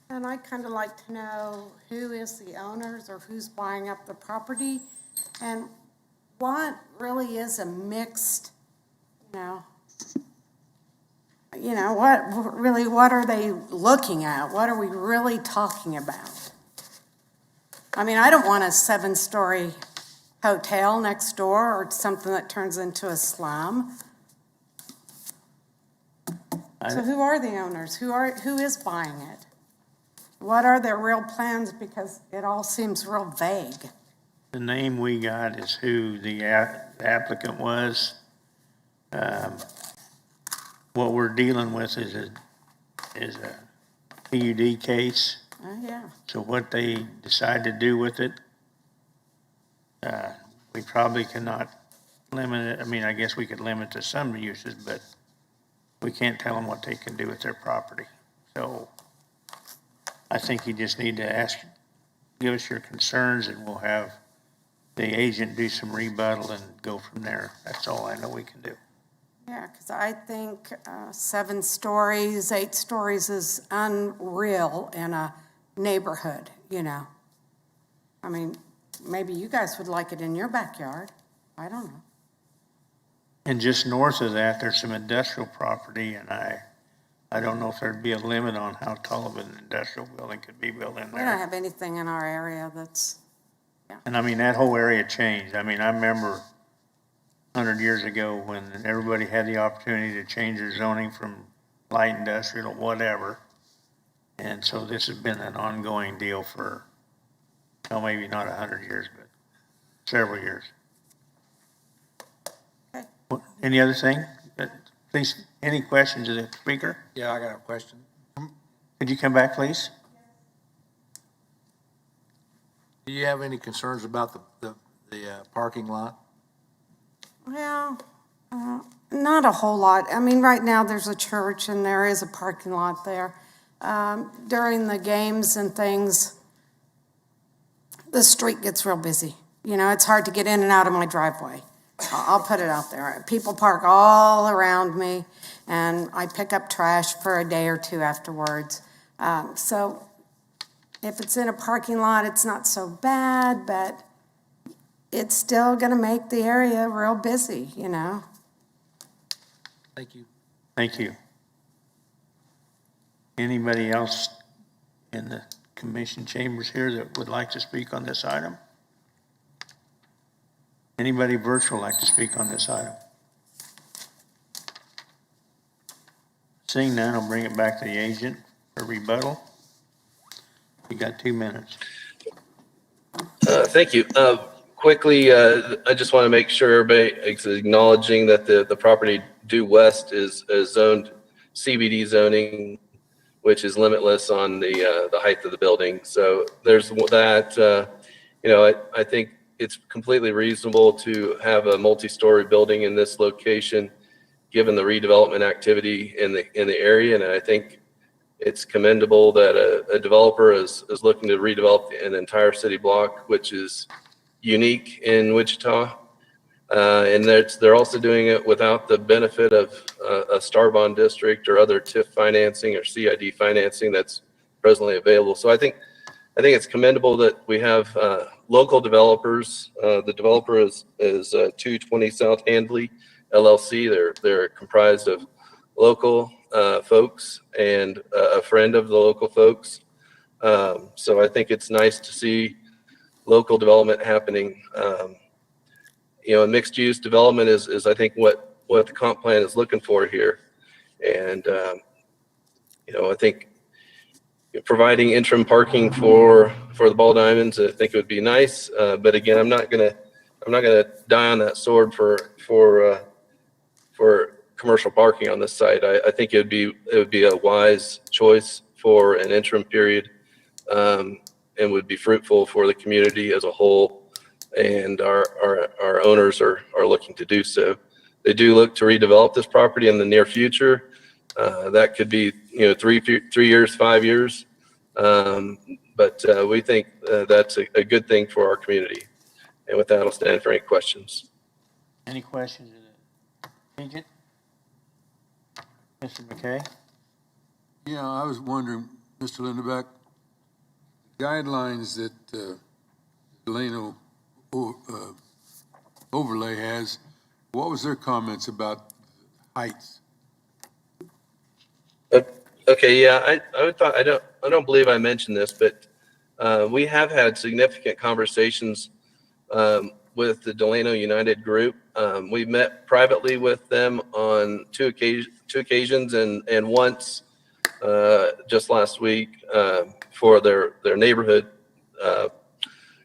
And I'd kind of like to know who is the owners or who's buying up the property and what really is a mixed, what are they looking at? What are we really talking about? I mean, I don't want a 7-story hotel next door or something that turns into a slum. So who are the owners? Who is buying it? What are their real plans? Because it all seems real vague. The name we got is who the applicant was. What we're dealing with is a PUD case. Yeah. So what they decide to do with it, we probably cannot limit it. I mean, I guess we could limit to some uses, but we can't tell them what they can do with their property. So I think you just need to give us your concerns, and we'll have the agent do some rebuttal and go from there. That's all I know we can do. Yeah, because I think 7 stories, 8 stories is unreal in a neighborhood, I mean, maybe you guys would like it in your backyard. I don't know. And just north of that, there's some industrial property, and I don't know if there'd be a limit on how tall of an industrial building could be built in We there. don't have anything in our area that's, And I mean, that whole area changed. I mean, I remember 100 years ago when everybody had the opportunity to change their zoning from light industrial to whatever. And so this has been an ongoing deal for, well, maybe not 100 years, but several years. Okay. Any other thing? Please, any questions of the speaker? Yeah, I got a question. Could you come back, please? Do you have any concerns about the parking lot? well, not a whole lot. I mean, right now there's a church and there is a parking lot there. During the games and things, the street gets real busy. It's hard to get in and out of my driveway. I'll put it out there. People park all around me, and I pick up trash for a day or two afterwards. So if it's in a parking lot, it's not so bad, but it's still going to make the area real busy, Thank you. Thank you. Anybody else in the commission chambers here that would like to speak on this item? Anybody virtual like to speak on this item? Seeing none, I'll bring it back to the agent for rebuttal. You got 2 minutes. Thank you. Quickly, I just want to make sure everybody is acknowledging that the property due west is zoned CBD zoning, which is limitless on the height of the building. So there's that. I think it's completely reasonable to have a multi-story building in this location, given the redevelopment activity in the area. And I think it's commendable that a developer is looking to redevelop an entire city block, which is unique in Wichita. And they're also doing it without the benefit of a Star Bond district or other TIF financing or CID financing that's presently available. So I think it's commendable that we have local developers. The developer is 220 South Handley LLC. They're comprised of local folks and a friend of the local folks. So I think it's nice to see local development happening. Mixed use development is I think what the comp plan is looking for here. And I think providing interim parking for the Ball Diamonds, I think it would be nice. But again, I'm not gonna die on that sword for commercial parking on this site. I think it would be a wise choice for an interim period, and would be fruitful for the community as a whole. And our owners are looking to do so. They do look to redevelop this property in the near future. That could be, 3 years, 5 years. But we think that's a good thing for our community. And with that, I'll stand for any questions. Any questions? Agent? Mr. McKay? Yeah, I was wondering, Mr. Lindebeck, guidelines that Delano overlay has, what was their comments about heights? Okay, yeah, I don't believe I mentioned this, but we have had significant conversations with the Delano United group. We met privately with them on two occasions and once just last week for their neighborhood,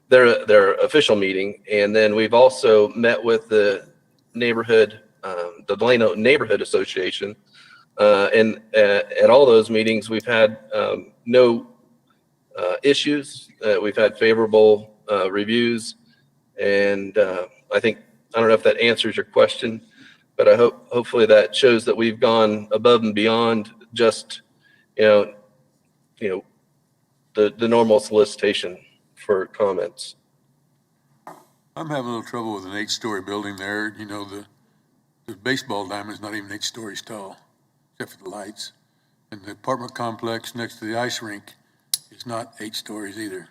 their official meeting. And then we've also met with the neighborhood, the Delano Neighborhood Association. And at all those meetings, we've had no issues. We've had favorable reviews. And I don't know if that answers your question, but I hopefully that shows that we've gone above and beyond just, the normal solicitation for comments. I'm having a little trouble with an 8-story building there. The baseball diamond's not even 8 stories tall, except for the lights. And the apartment complex next to the ice rink is not 8 stories either.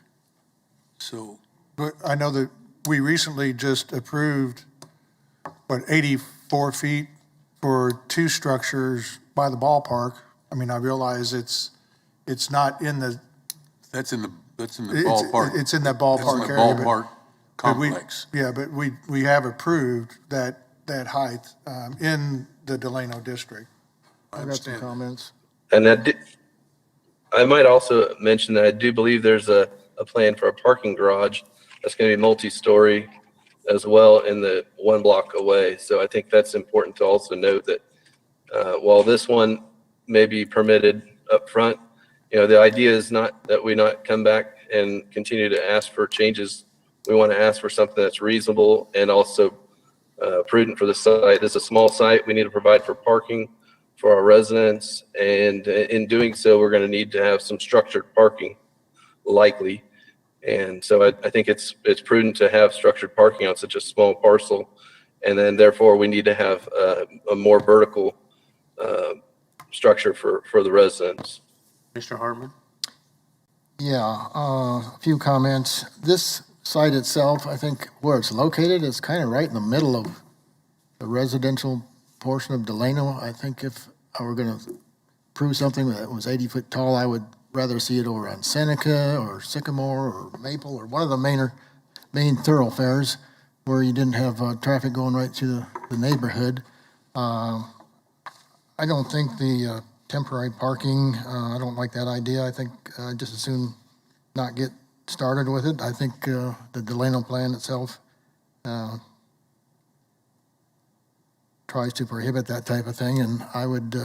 So. But I know that we recently just approved, 84 feet for 2 structures by the ballpark. I mean, I realize it's not in the. That's in the ballpark. It's in that ballpark area. Ballpark complex. But we have approved that height in the Delano district. I got some comments. And I might also mention that I do believe there's a plan for a parking garage that's going to be multi-story as well in the 1 block away. So I think that's important to also note that while this one may be permitted up front, the idea is not that we not come back and continue to ask for changes. We want to ask for something that's reasonable and also prudent for the site. It's a small site. We need to provide for parking for our residents. And in doing so, we're going to need to have some structured parking likely. And so I think it's prudent to have structured parking on such a small parcel. And then therefore we need to have a more vertical structure for the residents. Mr. Hartman? Yeah, a few comments. This site itself, I think where it's located, is kind of right in the middle of the residential portion of Delano. I think if I were going to prove something that was 80 foot tall, I would rather see it over on Seneca or Sycamore or Maple or one of the main thoroughfares where you didn't have traffic going right through the neighborhood. I don't think the temporary parking, I don't like that idea. I think just as soon not get started with it. I think the Delano plan itself tries to prohibit that type of thing, and I would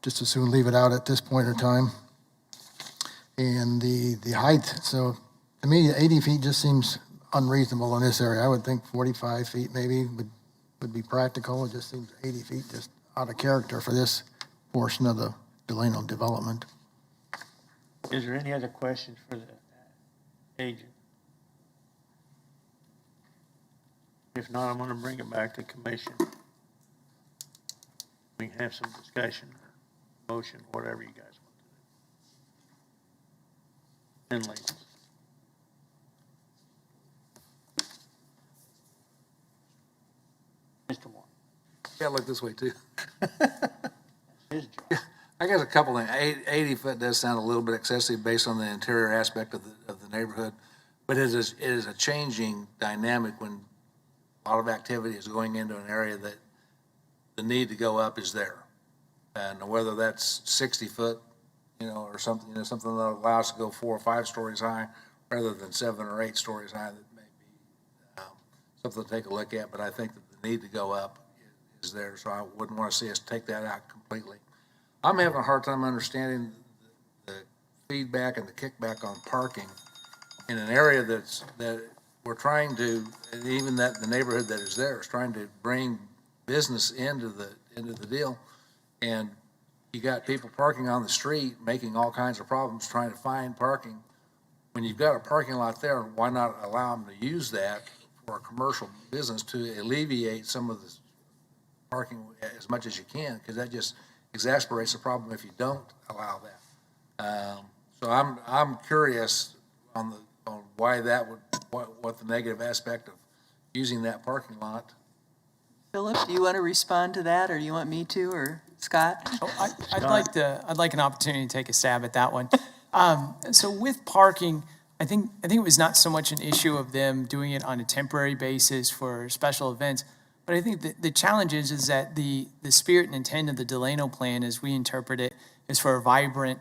just as soon leave it out at this point in time. And the height, so to me, 80 feet just seems unreasonable in this area. I would think 45 feet maybe would be practical. It just seems 80 feet just out of character for this portion of the Delano development. Is there any other questions for the agent? If not, I'm going to bring it back to commission. We can have some discussion, motion, whatever you guys want to do. And ladies. Mr. Moore. Yeah, look this way too. His job. I guess a couple things. 80 foot does sound a little bit excessive based on the interior aspect of the neighborhood, but it is a changing dynamic when a lot of activity is going into an area that the need to go up is there. And whether that's 60 foot, or something, something that allows us to go 4 or 5 stories high rather than 7 or 8 stories high. That may be something to take a look at, but I think that the need to go up is there, so I wouldn't want to see us take that out completely. I'm having a hard time understanding the feedback and the kickback on parking in an area that we're trying to, and even that the neighborhood that is there is trying to bring business into the deal, and you got people parking on the street, making all kinds of problems trying to find parking. When you've got a parking lot there, why not allow them to use that for a commercial business to alleviate some of the parking as much as you can, because that just exasperates the problem if you don't allow that. So I'm curious on why that would, what the negative aspect of using that parking lot. Philip, do you want to respond to that, or you want me to, or Scott? I'd like an opportunity to take a stab at that one. So with parking, I think it was not so much an issue of them doing it on a temporary basis for special events, but I think the challenge is that the spirit and intent of the Delano plan, as we interpret it, is for a vibrant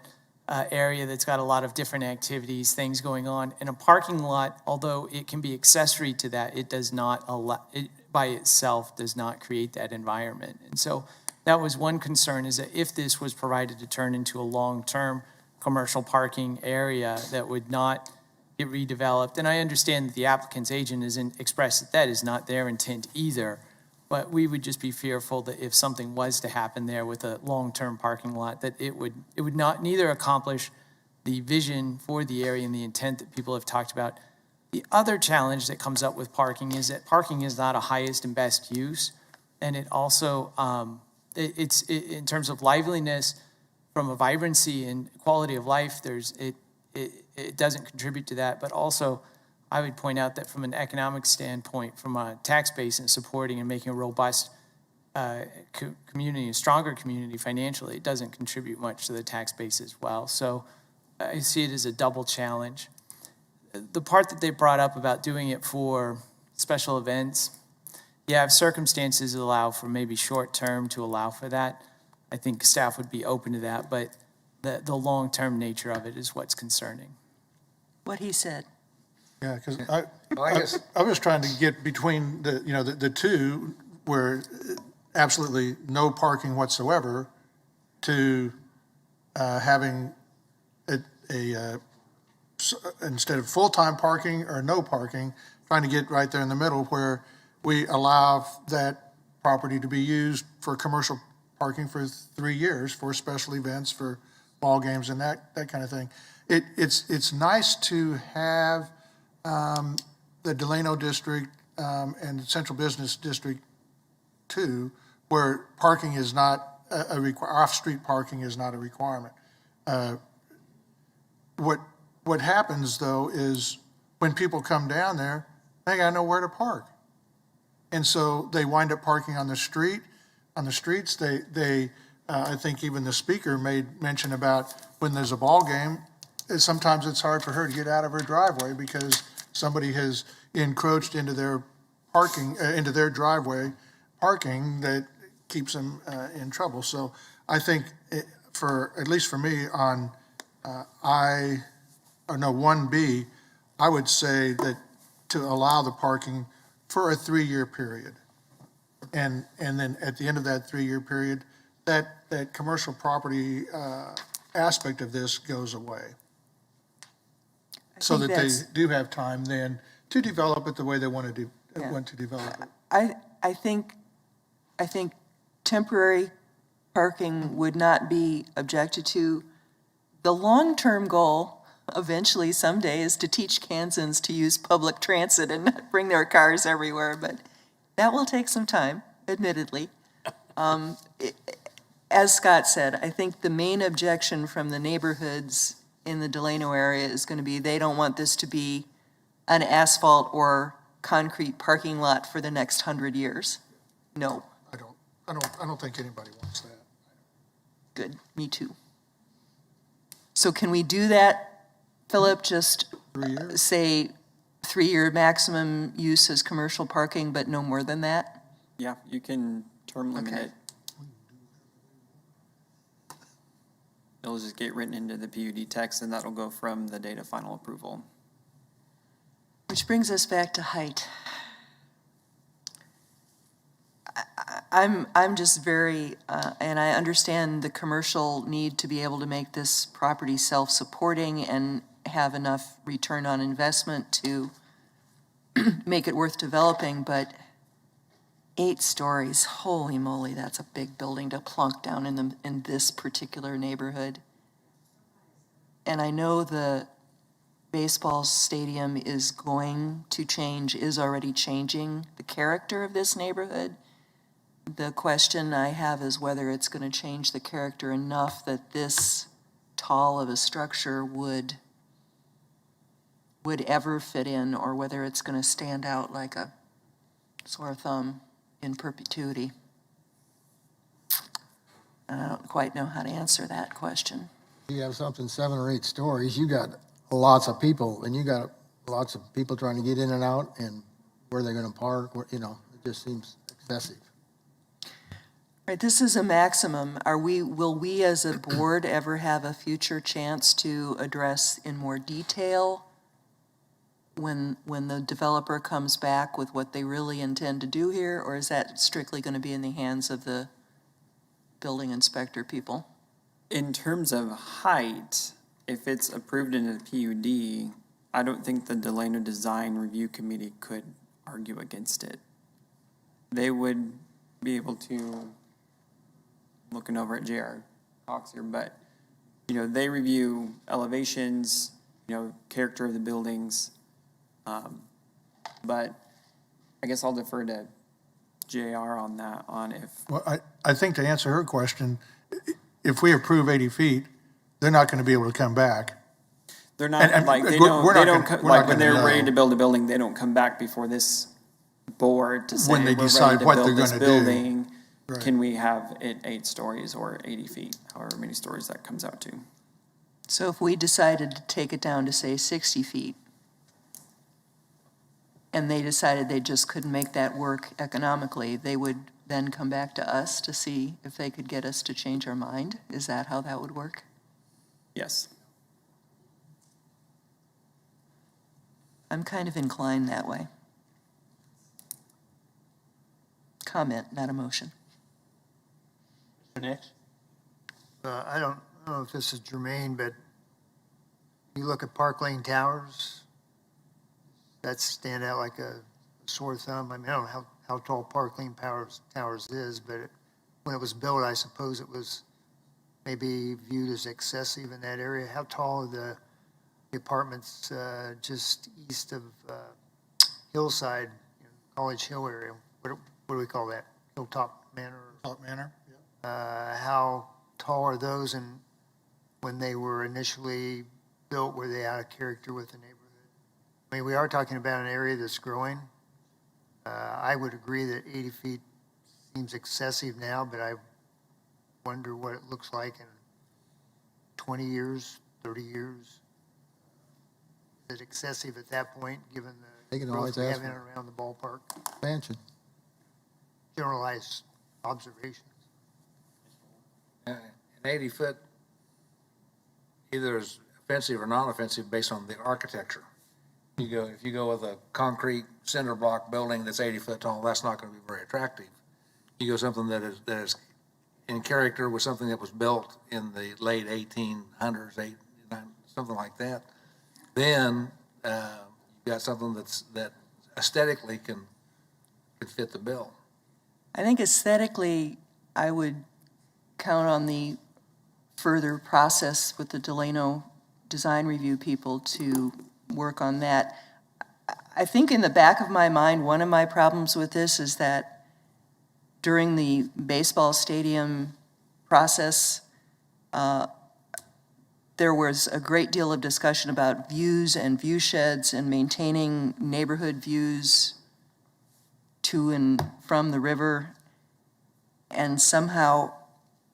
area that's got a lot of different activities, things going on. And a parking lot, although it can be accessory to that, it does not allow, it by itself does not create that environment. And so that was one concern, is that if this was provided to turn into a long-term commercial parking area that would not get redeveloped, and I understand that the applicant's agent has expressed that is not their intent either, but we would just be fearful that if something was to happen there with a long-term parking lot, that it would not neither accomplish the vision for the area and the intent that people have talked about. The other challenge that comes up with parking is that parking is not a highest and best use, and it also, in terms of liveliness, from a vibrancy and quality of life, it doesn't contribute to that, but also I would point out that from an economic standpoint, from a tax base and supporting and making a robust community, a stronger community financially, it doesn't contribute much to the tax base as well. So I see it as a double challenge. The part that they brought up about doing it for special events, yeah, if circumstances allow for maybe short term to allow for that, I think staff would be open to that, but the long-term nature of it is what's concerning. What he said. Yeah, because I was trying to get between the two where absolutely no parking whatsoever to having instead of full-time parking or no parking, trying to get right there in the middle where we allow that property to be used for commercial parking for 3 years for special events, for ball games and that kind of thing. It's nice to have the Delano District and the Central Business District too, where parking is not off-street parking is not a requirement. What happens though is when people come down there, they got nowhere to park, and so they wind up parking on the street. On the streets, I think even the speaker made mention about when there's a ball game. Sometimes it's hard for her to get out of her driveway because somebody has encroached into their parking, into their driveway parking that keeps them in trouble. So I think at least for me on 1B, I would say that to allow the parking for a 3-year period. And then at the end of that 3-year period, that commercial property aspect of this goes away. So that they do have time then to develop it the way they want to develop it. I think temporary parking would not be objected to. The long-term goal eventually someday is to teach Kansans to use public transit and not bring their cars everywhere, but that will take some time, admittedly. As Scott said, I think the main objection from the neighborhoods in the Delano area is going to be they don't want this to be an asphalt or concrete parking lot for the next 100 years. No. I don't think anybody wants that. Good, me too. So can we do that, Philip? Just 3 years? Say 3-year maximum use as commercial parking, but no more than that? Yeah, you can term limit it. It'll just get written into the PUD text, and that'll go from the date of final approval. Which brings us back to height. I'm just very, and I understand the commercial need to be able to make this property self-supporting and have enough return on investment to make it worth developing, but 8 stories, holy moly, that's a big building to plunk down in this particular neighborhood. And I know the baseball stadium is going to change, is already changing the character of this neighborhood. The question I have is whether it's going to change the character enough that this tall of a structure would ever fit in, or whether it's going to stand out like a sore thumb in perpetuity. And I don't quite know how to answer that question. You have something 7 or 8 stories, you got lots of people, and you got lots of people trying to get in and out, and where they're going to park, it just seems excessive. Right, this is a maximum. Will we as a board ever have a future chance to address in more detail when the developer comes back with what they really intend to do here, or is that strictly going to be in the hands of the building inspector people? In terms of height, if it's approved in the PUD, I don't think the Delano Design Review Committee could argue against it. They would be able to, looking over at J.R. Cox here, but, they review elevations, character of the buildings. But I guess I'll defer to J.R. on that, Well, I think to answer her question, if we approve 80 feet, they're not going to be able to come back. They're not, And like, when they're ready to build a building, they don't come back before this board to say, When they we're decide ready to what they're build this gonna do. building. Right. Can we have it 8 stories or 80 feet, however many stories that comes out to? So if we decided to take it down to, say, 60 feet, and they decided they just couldn't make that work economically, they would then come back to us to see if they could get us to change our mind? Is that how that would work? Yes. I'm kind of inclined that way. Comment, not a motion. Next. I don't know if this is germane, but you look at Park Lane Towers, that stand out like a sore thumb. I mean, I don't know how tall Park Lane Towers is, but when it was built, I suppose it was maybe viewed as excessive in that area. How tall are the apartments just east of Hillside, College Hill area? What do we call that? Hilltop Manor? Hilltop Manor, How tall are those, and when they were initially built, were they out of character with the neighborhood? I mean, we are talking about an area that's growing. I would agree that 80 feet seems excessive now, but I wonder what it looks like in 20 years, 30 years. Is it excessive at that point, given They the can growth always we ask have in for and around the ballpark? expansion. Generalized observations. An 80-foot either is offensive or non-offensive based on the architecture. If you go with a concrete cinder block building that's 80 foot tall, that's not going to be very attractive. You go something that is in character with something that was built in the late 1800s, something like that, then you've got something that aesthetically can fit the bill. I think aesthetically, I would count on the further process with the Delano Design Review people to work on that. I think in the back of my mind, one of my problems with this is that during the baseball stadium process, there was a great deal of discussion about views and view sheds and maintaining neighborhood views to and from the river. And somehow,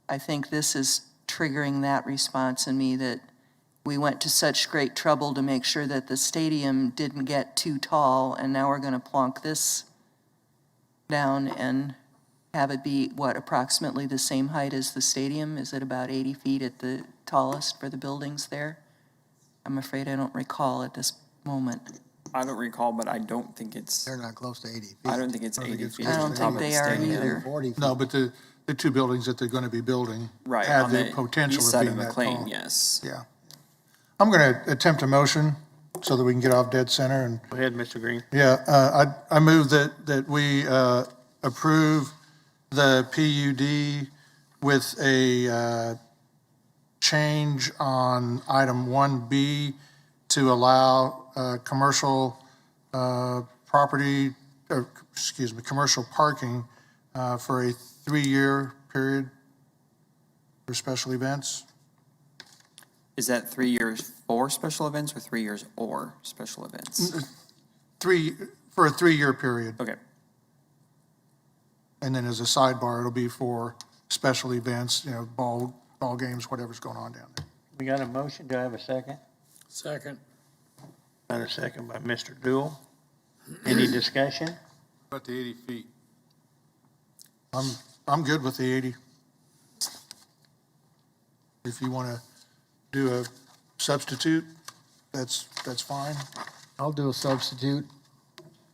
I think this is triggering that response in me, that we went to such great trouble to make sure that the stadium didn't get too tall, and now we're going to plonk this down and have it be, what, approximately the same height as the stadium? Is it about 80 feet at the tallest for the buildings there? I'm afraid I don't recall at this moment. I don't recall, but I don't think it's, They're not close to 80 feet. I don't think it's 80 feet. I don't on top think of the they are stadium. either. 40 feet. No, but the two buildings that they're going to be building Right, have on the the potential east of side being of that McLean, tall. yes. Yeah. I'm going to attempt a motion so that we can get off dead center. And Go ahead, Mr. Green. yeah, I move that we approve the PUD with a change on item 1B to allow commercial property, or, excuse me, commercial parking for a 3-year period for special events. Is that 3 years for special events or 3 years or special events? For a 3-year period. Okay. And then as a sidebar, it'll be for special events, you know, ball games, whatever's going on down there. We got a motion. Do I have a second? Second. Got a second by Mr. Dool. Any discussion? About the 80 feet. I'm good with the 80. If you want to do a substitute, that's fine. I'll do a substitute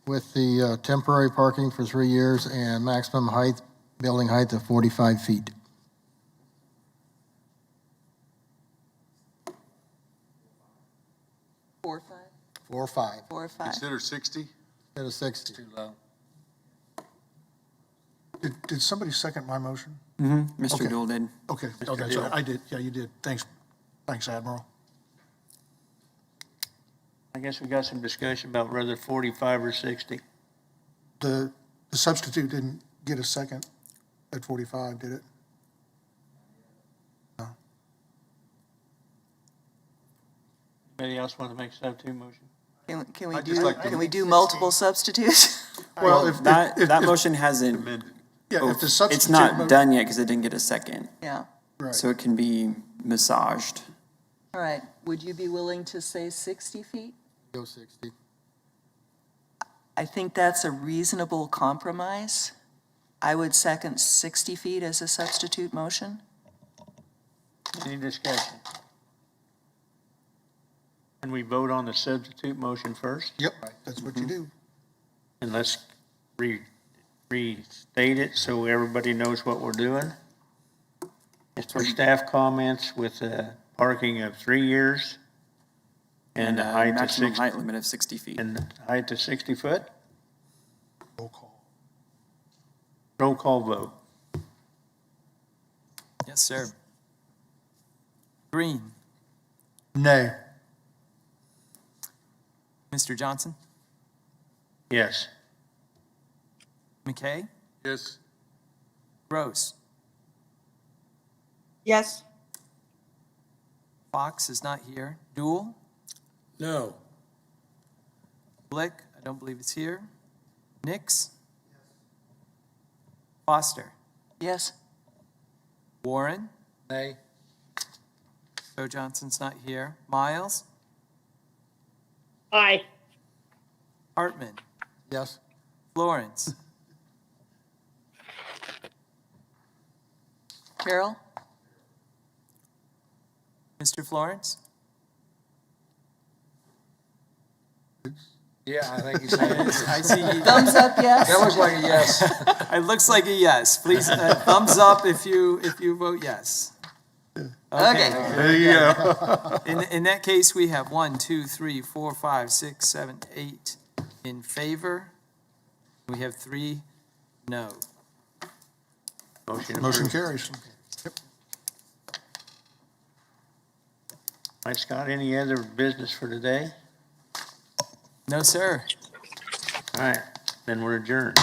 with the temporary parking for 3 years and maximum height, building height of 45 feet. Four, five? 4 or 5. 4 or 5? Consider 60? Instead of 60. Too low. Did somebody second my motion? Mm-hmm. Mr. Okay. Dool did. Okay, okay, so I did, yeah, you did. Thanks, Admiral. I guess we got some discussion about whether 45 or 60. The substitute didn't get a second at 45, did it? No. Anybody else want to make a substitute motion? Can we do multiple substitutes? Well, if That motion hasn't, yeah, if the substitute. it's not done yet because it didn't get a second. Yeah. Right. So it can be massaged. All right. Would you be willing to say 60 feet? Go 60. I think that's a reasonable compromise. I would second 60 feet as a substitute motion. Any discussion? Can we vote on the substitute motion first? Yep, that's what you do. And let's restate it so everybody knows what we're doing. It's for staff comments with a parking of 3 years and a height of maximum 60. height limit of 60 feet. And height to 60 foot? Roll call. Roll call vote. Yes, sir. Green. Nay. Mr. Johnson? Yes. McKay? Yes. Gross? Yes. Fox is not here. Dool? No. Blick, I don't believe it's here. Nix? Foster? Yes. Warren? Nay. Joe Johnson's not here. Miles? Aye. Hartman? Yes. Florence? Carol? Mr. Florence? Yeah, I think he's saying. I see. Thumbs up, yes? That looks like a yes. It looks like a yes. Please, thumbs up if you vote yes. Okay. There you go. In that case, we have 1, 2, 3, 4, 5, 6, 7, 8 in favor. We have 3 no. Motion Motion approved. carries. All right, Scott, any other business for today? No, sir. All right, then we're adjourned.